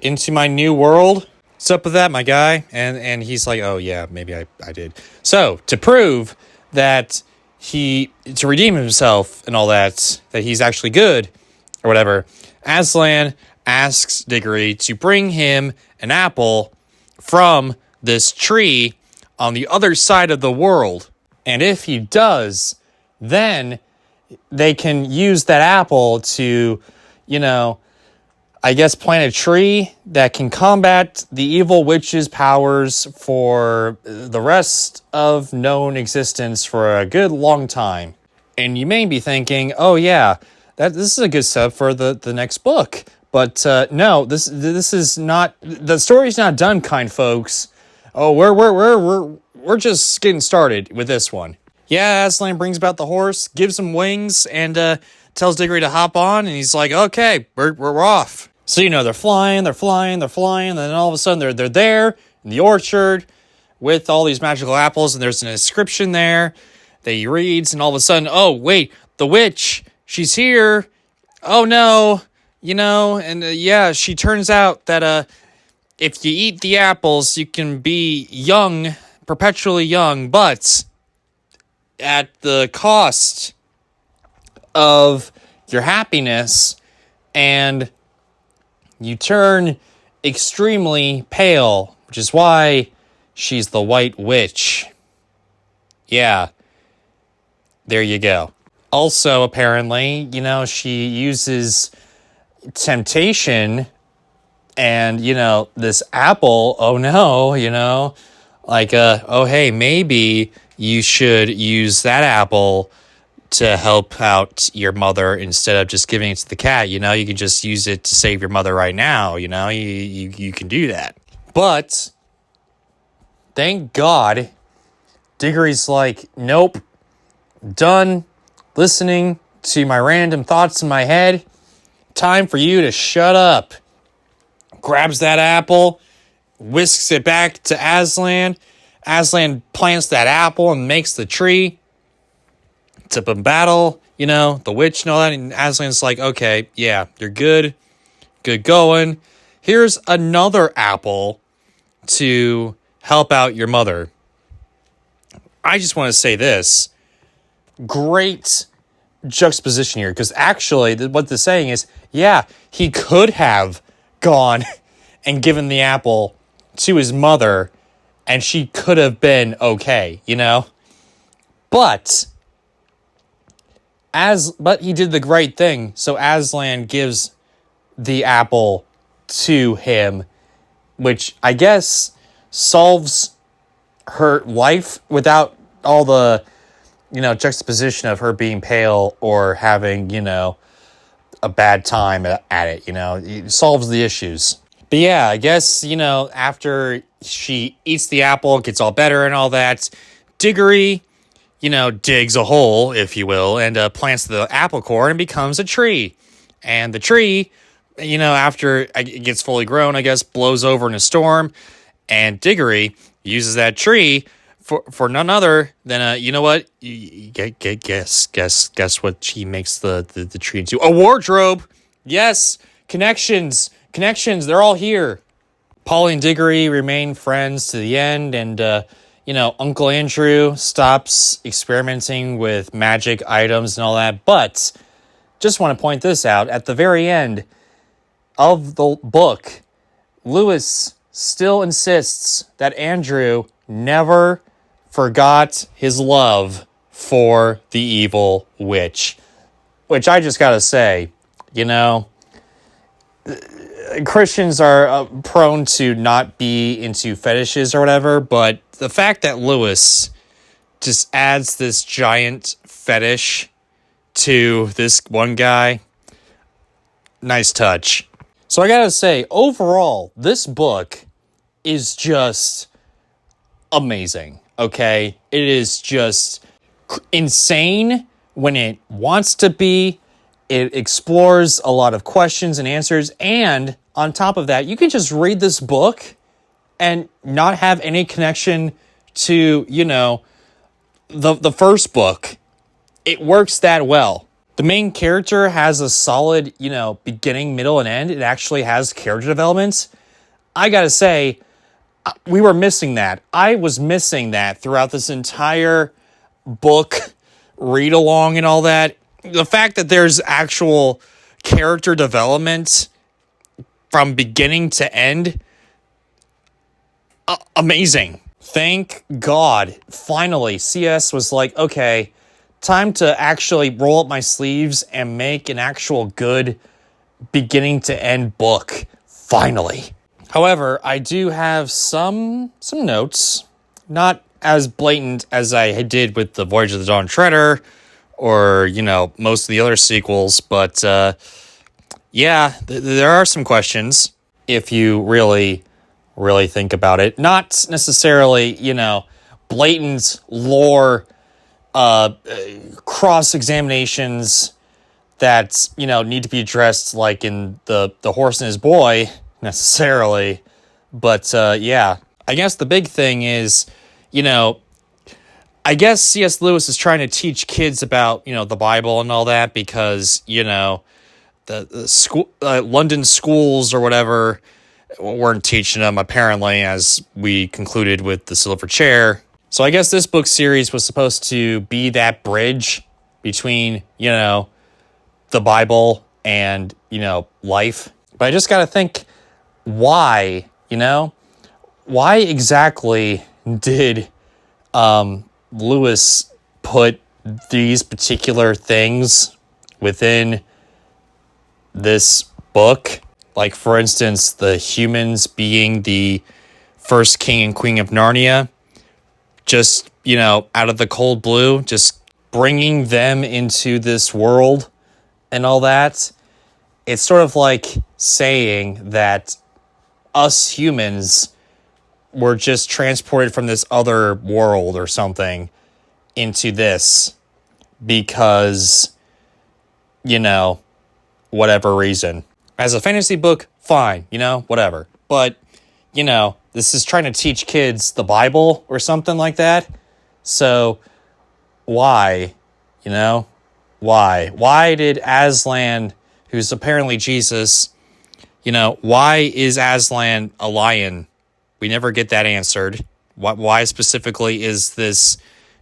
into my new world? What's up with that, my guy? And he's like, oh, yeah, maybe I did. So, to prove that to redeem himself and all that he's actually good, or whatever, Aslan asks Diggory to bring him an apple from this tree on the other side of the world. And if he does, then they can use that apple to, I guess plant a tree that can combat the evil witch's powers for the rest of known existence for a good long time. And you may be thinking, oh yeah, this is a good setup for the next book. But no, this is not, the story's not done, kind folks. Oh, we're just getting started with this one. Yeah, Aslan brings about the horse, gives him wings, and tells Diggory to hop on, and he's like, okay, we're off. So, they're flying, and then all of a sudden they're there in the orchard with all these magical apples, and there's an inscription there that he reads, and all of a sudden, oh, wait, the witch, she's here. Oh, no, and she turns out that if you eat the apples, you can be young, perpetually young, but at the cost of your happiness, and you turn extremely pale, which is why she's the White Witch. Yeah, there you go. Also, apparently, she uses temptation and, this apple, oh no, oh hey, maybe you should use that apple to help out your mother instead of just giving it to the cat. You can just use it to save your mother right now. You can do that. But thank God, Diggory's like, nope, done listening to my random thoughts in my head. Time for you to shut up. Grabs that apple, whisks it back to Aslan. Aslan plants that apple and makes the tree to battle, the witch and all that. And Aslan's like, okay, yeah, you're good. Good going. Here's another apple to help out your mother. I just want to say this. Great juxtaposition here. Because actually, what they're saying is, yeah, he could have gone and given the apple to his mother, and she could have been okay, But he did the right thing, so Aslan gives the apple to him, which I guess solves her life without all the, juxtaposition of her being pale or having, a bad time at it, It solves the issues. But yeah, I guess, after she eats the apple, gets all better and all that, Diggory digs a hole, if you will, and plants the apple core and becomes a tree. And the tree, after it gets fully grown, I guess, blows over in a storm. And Diggory uses that tree for none other than, you know what? Guess what she makes the tree into? A wardrobe! Yes! Connections! They're all here. Polly and Diggory remain friends to the end, and, Uncle Andrew stops experimenting with magic items and all that, but just want to point this out. At the very end of the book, Lewis still insists that Andrew never forgot his love for the evil witch. Which I just gotta say, Christians are prone to not be into fetishes or whatever, but the fact that Lewis just adds this giant fetish to this one guy, nice touch. So I gotta say, overall, this book is just amazing, okay? It is just insane when it wants to be. It explores a lot of questions and answers, and on top of that, you can just read this book and not have any connection to, the first book. It works that well. The main character has a solid, beginning, middle, and end. It actually has character development. I gotta say, we were missing that. I was missing that throughout this entire book, read along and all that. The fact that there's actual character development from beginning to end, amazing. Thank God. Finally, CS was like, okay, time to actually roll up my sleeves and make an actual good beginning to end book. Finally. However, I do have some notes, not as blatant as I did with the Voyage of the Dawn Treader or, most of the other sequels, but there are some questions if you really think about it. Not necessarily, blatant lore cross-examinations that, need to be addressed like in the Horse and His Boy, necessarily. But, I guess the big thing is, I guess C.S. Lewis is trying to teach kids about, the Bible and all that because, the school, London schools or whatever weren't teaching them, apparently, as we concluded with The Silver Chair. So I guess this book series was supposed to be that bridge between, the Bible and, life. But I just got to think, why, why exactly did Lewis put these particular things within this book? Like, for instance, the humans being the first king and queen of Narnia, just, out of the cold blue, just bringing them into this world and all that. It's sort of like saying that us humans were just transported from this other world or something into this because, whatever reason. As a fantasy book, fine, whatever. But, this is trying to teach kids the Bible or something like that. So, why? Why? Why did Aslan, who's apparently Jesus, why is Aslan a lion? We never get that answered. Why specifically is this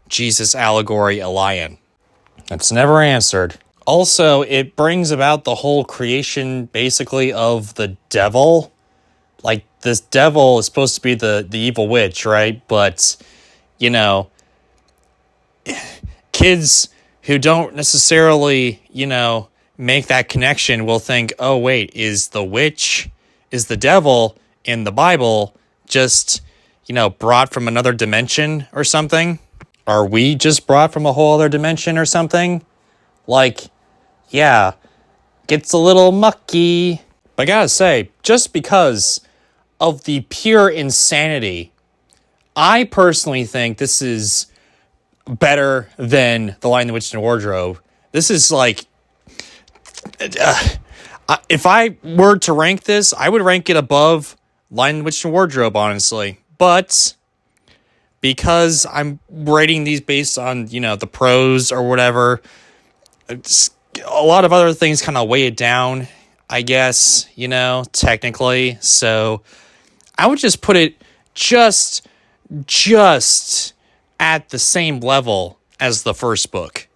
Jesus allegory a lion? That's never answered. Also, it brings about the whole creation, basically, of the devil. Like, this devil is supposed to be the evil witch, right? But, kids who don't necessarily, make that connection will think, oh, wait, is the devil in the Bible just, brought from another dimension or something? Are we just brought from a whole other dimension or something? Like, yeah, gets a little mucky. But I gotta say, just because of the pure insanity, I personally think this is better than The Lion, the Witch, and the Wardrobe. This is like, if I were to rank this, I would rank it above Lion, the Witch, and the Wardrobe, honestly. But because I'm rating these based on, the pros or whatever, a lot of other things kind of weigh it down, I guess, technically. So I would just put it just at the same level as the first book.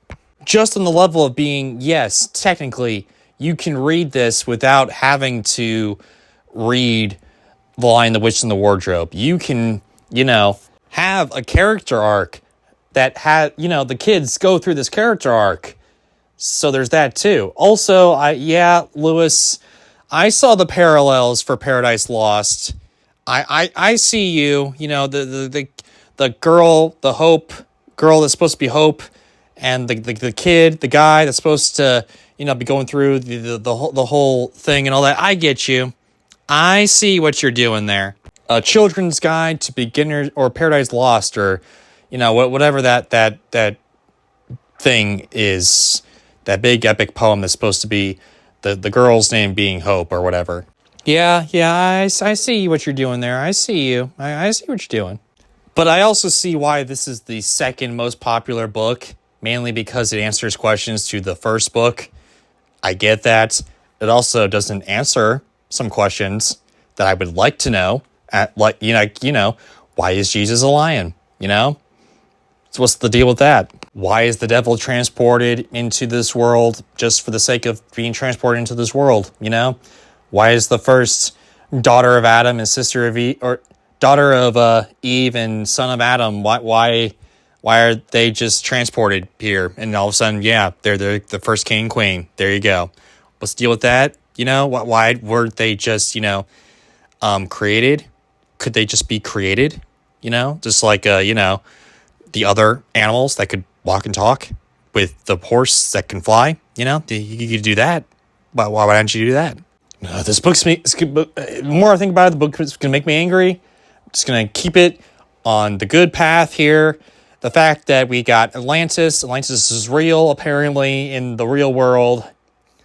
Just on the level of being, yes, technically, you can read this without having to read The Lion, the Witch, and the Wardrobe. You can, have a character arc that the kids go through this character arc. So there's that too. Also, Lewis, I saw the parallels for Paradise Lost. I see you, the girl, the Hope girl that's supposed to be Hope, and the kid, the guy that's supposed to, be going through the whole thing and all that. I get you. I see what you're doing there. A children's guide to beginners, or Paradise Lost, or whatever that thing is, that big epic poem that's supposed to be the girl's name being Hope or whatever. Yeah, I see what you're doing there. I see you. I see what you're doing. But I also see why this is the second most popular book, mainly because it answers questions to the first book. I get that. It also doesn't answer some questions that I would like to know. Why is Jesus a lion? So what's the deal with that? Why is the devil transported into this world just for the sake of being transported into this world? Why is the first daughter of Adam and sister of Eve, or daughter of Eve and son of Adam? Why are they just transported here? And all of a sudden, they're the first king and queen. There you go. What's the deal with that? Why weren't they just created? Could they just be created? Just like the other animals that could walk and talk, with the horse that can fly. You could do that. Why don't you do that? This book's the more I think about it, the book is going to make me angry. I'm just going to keep it on the good path here. The fact that we got Atlantis is real, apparently, in the real world.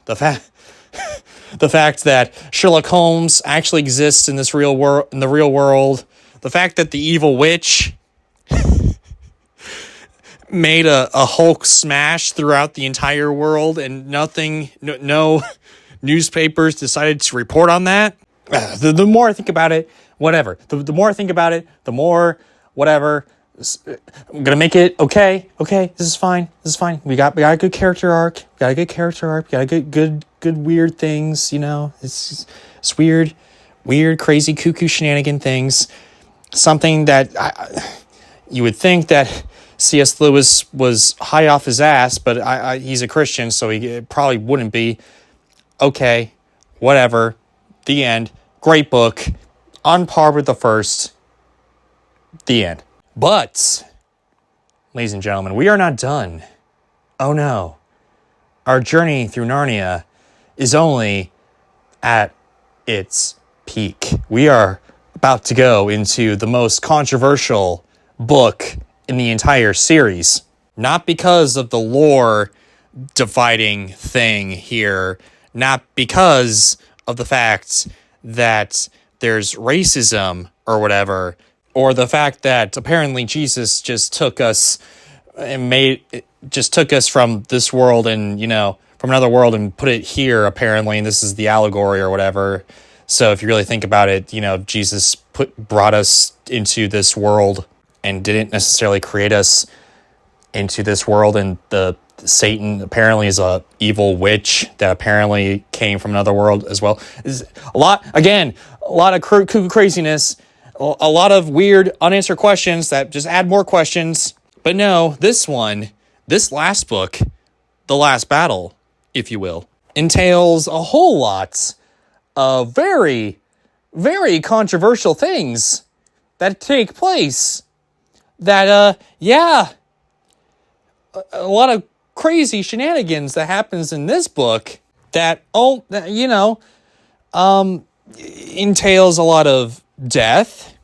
The fact that Sherlock Holmes actually exists in the real world. The fact that the evil witch made a Hulk smash throughout the entire world, and no newspapers decided to report on that. The more I think about it, whatever. The more I think about it, the more whatever. I'm gonna make it okay. This is fine. We got a good character arc. We got a good weird things. It's weird, crazy, cuckoo shenanigan things. Something that you would think that C.S. Lewis was high off his ass, but he's a Christian, so he probably wouldn't be. Okay, whatever. The end. Great book. On par with the first. The end. But, ladies and gentlemen, we are not done. Oh no. Our journey through Narnia is only at its peak. We are about to go into the most controversial book in the entire series. Not because of the lore dividing thing here, not because of the fact that there's racism or whatever, or the fact that apparently Jesus just took us from this world and, from another world and put it here, apparently, and this is the allegory or whatever. So if you really think about it, Jesus brought us into this world and didn't necessarily create us into this world, and Satan apparently is a evil witch that apparently came from another world as well. A lot of cuckoo craziness, a lot of weird unanswered questions that just add more questions. But no, this last book, The Last Battle, if you will, entails a whole lot of very, very controversial things that take place. That, a lot of crazy shenanigans that happens in this book that entails a lot of death,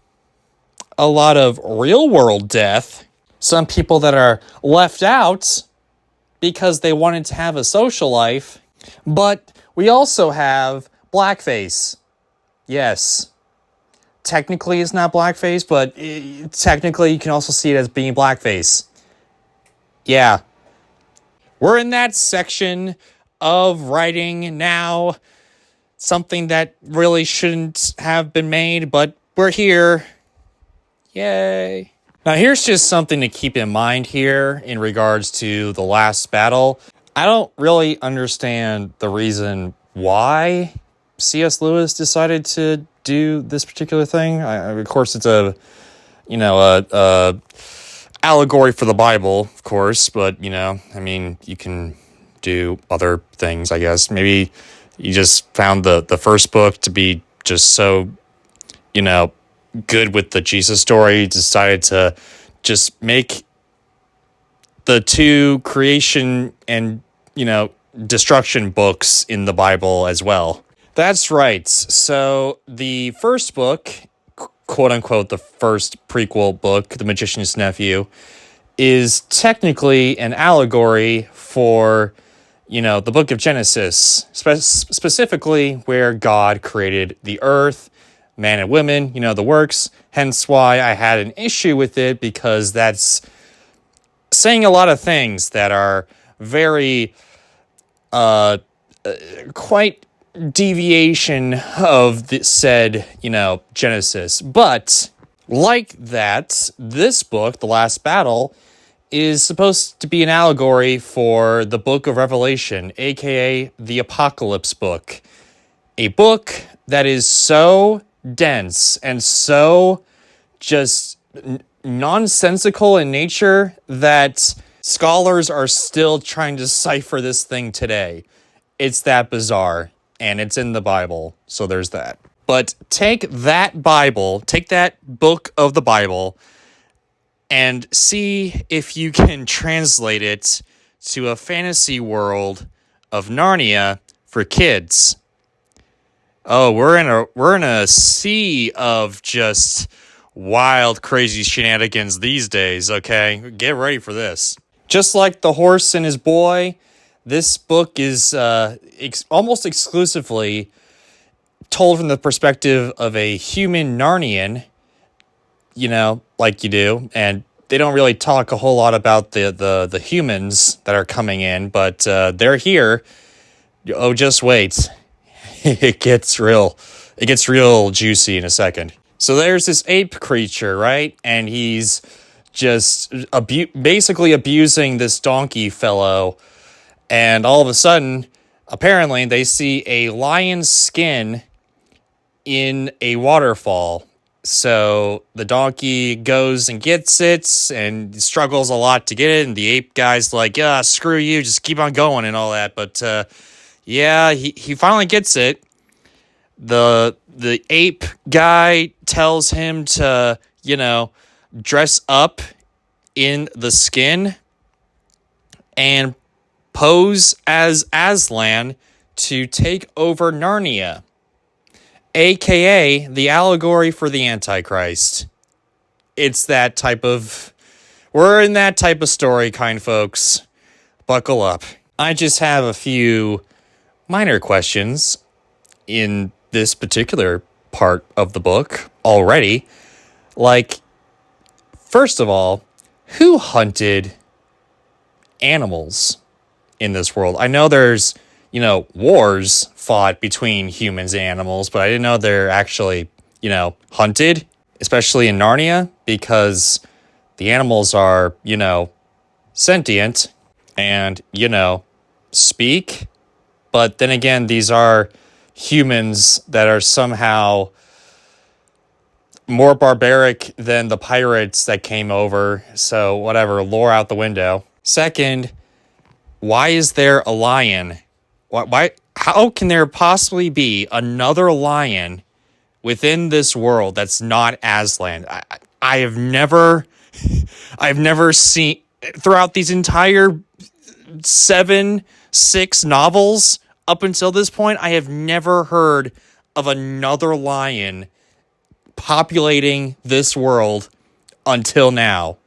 a lot of real world death, some people that are left out because they wanted to have a social life. But we also have blackface. Yes. Technically it's not blackface, but technically you can also see it as being blackface. Yeah. We're in that section of writing now. Something that really shouldn't have been made, but we're here. Yay. Now here's just something to keep in mind here in regards to the last battle. I don't really understand the reason why C.S. Lewis decided to do this particular thing. Of course, it's a allegory for the Bible, of course, but, you can do other things, I guess. Maybe you just found the first book to be just so, good with the Jesus story. You decided to just make the two creation and, destruction books in the Bible as well. That's right. So the first book, quote unquote, the first prequel book, The Magician's Nephew, is technically an allegory for, the book of Genesis, specifically where God created the earth, man and women, the works. Hence why I had an issue with it, because that's saying a lot of things that are very, quite deviation of the said, Genesis. But like that, this book, The Last Battle, is supposed to be an allegory for the book of Revelation, aka the Apocalypse book. A book that is so dense and so just nonsensical in nature that scholars are still trying to decipher this thing today. It's that bizarre, and it's in the Bible, so there's that. But take that book of the Bible, and see if you can translate it to a fantasy world of Narnia for kids. Oh, we're in a sea of just wild, crazy shenanigans these days, okay? Get ready for this. Just like The Horse and His Boy, this book is almost exclusively told from the perspective of a human Narnian, like you do, and they don't really talk a whole lot about the humans that are coming in, but they're here. Oh, just wait. It gets real juicy in a second. So there's this ape creature, right? And he's just basically abusing this donkey fellow. And all of a sudden, apparently, they see a lion's skin in a waterfall. So the donkey goes and gets it and struggles a lot to get it. And the ape guy's like, yeah, screw you, just keep on going and all that. But he finally gets it. The ape guy tells him to, dress up in the skin and pose as Aslan to take over Narnia, aka the allegory for the Antichrist. It's that type of... We're in that type of story, kind folks. Buckle up. I just have a few minor questions in this particular part of the book already. Like, first of all, who hunted animals in this world? I know there's, wars fought between humans and animals, but I didn't know they're actually, hunted, especially in Narnia, because the animals are, sentient and, speak. But then again, these are humans that are somehow more barbaric than the pirates that came over. So whatever, lore out the window. Second, why is there a lion? Why? How can there possibly be another lion within this world that's not Aslan? I've never seen, throughout these entire 6 novels up until this point, I have never heard of another lion populating this world until now.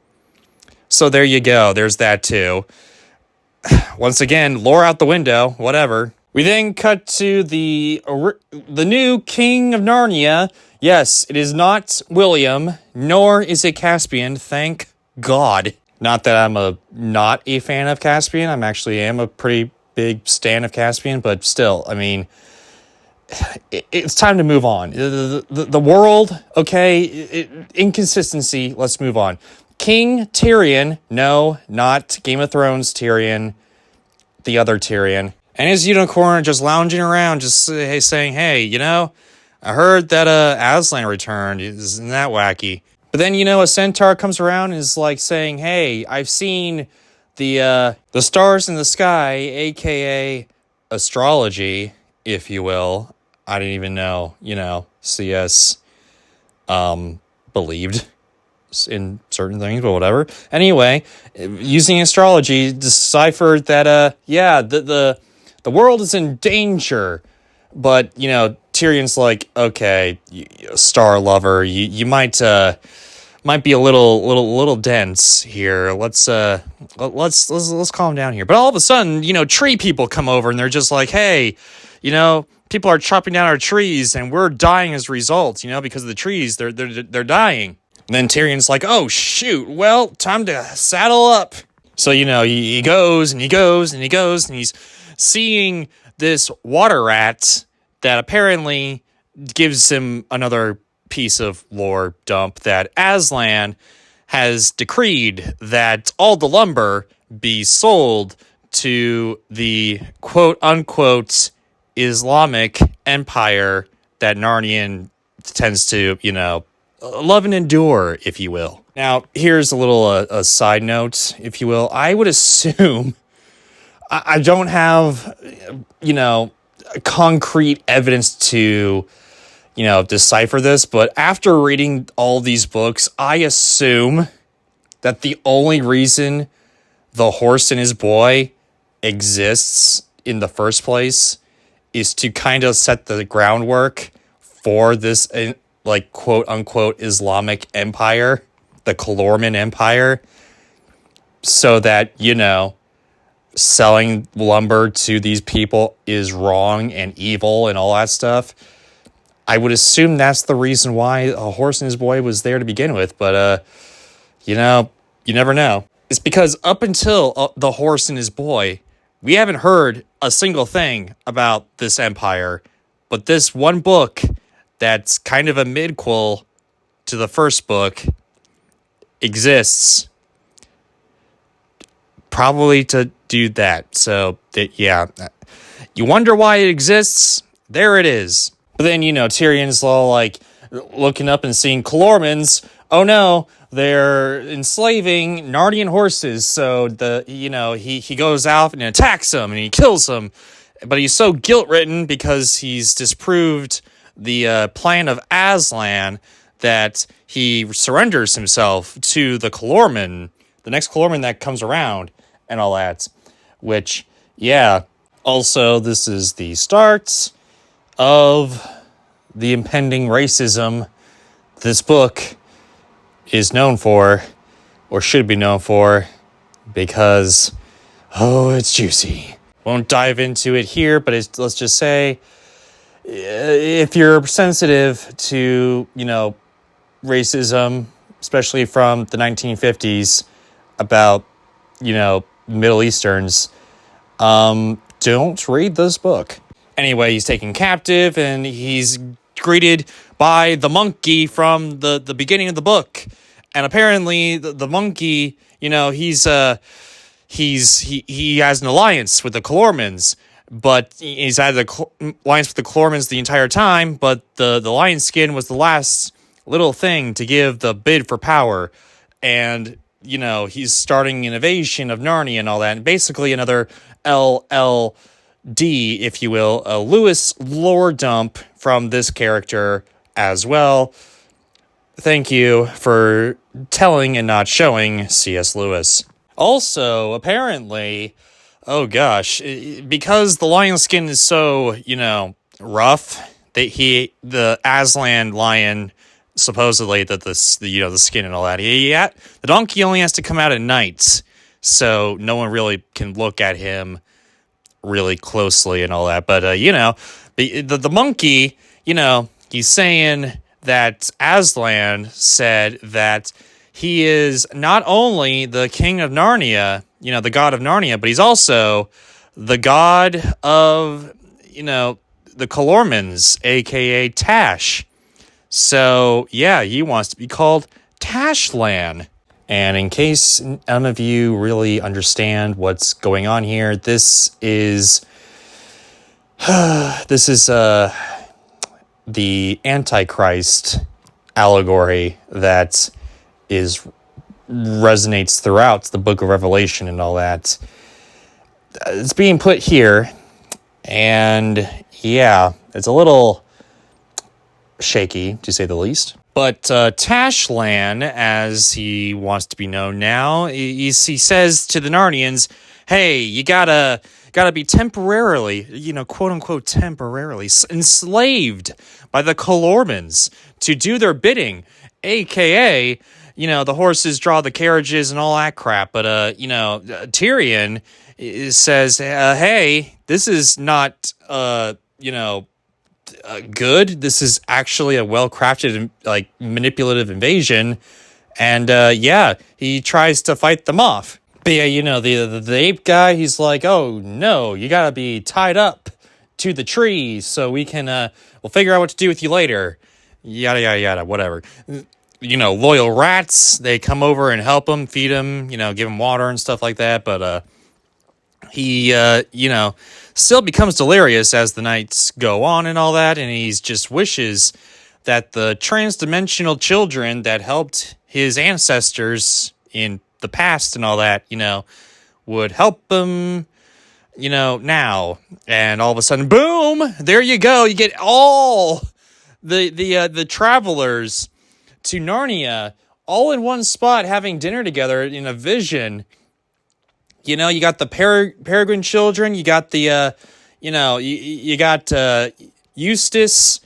So there you go. There's that too. Once again, lore out the window, whatever. We then cut to the new king of Narnia. Yes, it is not William, nor is it Caspian, thank God. Not that I'm not a fan of Caspian. I'm actually am a pretty big stan of Caspian, but still, I mean, it's time to move on. The world, okay, inconsistency, let's move on. King Tyrion, no, not Game of Thrones Tyrion, the other Tyrion. And his unicorn just lounging around, just saying, hey, you know, I heard that Aslan returned. Isn't that wacky? But then, you know, a centaur comes around and is like saying, hey, I've seen the stars in the sky, a.k.a. astrology, if you will. I didn't even know, you know, CS believed in certain things, but whatever. Anyway, using astrology, deciphered that, the world is in danger. But, you know, Tyrion's like, okay, star lover, you might be a little dense here. Let's calm down here. But all of a sudden, you know, tree people come over and they're just like, hey, you know, people are chopping down our trees and we're dying as a result, you know, because of the trees, they're dying. And then Tyrion's like, oh shoot, well, time to saddle up. So, you know, he goes and he goes and he goes and he's seeing this water rat that apparently gives him another piece of lore dump that Aslan has decreed that all the lumber be sold to the quote-unquote Islamic empire that Narnian tends to, you know, love and endure, if you will. Now, here's a little a side note, if you will. I would assume, I don't have, you know, concrete evidence to, you know, decipher this, but after reading all these books, I assume that the only reason the horse and his boy exists in the first place is to kind of set the groundwork for this, like, quote unquote Islamic empire, the Calorman Empire, so that, you know, selling lumber to these people is wrong and evil and all that stuff. I would assume that's the reason why a horse and his boy was there to begin with, but, you know, you never know. It's because up until the horse and his boy, we haven't heard a single thing about this empire, but this one book that's kind of a midquel to the first book exists probably to do that. So, yeah, you wonder why it exists? There it is. But then, you know, Tyrion's all like looking up and seeing Calormans. Oh no, they're enslaving Narnian horses. So he goes out and attacks them and he kills them. But he's so guilt-ridden because he's disproved the plan of Aslan that he surrenders himself to the Calorman, the next Calorman that comes around and all that. Which, yeah, also this is the start of the impending racism this book is known for, or should be known for, because, oh, it's juicy. Won't dive into it here, but let's just say, if you're sensitive to, you know, racism, especially from the 1950s, about, you know, Middle Easterns, don't read this book. Anyway, he's taken captive and he's greeted by the monkey from the beginning of the book. And apparently the monkey, you know, he has an alliance with the Calormans, but he's had the alliance with the Calormans the entire time, but the lion skin was the last little thing to give the bid for power. And, you know, he's starting an invasion of Narnia and all that. And basically another LLD, if you will, a Lewis lore dump from this character as well. Thank you for telling and not showing C.S. Lewis. Also, apparently, oh gosh, because the lion skin is so, you know, rough, that the Aslan lion supposedly the skin and all that. Yeah, the donkey only has to come out at night, so no one really can look at him really closely and all that. But the monkey, he's saying that Aslan said that he is not only the king of Narnia, the god of Narnia, but he's also the god of the Calormans, aka Tash. So, yeah, he wants to be called Tashlan. And in case none of you really understand what's going on here, this is the Antichrist allegory that resonates throughout the Book of Revelation and all that. It's being put here, and yeah, it's a little shaky, to say the least. But Tashlan, as he wants to be known now, he says to the Narnians, hey, you gotta be temporarily, quote unquote temporarily enslaved by the Calormans to do their bidding, aka, the horses draw the carriages and all that crap. But Tyrion says, hey, this is not good. This is actually a well-crafted, manipulative invasion, and he tries to fight them off. But yeah, the ape guy, he's like, oh no, you gotta be tied up to the tree so we can we'll figure out what to do with you later. Yada yada yada, whatever. Loyal rats, they come over and help him, feed him, give him water and stuff like that. But he still becomes delirious as the nights go on and all that, and he just wishes that the transdimensional children that helped his ancestors in the past and all that, would help him, now. And all of a sudden, boom, there you go. You get all the travelers to Narnia all in one spot having dinner together in a vision. You got the Peregrine children, you got the, you got Eustace,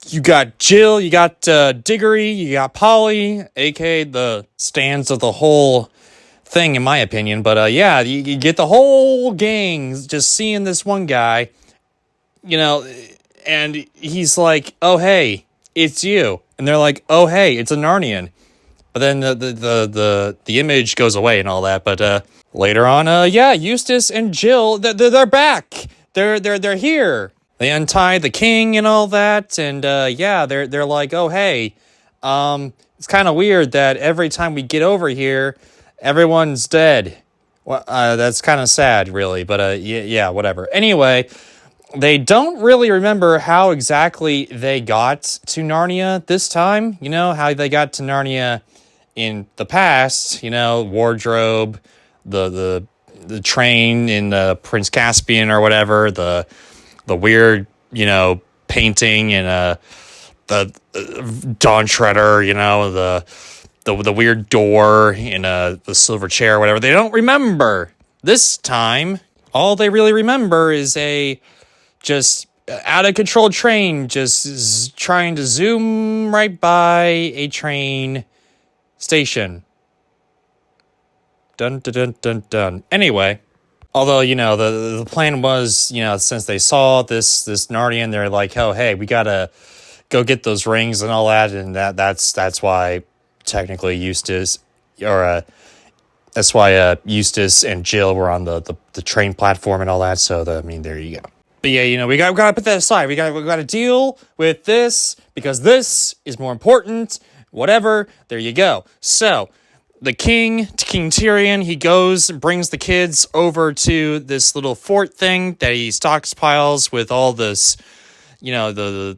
you got Jill, you got Diggory, you got Polly, aka the stands of the whole thing, in my opinion. But you get the whole gang just seeing this one guy, and he's like, oh, hey, it's you. And they're like, oh, hey, it's a Narnian. But then the image goes away and all that. But later on, Eustace and Jill, they're back. They're here. They untie the king and all that, and they're like, oh hey, it's kind of weird that every time we get over here, everyone's dead. Well, that's kind of sad, really. But whatever. Anyway, they don't really remember how exactly they got to Narnia this time. How they got to Narnia in the past, wardrobe, the train in Prince Caspian or whatever, the weird, painting and the Dawn Shredder, the weird door in the silver chair or whatever. They don't remember. This time, all they really remember is a just out of control train just trying to zoom right by a train station. Dun dun dun dun dun. Anyway, although the plan was, since they saw this Narnian, they're like, oh hey, we gotta go get those rings and all that, and that's why technically Eustace and Jill were on the train platform and all that. So there you go. But yeah, we gotta put that aside. We gotta deal with this because this is more important. Whatever. There you go. So the King Tyrion, he goes and brings the kids over to this little fort thing that he stockpiles with all this, the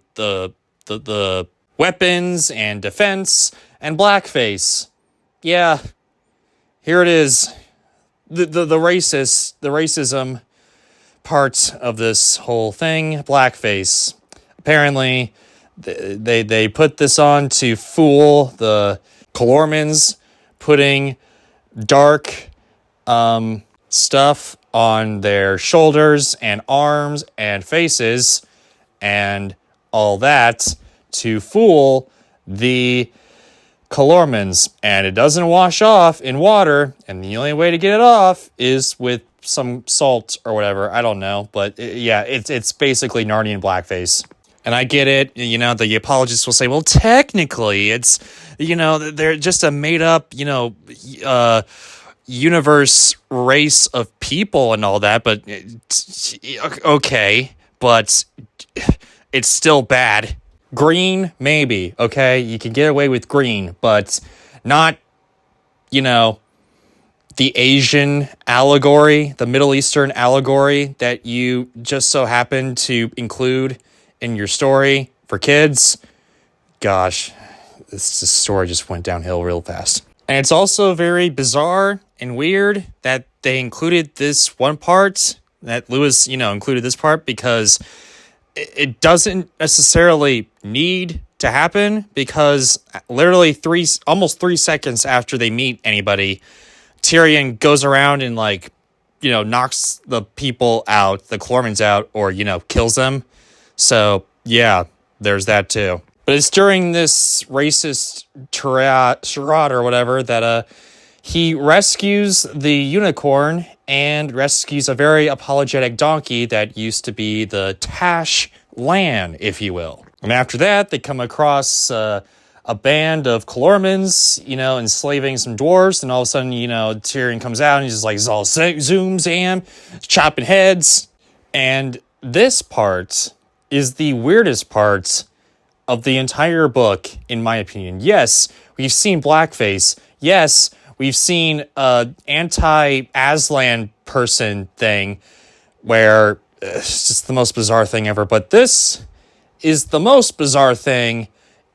weapons and defense and blackface. Yeah, here it is. The racism part of this whole thing, blackface. Apparently, they put this on to fool the Calormans, putting dark stuff on their shoulders and arms and faces and all that to fool the Calormans, and it doesn't wash off in water, and the only way to get it off is with some salt or whatever. I don't know, but it's basically Narnia in blackface. And I get it, the apologists will say, well, technically it's, they're just a made up, universe race of people and all that, but okay, but it's still bad. Green, maybe, okay? You can get away with green, but not, the Asian allegory, the Middle Eastern allegory that you just so happen to include in your story for kids. Gosh, this story just went downhill real fast. And it's also very bizarre and weird that they included this one part, that Lewis, included this part, because it doesn't necessarily need to happen, because literally almost 3 seconds after they meet anybody, Tyrion goes around and knocks the people out, the Calormans out, or, kills them. So yeah, there's that too. But it's during this racist charade or whatever that he rescues the unicorn and rescues a very apologetic donkey that used to be the Tash Lan, if you will. And after that, they come across a band of Calormans, enslaving some dwarves, and all of a sudden, Tyrion comes out and he's just like, all zoom, zam, chopping heads. And this part is the weirdest part of the entire book, in my opinion. Yes, we've seen blackface. Yes, we've seen anti-Aslan person thing where it's just the most bizarre thing ever. But this is the most bizarre thing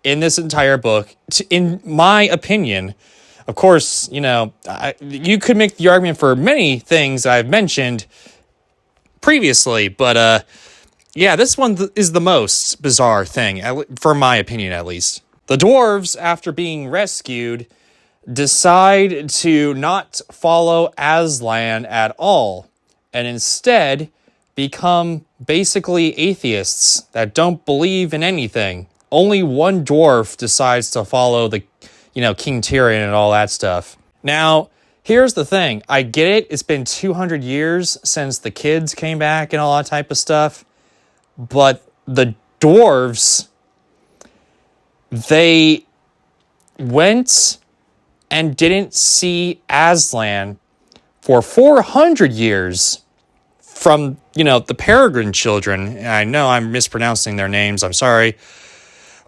in this entire book, in my opinion. Of course, you could make the argument for many things I've mentioned previously, but this one is the most bizarre thing, for my opinion at least. The dwarves, after being rescued, decide to not follow Aslan at all, and instead become basically atheists that don't believe in anything. Only one dwarf decides to follow the, King Tyrion and all that stuff. Now, here's the thing. I get it. It's been 200 years since the kids came back and all that type of stuff. But the dwarves, they went and didn't see Aslan for 400 years from, the Peregrine children. And I know I'm mispronouncing their names. I'm sorry.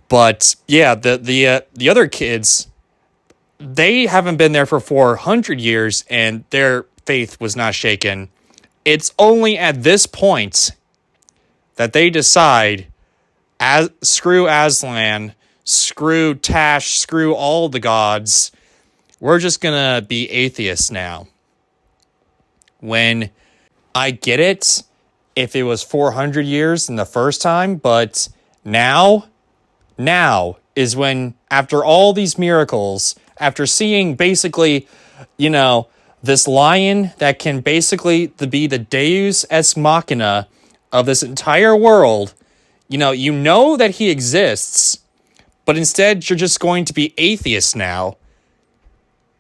But yeah, the other kids, they haven't been there for 400 years and their faith was not shaken. It's only at this point that they decide, screw Aslan, screw Tash, screw all the gods, we're just gonna be atheists now. When I get it, if it was 400 years in the first time, but now is when, after all these miracles, after seeing basically, this lion that can basically be the deus ex machina of this entire world, you know that he exists, but instead you're just going to be atheists now.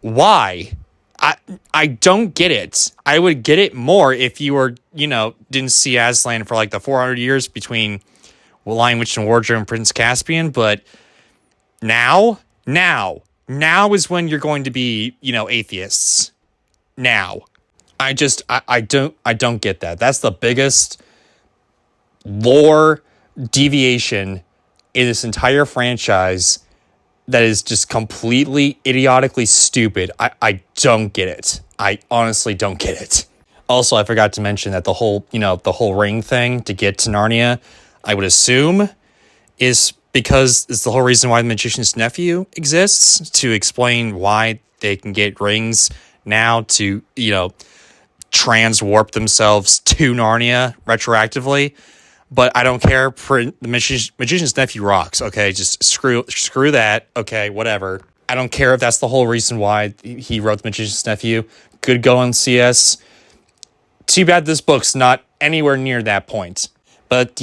Why? I don't get it. I would get it more if you were, didn't see Aslan for the 400 years between Lion, Witch, and Wardrobe and Prince Caspian, but now is when you're going to be, atheists. Now. I don't get that. That's the biggest lore deviation in this entire franchise that is just completely idiotically stupid. I don't get it. I honestly don't get it. Also, I forgot to mention that the whole ring thing to get to Narnia, I would assume, is because it's the whole reason why the magician's nephew exists, to explain why they can get rings now to, transwarp themselves to Narnia retroactively. But I don't care. The magician's nephew rocks. Okay, just screw that. Okay, whatever. I don't care if that's the whole reason why he wrote the magician's nephew. Good going, CS. Too bad this book's not anywhere near that point. But,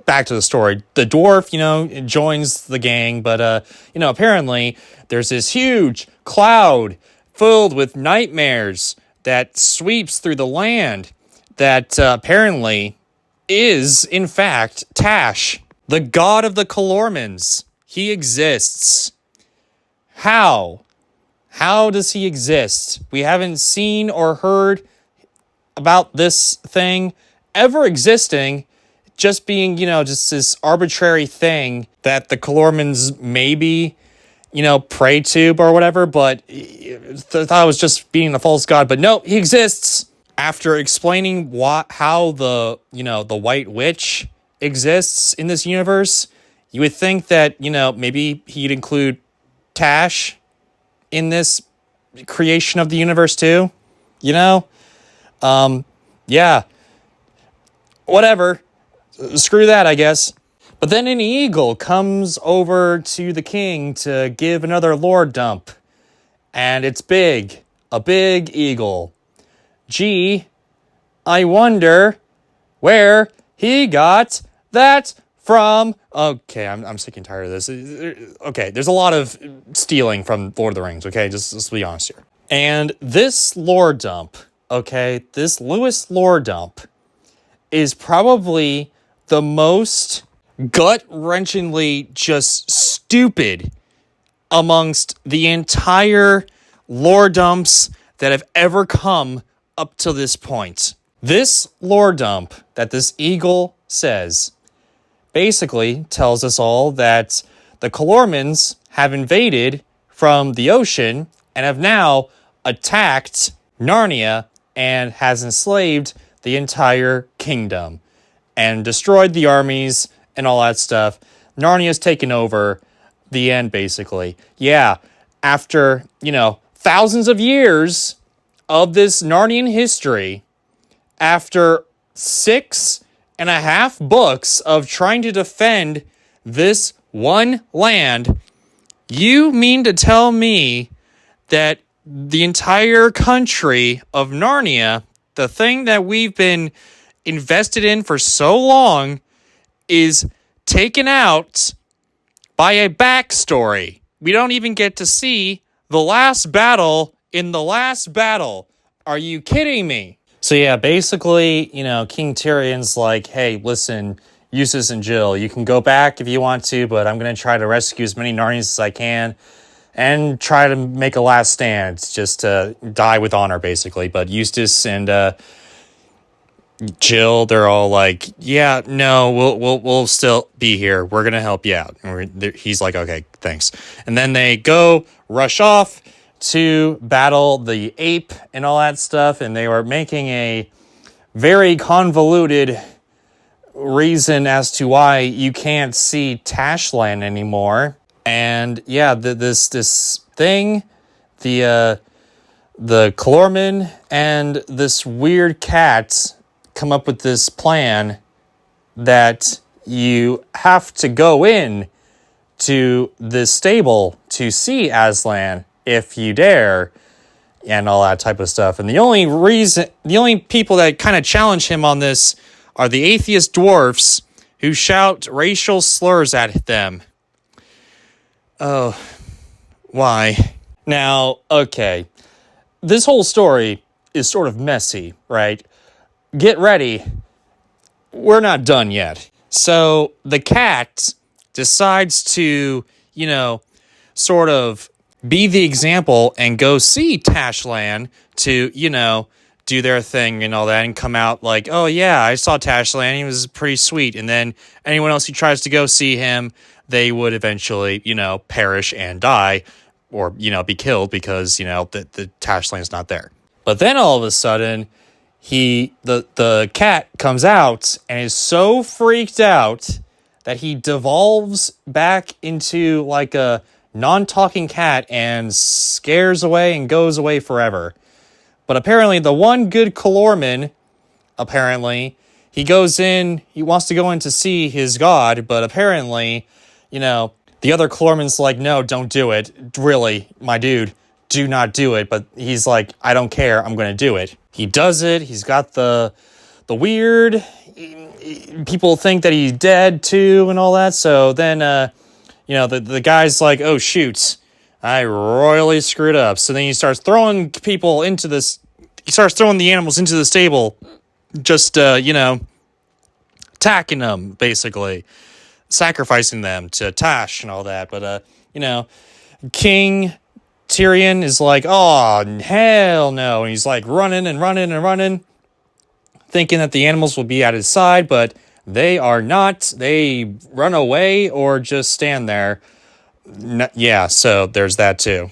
back to the story. The dwarf, joins the gang, but, apparently there's this huge cloud filled with nightmares that sweeps through the land that apparently is, in fact, Tash, the god of the Calormans. He exists. How? How does he exist? We haven't seen or heard about this thing ever existing, just being, just this arbitrary thing that the Calormans maybe, pray to or whatever, but thought it was just being the false god. But no, he exists. After explaining how the White Witch exists in this universe, you would think that, maybe he'd include Tash in this creation of the universe too, yeah, whatever, screw that, I guess. But then an eagle comes over to the king to give another lore dump, and it's big, a big eagle. Gee, I wonder where he got that from. Okay, I'm sick and tired of this. Okay, there's a lot of stealing from Lord of the Rings, okay? Just be honest here. And this lore dump, okay, this Lewis lore dump is probably the most gut-wrenchingly just stupid amongst the entire lore dumps that have ever come up to this point. This lore dump that this eagle says basically tells us all that the Calormans have invaded from the ocean and have now attacked Narnia and has enslaved the entire kingdom and destroyed the armies and all that stuff. Narnia's taken over. The end, basically. Yeah, after, thousands of years of this Narnian history, after 6.5 books of trying to defend this one land, you mean to tell me that the entire country of Narnia, the thing that we've been invested in for so long, is taken out by a backstory? We don't even get to see the last battle in the last battle. Are you kidding me? So yeah, basically, King Tyrion's like, hey, listen, Eustace and Jill, you can go back if you want to, but I'm going to try to rescue as many Narnians as I can and try to make a last stand, just to die with honor, basically. But Eustace and Jill, they're all like, yeah, no, we'll still be here. We're going to help you out. And he's like, okay, thanks. And then they go rush off to battle the ape and all that stuff. And they were making a very convoluted reason as to why you can't see Tashland anymore. And yeah, this thing, the Calormen and this weird cat come up with this plan that you have to go in to this stable to see Aslan if you dare, and all that type of stuff. And the only people that kind of challenge him on this are the atheist dwarfs who shout racial slurs at them. Oh, why? Now, okay, this whole story is sort of messy, right? Get ready. We're not done yet. So the cat decides to, sort of be the example and go see Tashland to, do their thing and all that and come out like, oh yeah, I saw Tashland. He was pretty sweet. And then anyone else who tries to go see him, they would eventually, perish and die or, be killed because, the Tashland's not there. But then all of a sudden, the cat comes out and is so freaked out that he devolves back into like a non-talking cat and scares away and goes away forever. But apparently the one good Calormen, he goes in, he wants to go in to see his god, but apparently, the other Calormen's like, no, don't do it. Really, my dude, do not do it. But he's like, I don't care, I'm going to do it. He does it. He's got the the weird. People think that he's dead too and all that. So then, the guy's like, oh, shoot, I royally screwed up. So then he starts throwing people into this. He starts throwing the animals into the stable, just, attacking them, basically, sacrificing them to Tash and all that. But, King Tyrion is like, oh, hell no. And he's like running and running and running, thinking that the animals will be at his side, but they are not. They run away or just stand there. So there's that too.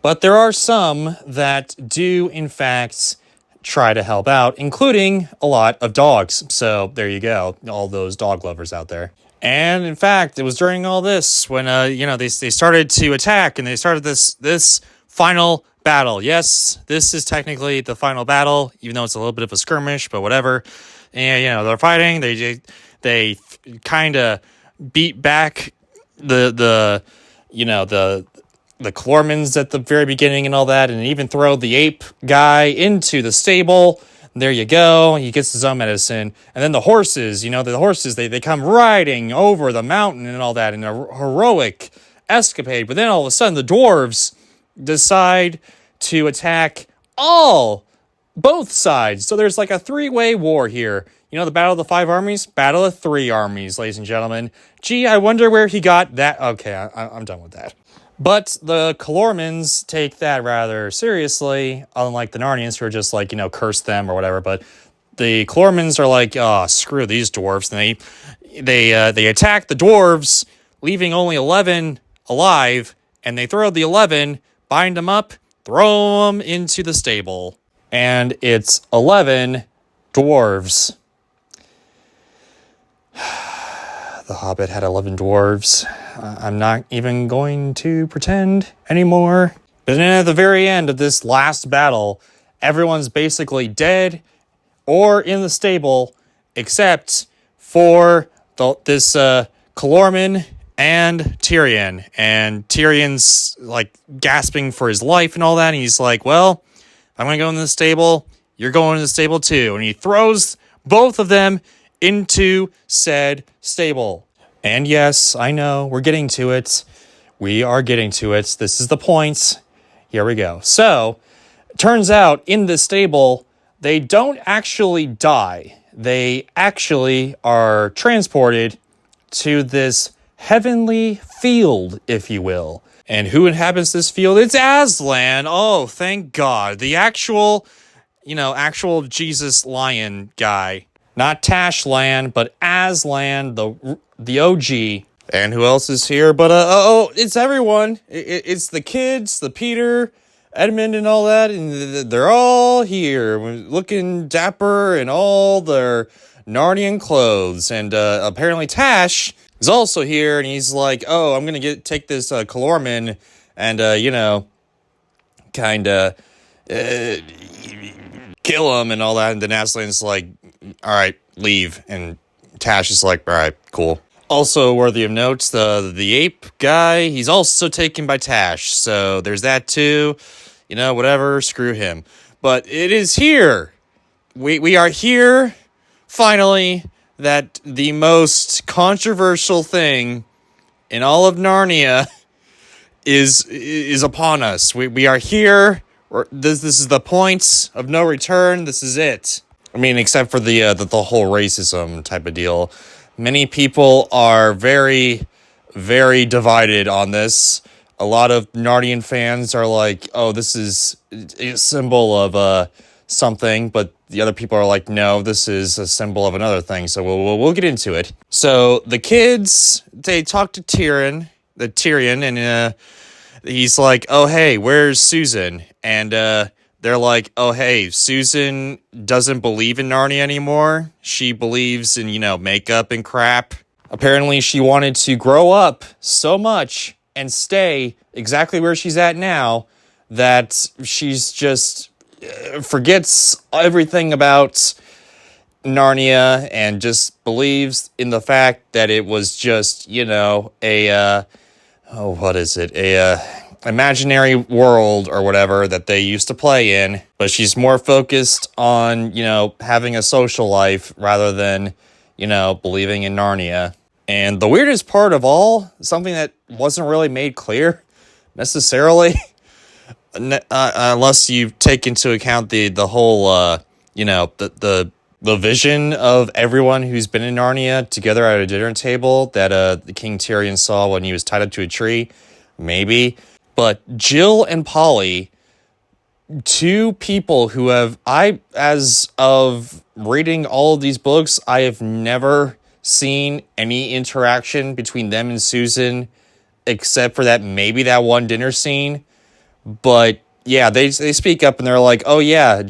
But there are some that do, in fact, try to help out, including a lot of dogs. So there you go, all those dog lovers out there. And in fact, it was during all this when they started to attack, and they started this final battle. Yes, this is technically the final battle, even though it's a little bit of a skirmish, but whatever. And they're fighting. They kind of beat back the Clormans at the very beginning and all that, and even throw the ape guy into the stable. There you go. He gets his own medicine. And then the horses, they come riding over the mountain and all that in a heroic escapade. But then all of a sudden the dwarves decide to attack both sides. So there's like a three-way war here. The Battle of the Five Armies, Battle of Three Armies, ladies and gentlemen. Gee, I wonder where he got that. Okay, I'm done with that. But the Clormans take that rather seriously, unlike the Narnians, who are just like, curse them or whatever. But the Clormans are like, oh, screw these dwarves. And they attack the dwarves, leaving only 11 alive. And they throw the 11, bind them up, throw them into the stable. And it's 11 dwarves. The Hobbit had 11 dwarves. I'm not even going to pretend anymore. But then at the very end of this last battle, everyone's basically dead or in the stable, except for this Clorman and Tyrion. And Tyrion's like gasping for his life and all that. And he's like, well, I'm going to go in the stable. You're going in the stable too. And he throws both of them into said stable. And yes, I know, we're getting to it. We are getting to it. This is the point. Here we go. So, it turns out in the stable, they don't actually die. They actually are transported to this heavenly field, if you will. And who inhabits this field? It's Aslan. Oh, thank God. The actual Jesus lion guy. Not Tashland, but Aslan, the OG. And who else is here? But, it's everyone. It's the kids, the Peter, Edmund, and all that. And they're all here, looking dapper in all their Narnian clothes. And apparently Tash is also here, and he's like, oh, I'm going to take this Clorman and, kind of kill him and all that. And then Aslan's like, all right, leave. And Tash is like, all right, cool. Also worthy of note, the ape guy, he's also taken by Tash. So there's that too. Whatever, screw him. But it is here. We are here, finally, that the most controversial thing in all of Narnia is upon us. We are here. This is the point of no return. This is it. I mean, except for the whole racism type of deal. Many people are very, very divided on this. A lot of Narnian fans are like, oh, this is a symbol of something, but the other people are like, no, this is a symbol of another thing. So we'll get into it. So the kids, they talk to Tyrion, and he's like, oh, hey, where's Susan? And they're like, oh, hey, Susan doesn't believe in Narnia anymore. She believes in, makeup and crap. Apparently, she wanted to grow up so much and stay exactly where she's at now that she's just forgets everything about Narnia and just believes in the fact that it was just, imaginary world or whatever that they used to play in, but she's more focused on, having a social life rather than, believing in Narnia. And the weirdest part of all, something that wasn't really made clear necessarily, unless you take into account the whole, the vision of everyone who's been in Narnia together at a dinner table that the King Tyrion saw when he was tied up to a tree, maybe. But Jill and Polly, two people who as of reading all of these books, I have never seen any interaction between them and Susan, except for that one dinner scene. But yeah, they speak up and they're like, oh yeah,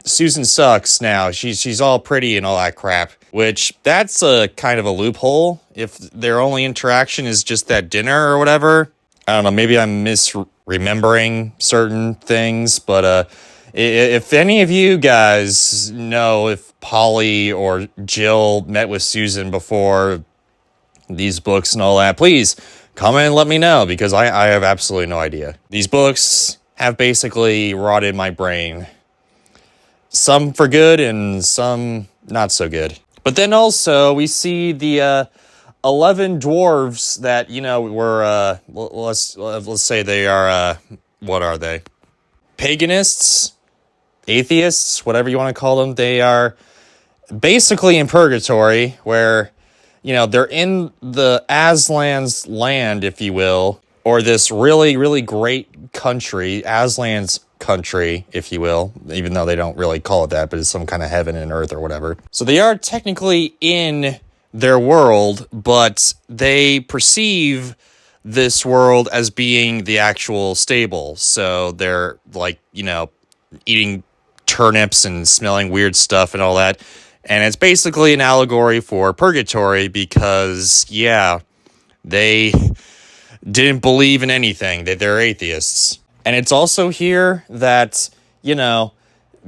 Susan sucks now. She's all pretty and all that crap. Which, that's a kind of a loophole. If their only interaction is just that dinner or whatever. I don't know, maybe I'm misremembering certain things. But if any of you guys know if Polly or Jill met with Susan before these books and all that, please comment and let me know, because I have absolutely no idea. These books have basically rotted my brain. Some for good and some not so good. But then also we see the 11 dwarves that, were, let's say they are, what are they? Paganists? Atheists? Whatever you want to call them. They are basically in purgatory, where they're in the Aslan's land, if you will, or this really, really great country, Aslan's country, if you will, even though they don't really call it that, but it's some kind of heaven and earth or whatever. So they are technically in their world, but they perceive this world as being the actual stable. So they're like, eating turnips and smelling weird stuff and all that. And it's basically an allegory for purgatory because, yeah, they didn't believe in anything. They're atheists. And it's also here that,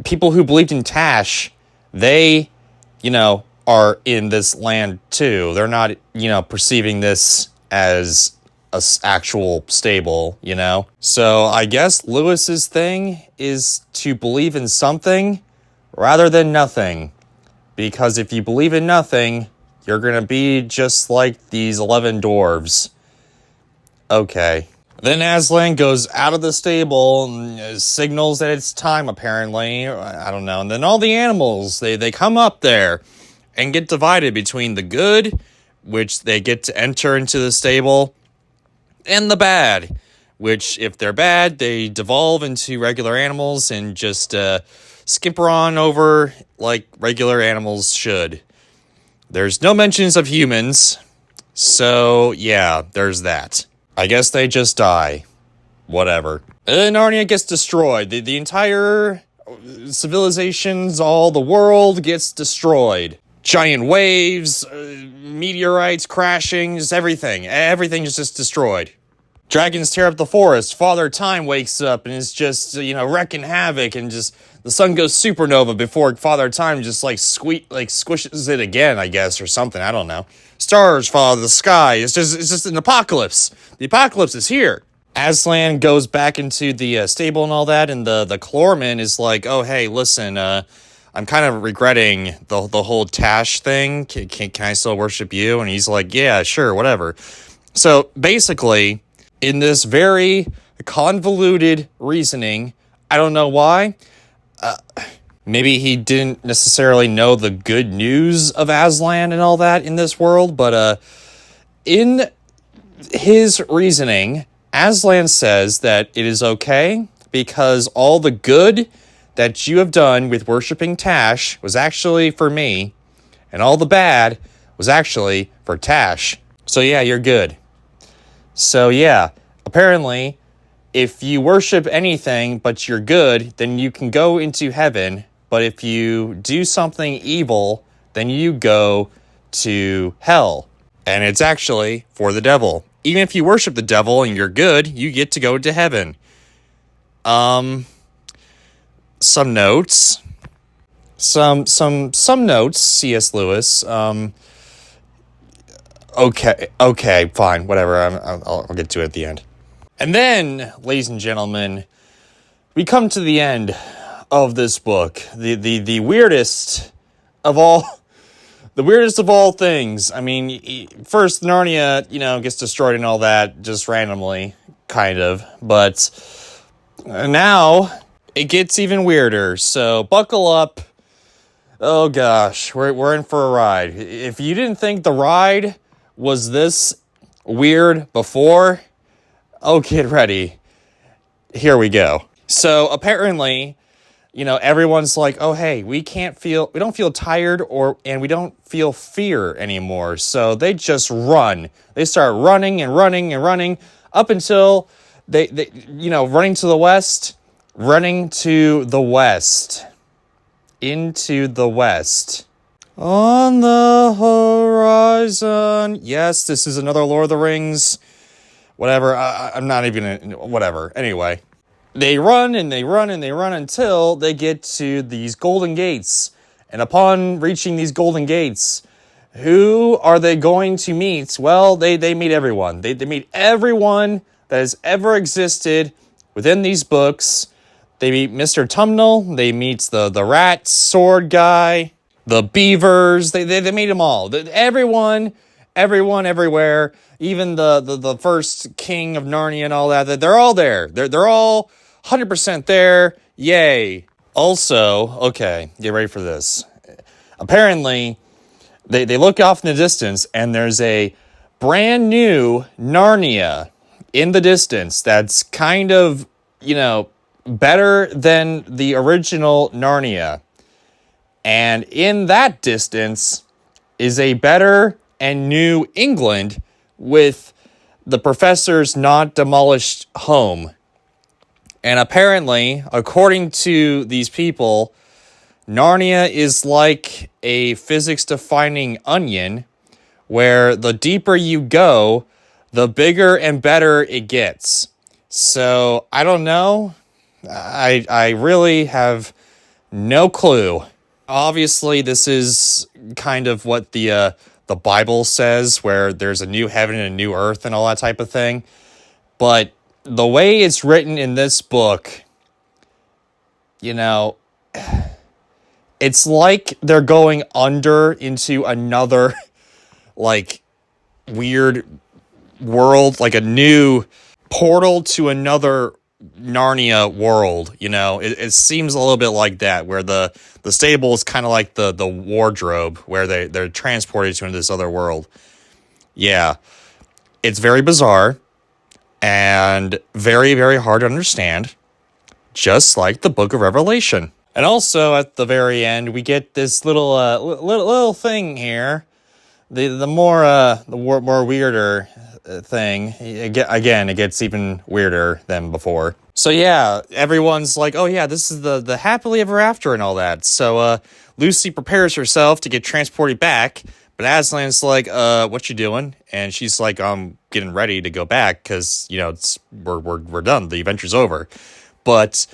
people who believed in Tash, they, are in this land too. They're not, perceiving this as a actual stable, So I guess Lewis's thing is to believe in something rather than nothing. Because if you believe in nothing, you're going to be just like these 11 dwarves. Okay. Then Aslan goes out of the stable and signals that it's time, apparently. I don't know. And then all the animals, they come up there and get divided between the good, which they get to enter into the stable, and the bad, which if they're bad, they devolve into regular animals and just skimper on over like regular animals should. There's no mentions of humans, so yeah, there's that. I guess they just die. Whatever. Narnia gets destroyed. The entire civilizations, all the world gets destroyed. Giant waves, meteorites crashing, just everything. Everything is just destroyed. Dragons tear up the forest. Father Time wakes up and is just, wrecking havoc, and just the sun goes supernova before Father Time just squishes it again, I guess, or something. I don't know. Stars fall out of the sky. It's just an apocalypse. The apocalypse is here. Aslan goes back into the stable and all that, and the Chlorman is like, oh, hey, listen, I'm kind of regretting the whole Tash thing. Can I still worship you? And he's like, yeah, sure, whatever. So basically, in this very convoluted reasoning, I don't know why, maybe he didn't necessarily know the good news of Aslan and all that in this world, but in his reasoning, Aslan says that it is okay because all the good that you have done with worshiping Tash was actually for me, and all the bad was actually for Tash. So yeah, you're good. So yeah, apparently, if you worship anything but you're good, then you can go into heaven. But if you do something evil, then you go to hell. And it's actually for the devil. Even if you worship the devil and you're good, you get to go to heaven. Some notes. Some notes, C.S. Lewis. Okay, fine, whatever. I'll get to it at the end. And then, ladies and gentlemen, we come to the end of this book. The weirdest of all the weirdest of all things. I mean, first Narnia, gets destroyed and all that just randomly, kind of. But now it gets even weirder. So buckle up. Oh gosh, we're in for a ride. If you didn't think the ride was this weird before, oh, get ready. Here we go. So apparently, everyone's like, oh, hey, we don't feel tired and we don't feel fear anymore. So they just run. They start running and running and running up until they running to the west, into the west. On the horizon. Yes, this is another Lord of the Rings. Whatever. I'm not even whatever. Anyway. They run and they run and they run until they get to these golden gates. And upon reaching these golden gates, who are they going to meet? Well, they meet everyone. They meet everyone that has ever existed within these books. They meet Mr. Tumnel. They meet the rat sword guy, the beavers. They meet them all. Everyone, everywhere. Even the first king of Narnia and all that. They're all there. They're all 100% there. Yay. Also, okay, get ready for this. Apparently, they look off in the distance and there's a brand new Narnia in the distance that's kind of, better than the original Narnia. And in that distance is a better and new England with the professor's not demolished home. And apparently, according to these people, Narnia is like a physics-defining onion, where the deeper you go, the bigger and better it gets. So, I don't know. I really have no clue. Obviously, this is kind of what the Bible says, where there's a new heaven and a new earth and all that type of thing. But the way it's written in this book, it's like they're going under into another, weird world, like a new portal to another Narnia world. It seems a little bit like that, where the stable is kind of like the wardrobe, where they're transported to this other world. Yeah, it's very bizarre and very, very hard to understand, just like the Book of Revelation. And also at the very end, we get this little thing here. The more weirder thing. Again, it gets even weirder than before. So yeah, everyone's like, oh yeah, this is the happily ever after and all that. So Lucy prepares herself to get transported back, but Aslan's like, what you doing? And she's like, I'm getting ready to go back because, we're done. The adventure's over. But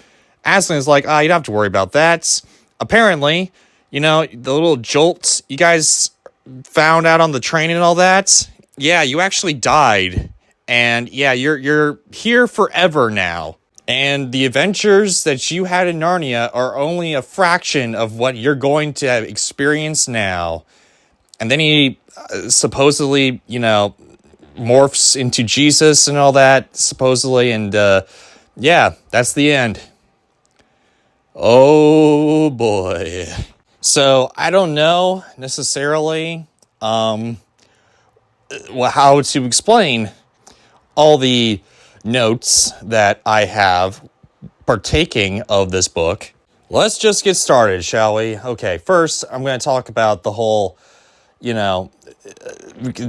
Aslan's like, you don't have to worry about that. Apparently, the little jolt you guys found out on the train and all that, yeah, you actually died. And yeah, you're here forever now. And the adventures that you had in Narnia are only a fraction of what you're going to experience now. And then he supposedly, morphs into Jesus and all that, supposedly. And yeah, that's the end. Oh boy. So I don't know necessarily how to explain all the notes that I have partaking of this book. Let's just get started, shall we? Okay, first I'm going to talk about the whole,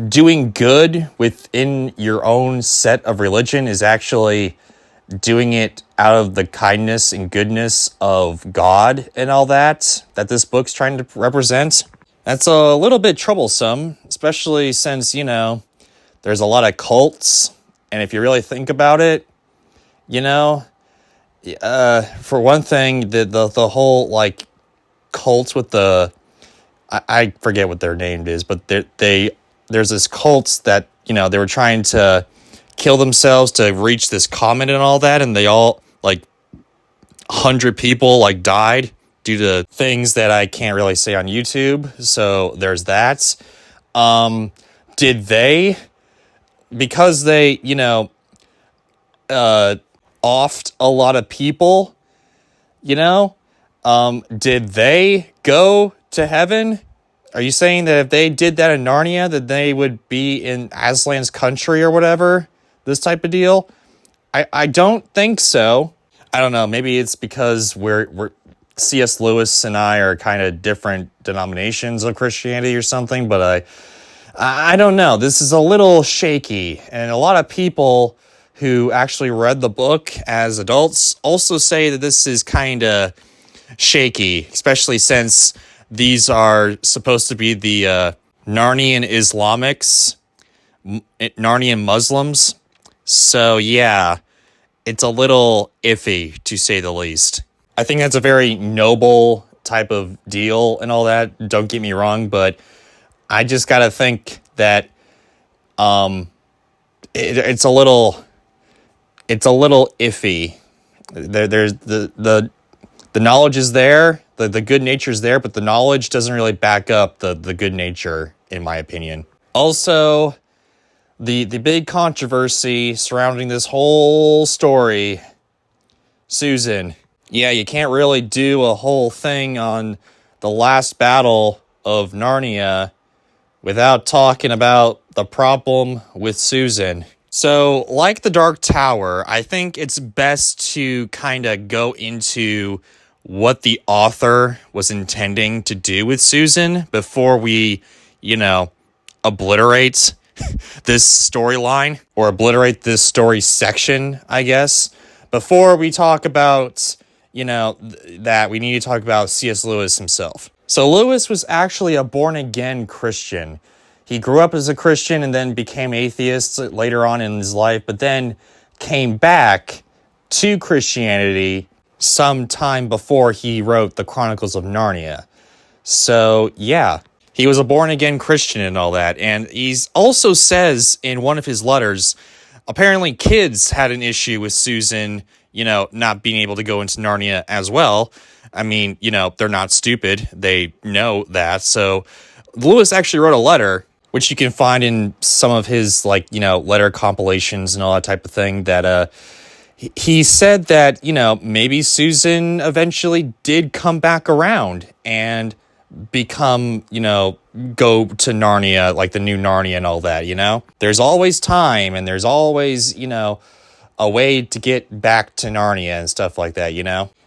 doing good within your own set of religion is actually doing it out of the kindness and goodness of God and all that this book's trying to represent. That's a little bit troublesome, especially since, there's a lot of cults. And if you really think about it, for one thing, the whole, cults with I forget what their name is, but there's this cults that, they were trying to kill themselves to reach this comet and all that, and they all, like, 100 people, like, died due to things that I can't really say on YouTube, so there's that. Did they, because they, offed a lot of people, did they go to heaven? Are you saying that if they did that in Narnia, that they would be in Aslan's country or whatever? This type of deal? I don't think so. I don't know. Maybe it's because we're C.S. Lewis and I are kind of different denominations of Christianity or something, but I don't know. This is a little shaky, and a lot of people who actually read the book as adults also say that this is kind of shaky, especially since these are supposed to be the Narnian Islamics, Narnian Muslims. So yeah, it's a little iffy, to say the least. I think that's a very noble type of deal and all that. Don't get me wrong, but I just gotta think that it's a little iffy. There's the knowledge is there, the good nature is there, but the knowledge doesn't really back up the good nature, in my opinion. Also, the big controversy surrounding this whole story, Susan. Yeah, you can't really do a whole thing on the last battle of Narnia without talking about the problem with Susan. So, like the Dark Tower, I think it's best to kind of go into what the author was intending to do with Susan before we, obliterate this storyline, or obliterate this story section, I guess. Before we talk about, that we need to talk about C.S. Lewis himself. So Lewis was actually a born-again Christian. He grew up as a Christian and then became atheist later on in his life, but then came back to Christianity sometime before he wrote the Chronicles of Narnia. So, yeah, he was a born-again Christian and all that. And he also says in one of his letters, apparently kids had an issue with Susan, not being able to go into Narnia as well. I mean, they're not stupid. They know that. So Lewis actually wrote a letter, which you can find in some of his, letter compilations and all that type of thing, that he said that, maybe Susan eventually did come back around and become, go to Narnia, like the new Narnia and all that, There's always time, and there's always, a way to get back to Narnia and stuff like that,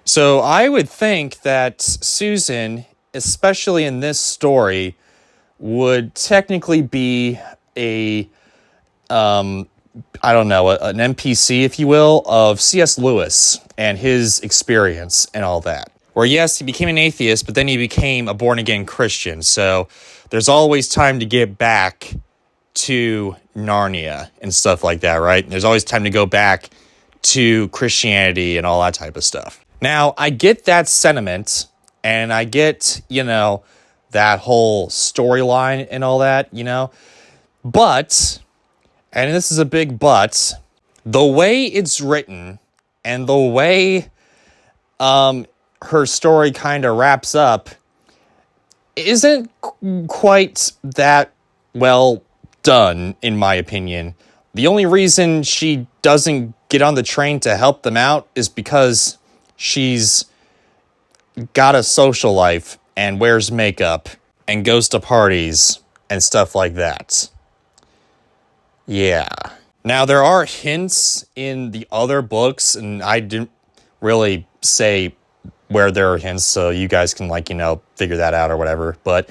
So I would think that Susan, especially in this story, would technically be an NPC, if you will, of C.S. Lewis and his experience and all that. Where, yes, he became an atheist, but then he became a born-again Christian. So there's always time to get back to Narnia and stuff like that, right? There's always time to go back to Christianity and all that type of stuff. Now, I get that sentiment, and I get, that whole storyline and all that, But, and this is a big but, the way it's written and the way her story kind of wraps up isn't quite that well done, in my opinion. The only reason she doesn't get on the train to help them out is because she's got a social life and wears makeup and goes to parties and stuff like that. Yeah. Now, there are hints in the other books, and I didn't really say where there are hints, so you guys can, figure that out or whatever. But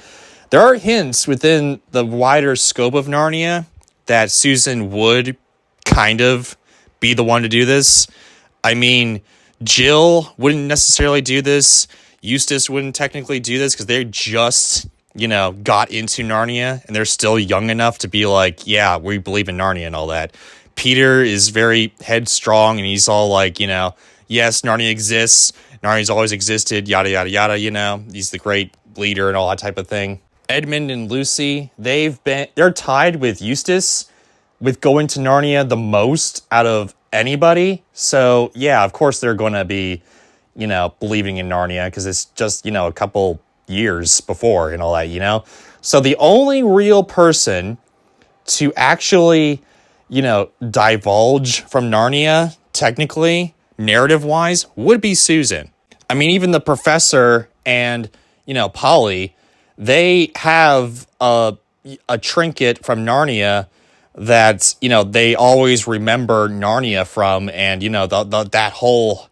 there are hints within the wider scope of Narnia that Susan would kind of be the one to do this. I mean, Jill wouldn't necessarily do this. Eustace wouldn't technically do this because they just, got into Narnia and they're still young enough to be like, yeah, we believe in Narnia and all that. Peter is very headstrong and he's all like, yes, Narnia exists. Narnia's always existed, yada, yada, yada, He's the great leader and all that type of thing. Edmund and Lucy, they're tied with Eustace with going to Narnia the most out of anybody. So, yeah, of course they're going to be, believing in Narnia because it's just, a couple years before and all that. So the only real person to actually, divulge from Narnia, technically, narrative-wise, would be Susan. I mean, even the professor and, Polly, they have a trinket from Narnia that, they always remember Narnia from, and, that whole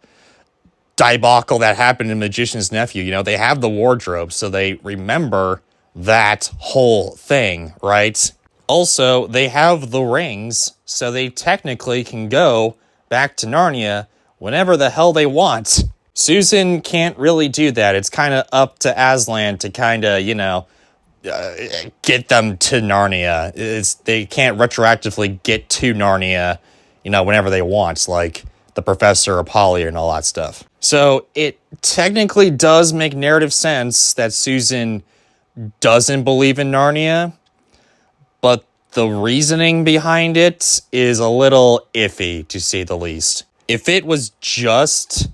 debacle that happened in Magician's Nephew, they have the wardrobe, so they remember that whole thing, right? Also, they have the rings, so they technically can go back to Narnia whenever the hell they want. Susan can't really do that. It's kind of up to Aslan to kind of, get them to Narnia. They can't retroactively get to Narnia, whenever they want, like the professor or Polly and all that stuff. So it technically does make narrative sense that Susan doesn't believe in Narnia, but the reasoning behind it is a little iffy, to say the least. If it was just,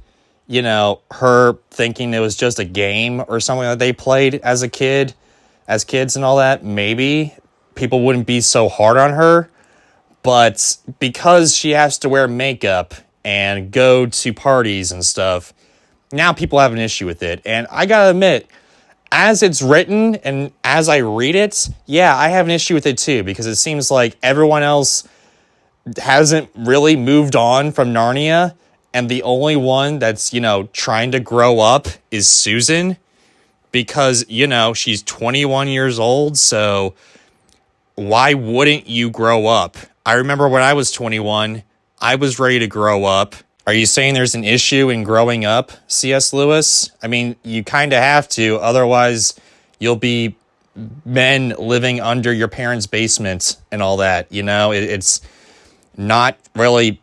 her thinking it was just a game or something that they played as kids and all that, maybe people wouldn't be so hard on her. But because she has to wear makeup and go to parties and stuff, now people have an issue with it. And I gotta admit, as it's written and as I read it, yeah, I have an issue with it too, because it seems like everyone else hasn't really moved on from Narnia, and the only one that's, trying to grow up is Susan, because, she's 21 years old, so why wouldn't you grow up? I remember when I was 21, I was ready to grow up. Are you saying there's an issue in growing up, C.S. Lewis? I mean, you kind of have to, otherwise you'll be men living under your parents' basement and all that, It's not really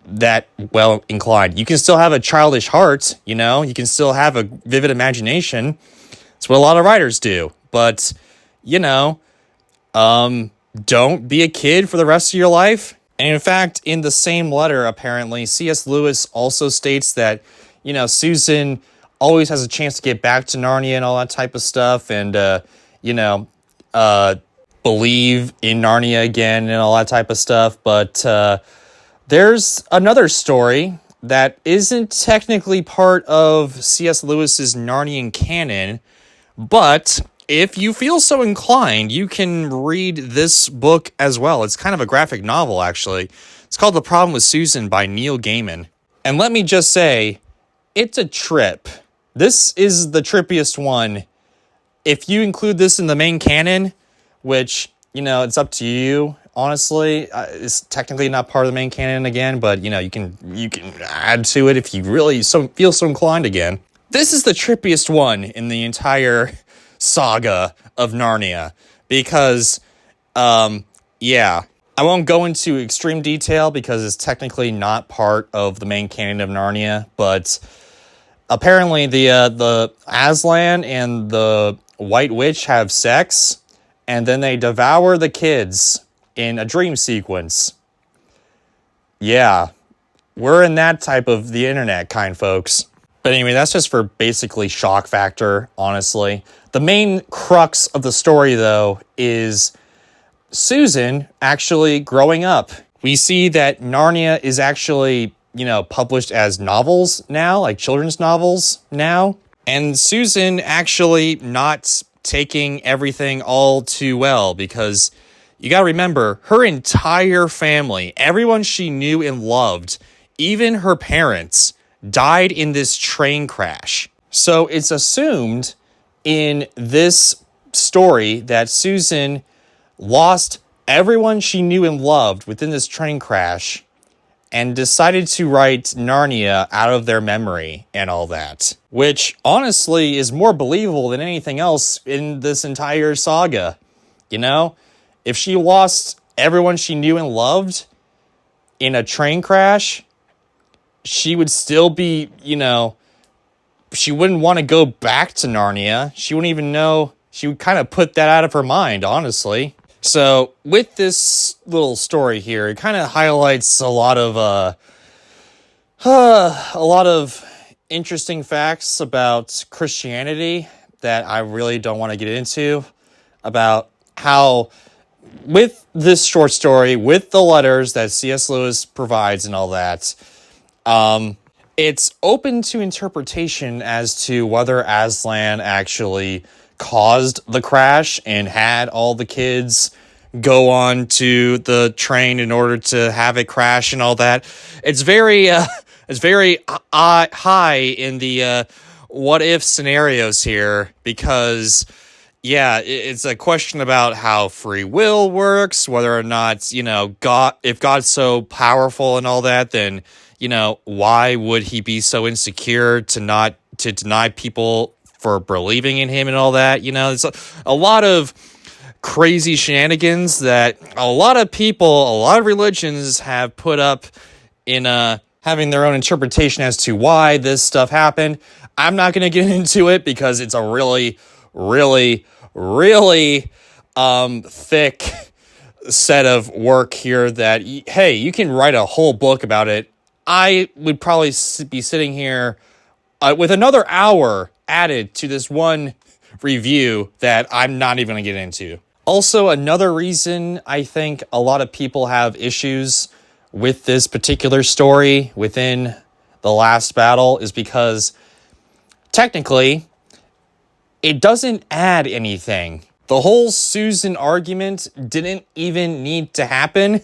that well inclined. You can still have a childish heart, you can still have a vivid imagination. It's what a lot of writers do. But, don't be a kid for the rest of your life. And in fact, in the same letter, apparently, C.S. Lewis also states that, Susan always has a chance to get back to Narnia and all that type of stuff, and, believe in Narnia again and all that type of stuff. But there's another story that isn't technically part of C.S. Lewis's Narnian canon, but if you feel so inclined, you can read this book as well. It's kind of a graphic novel, actually. It's called The Problem with Susan by Neil Gaiman. And let me just say, it's a trip. This is the trippiest one. If you include this in the main canon, which, it's up to you, honestly. It's technically not part of the main canon again, but, you can add to it if you really feel so inclined again. This is the trippiest one in the entire saga of Narnia, because I won't go into extreme detail because it's technically not part of the main canon of Narnia, but apparently the Aslan and the White Witch have sex, and then they devour the kids in a dream sequence. Yeah, we're in that type of the internet kind, folks. But anyway, that's just for basically shock factor, honestly. The main crux of the story, though, is Susan actually growing up. We see that Narnia is actually, published as novels now, like children's novels now. And Susan actually not taking everything all too well, because you gotta remember, her entire family, everyone she knew and loved, even her parents, died in this train crash. So it's assumed in this story that Susan lost everyone she knew and loved within this train crash and decided to write Narnia out of their memory and all that, which honestly is more believable than anything else in this entire saga. If she lost everyone she knew and loved in a train crash, she would still be, she wouldn't want to go back to Narnia. She wouldn't even know. She would kind of put that out of her mind, honestly. So with this little story here, it kind of highlights a lot of interesting facts about Christianity that I really don't want to get into, about how with this short story, with the letters that C.S. Lewis provides and all that, it's open to interpretation as to whether Aslan actually caused the crash and had all the kids go on to the train in order to have it crash and all that. It's very high in the what if scenarios here, because yeah, it's a question about how free will works, whether or not, God, if God's so powerful and all that, then, why would he be so insecure to deny people for believing in him and all that? It's a lot of crazy shenanigans that a lot of people, a lot of religions have put up in having their own interpretation as to why this stuff happened. I'm not going to get into it because it's a really, really, really thick set of work here that, hey, you can write a whole book about it. I would probably be sitting here with another hour added to this one review that I'm not even going to get into. Also, another reason I think a lot of people have issues with this particular story within the last battle is because technically it doesn't add anything. The whole Susan argument didn't even need to happen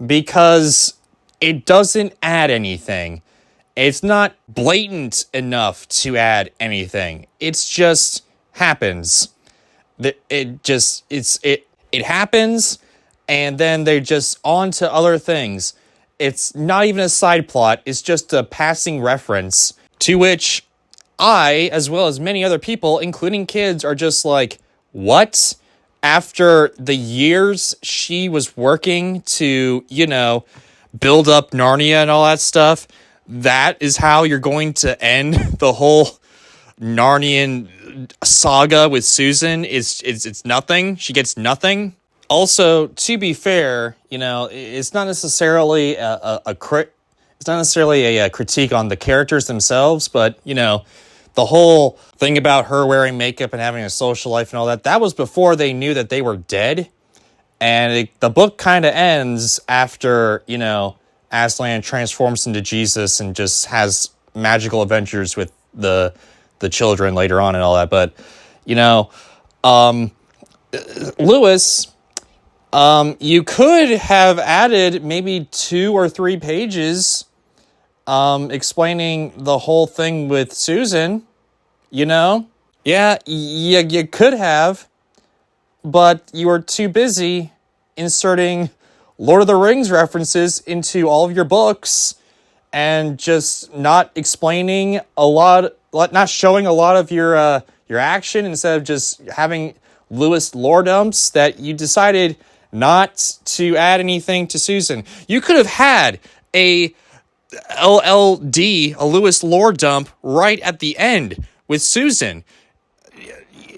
because it doesn't add anything. It's not blatant enough to add anything. It's just happens. It happens, and then they're just on to other things. It's not even a side plot. It's just a passing reference to which I, as well as many other people, including kids, are just like, what? After the years she was working to, build up Narnia and all that stuff, that is how you're going to end the whole Narnian saga with Susan? It's nothing. She gets nothing. Also, to be fair, it's not necessarily it's not necessarily a critique on the characters themselves, but the whole thing about her wearing makeup and having a social life and all that, that was before they knew that they were dead. And the book kind of ends after, Aslan transforms into Jesus and just has magical adventures with the children later on and all that. But, Lewis, you could have added maybe 2 or 3 pages explaining the whole thing with Susan, Yeah, you could have, but you were too busy inserting Lord of the Rings references into all of your books and just not explaining a lot, not showing a lot of your action, instead of just having Lewis lore dumps that you decided not to add anything to Susan. You could have had a LLD, a Lewis lore dump, right at the end with Susan.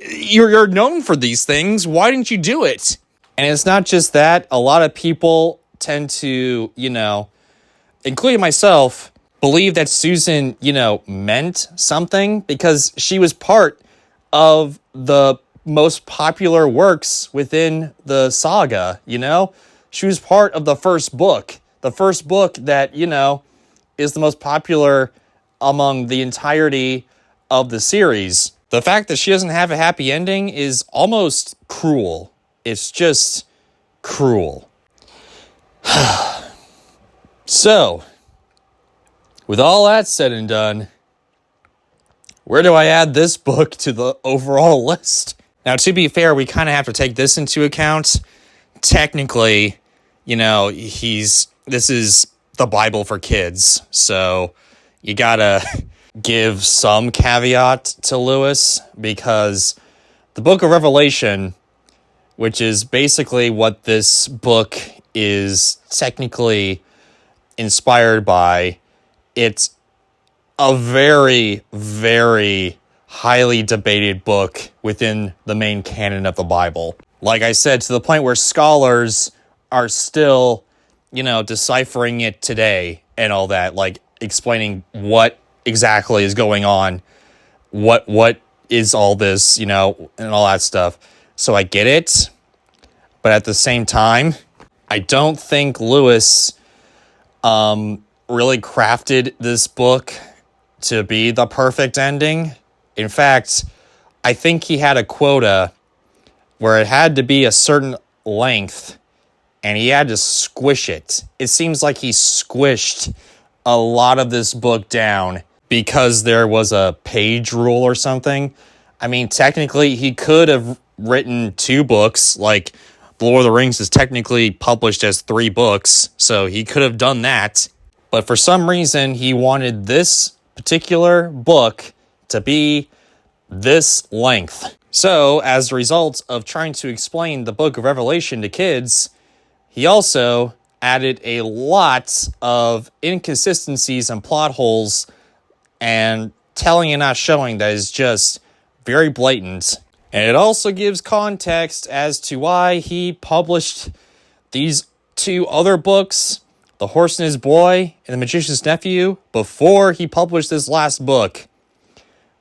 You're known for these things. Why didn't you do it? And it's not just that. A lot of people tend to, including myself, believe that Susan, meant something because she was part of the most popular works within the saga, She was part of the first book. The first book that, is the most popular among the entirety of the series. The fact that she doesn't have a happy ending is almost cruel. It's just cruel. So, with all that said and done, where do I add this book to the overall list? Now, to be fair, we kind of have to take this into account. Technically, this is the Bible for kids, so you gotta give some caveat to Lewis, because the book of Revelation, which is basically what this book is technically inspired by, it's a very, very highly debated book within the main canon of the Bible. Like I said, to the point where scholars are still, deciphering it today and all that, like explaining what exactly is going on, what is all this, and all that stuff. So I get it, but at the same time, I don't think Lewis really crafted this book to be the perfect ending. In fact, I think he had a quota where it had to be a certain length, and he had to squish it. It seems like he squished a lot of this book down because there was a page rule or something. I mean, technically, he could have written 2 books. Like, The Lord of the Rings is technically published as 3 books, so he could have done that. But for some reason, he wanted this particular book to be this length. So, as a result of trying to explain the book of Revelation to kids, he also added a lot of inconsistencies and plot holes and telling and not showing that is just very blatant. And it also gives context as to why he published these 2 other books, The Horse and His Boy and The Magician's Nephew, before he published this last book.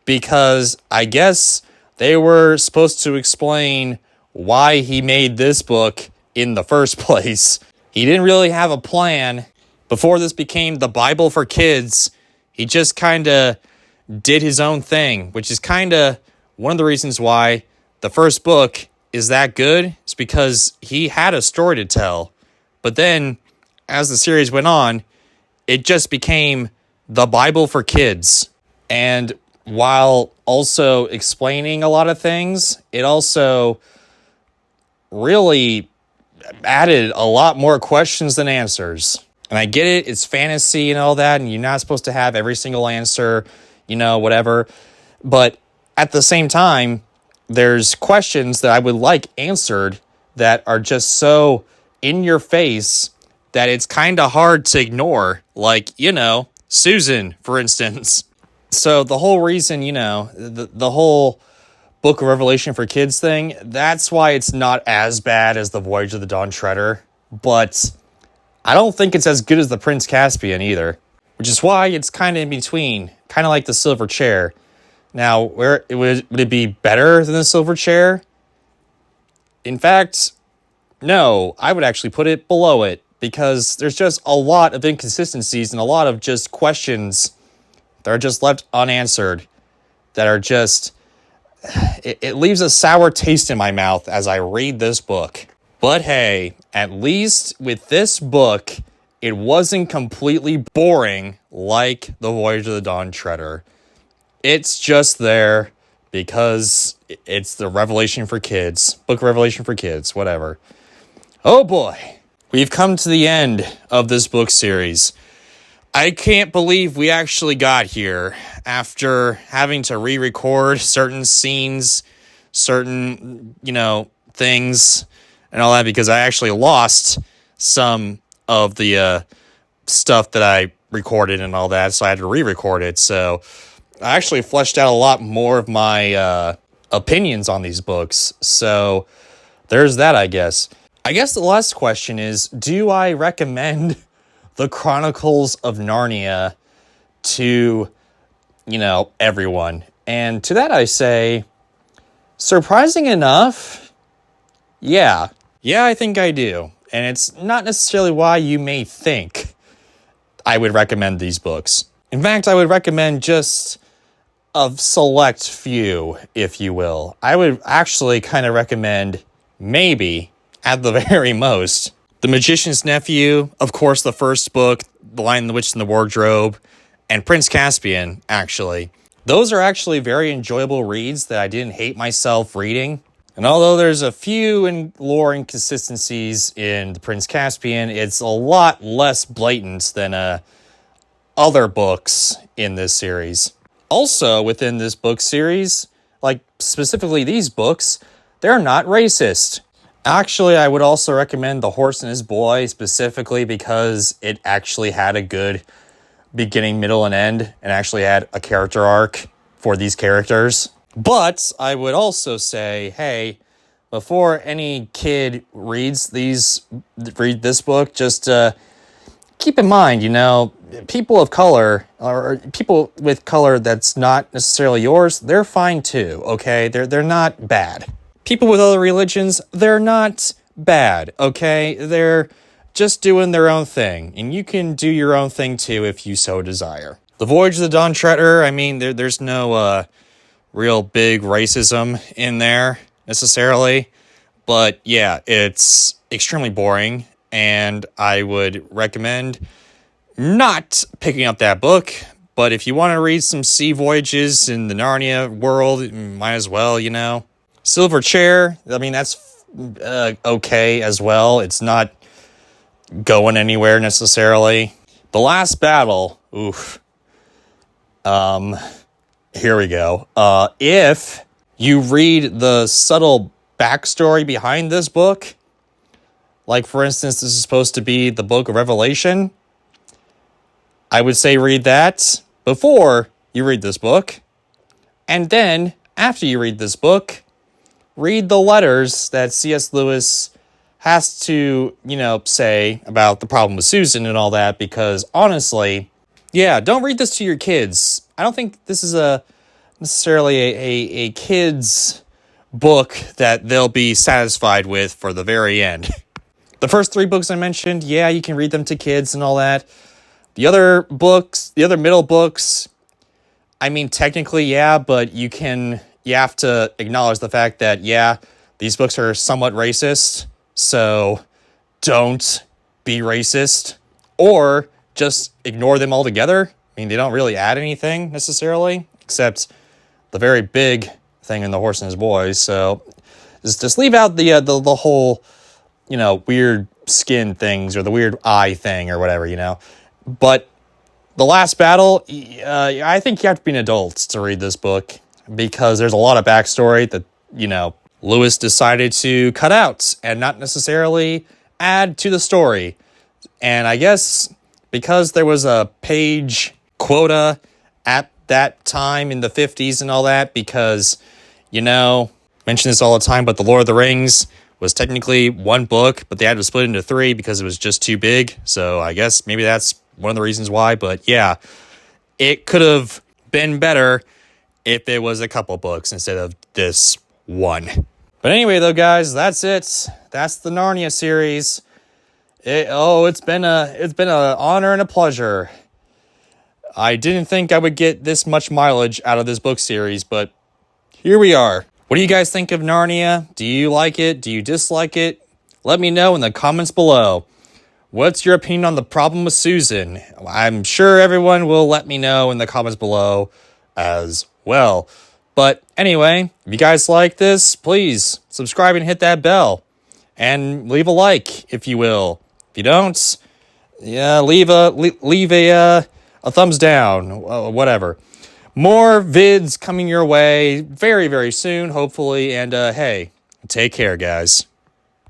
Because I guess they were supposed to explain why he made this book in the first place. He didn't really have a plan. Before this became the Bible for kids, he just kind of did his own thing, which is kind of one of the reasons why the first book is that good. It's because he had a story to tell. But then, as the series went on, it just became the Bible for kids. And while also explaining a lot of things, it also really added a lot more questions than answers. And I get it, it's fantasy and all that, and you're not supposed to have every single answer, whatever. But at the same time, there's questions that I would like answered that are just so in your face that it's kind of hard to ignore. Like, Susan, for instance. So the whole reason, the whole Book of Revelation for kids thing, that's why it's not as bad as the Voyage of the Dawn Treader. But I don't think it's as good as the Prince Caspian either. Which is why it's kind of in between. Kind of like the Silver Chair. Now, would it be better than the Silver Chair? In fact, no. I would actually put it below it. Because there's just a lot of inconsistencies and a lot of just questions that are just left unanswered. That are just... It leaves a sour taste in my mouth as I read this book. But hey, at least with this book, it wasn't completely boring like the Voyage of the Dawn Treader. It's just there because it's the Revelation for kids. Book of Revelation for kids, whatever. Oh boy. We've come to the end of this book series. I can't believe we actually got here after having to re-record certain scenes, certain, things and all that, because I actually lost some of the stuff that I recorded and all that, so I had to re-record it. So I actually fleshed out a lot more of my opinions on these books. So there's that, I guess. I guess the last question is, do I recommend the Chronicles of Narnia to, everyone? And to that I say, surprising enough, yeah. Yeah, I think I do. And it's not necessarily why you may think I would recommend these books. In fact, I would recommend just a select few, if you will. I would actually kind of recommend, maybe, at the very most, The Magician's Nephew, of course, the first book, The Lion, the Witch, and the Wardrobe, and Prince Caspian, actually. Those are actually very enjoyable reads that I didn't hate myself reading. And although there's a few lore inconsistencies in the Prince Caspian, it's a lot less blatant than other books in this series. Also, within this book series, like specifically these books, they're not racist. Actually, I would also recommend The Horse and His Boy specifically because it actually had a good beginning, middle, and end, and actually had a character arc for these characters. But I would also say, hey, before any kid read this book, just keep in mind, people of color or people with color that's not necessarily yours, they're fine too, okay? They're not bad. People with other religions, they're not bad, okay? They're just doing their own thing, and you can do your own thing too if you so desire. The Voyage of the Dawn Treader, I mean, there's no real big racism in there necessarily, but yeah, it's extremely boring, and I would recommend not picking up that book. But if you want to read some sea voyages in the Narnia world, might as well, Silver Chair, I mean, that's okay as well. It's not going anywhere necessarily. The Last Battle, oof. Here we go. If you read the subtle backstory behind this book, like for instance, this is supposed to be the book of Revelation, I would say read that before you read this book. And then, after you read this book, read the letters that C.S. Lewis has to, say about the problem with Susan and all that, because honestly, yeah, don't read this to your kids. I don't think this is necessarily a kid's book that they'll be satisfied with for the very end. The first 3 books I mentioned, yeah, you can read them to kids and all that. The other middle books, I mean, technically, yeah, but you have to acknowledge the fact that, yeah, these books are somewhat racist, so don't be racist, or just ignore them altogether. I mean, they don't really add anything necessarily, except the very big thing in The Horse and His Boys, so just leave out the whole, weird skin things, or the weird eye thing, or whatever, But The Last Battle, I think you have to be an adult to read this book, because there's a lot of backstory that, Lewis decided to cut out and not necessarily add to the story. And I guess because there was a page quota at that time in the 50s and all that, because, mention this all the time, but The Lord of the Rings was technically 1 book, but they had to split it into 3 because it was just too big. So I guess maybe that's one of the reasons why. But yeah, it could have been better if it was a couple books instead of this 1. But anyway, though, guys, that's it. That's the Narnia series. It's been an honor and a pleasure. I didn't think I would get this much mileage out of this book series, but here we are. What do you guys think of Narnia? Do you like it? Do you dislike it? Let me know in the comments below. What's your opinion on the problem with Susan? I'm sure everyone will let me know in the comments below as well. But anyway, if you guys like this, please subscribe and hit that bell. And leave a like, if you will. If you don't, yeah, leave a thumbs down, whatever. More vids coming your way very, very soon, hopefully. And hey, take care, guys.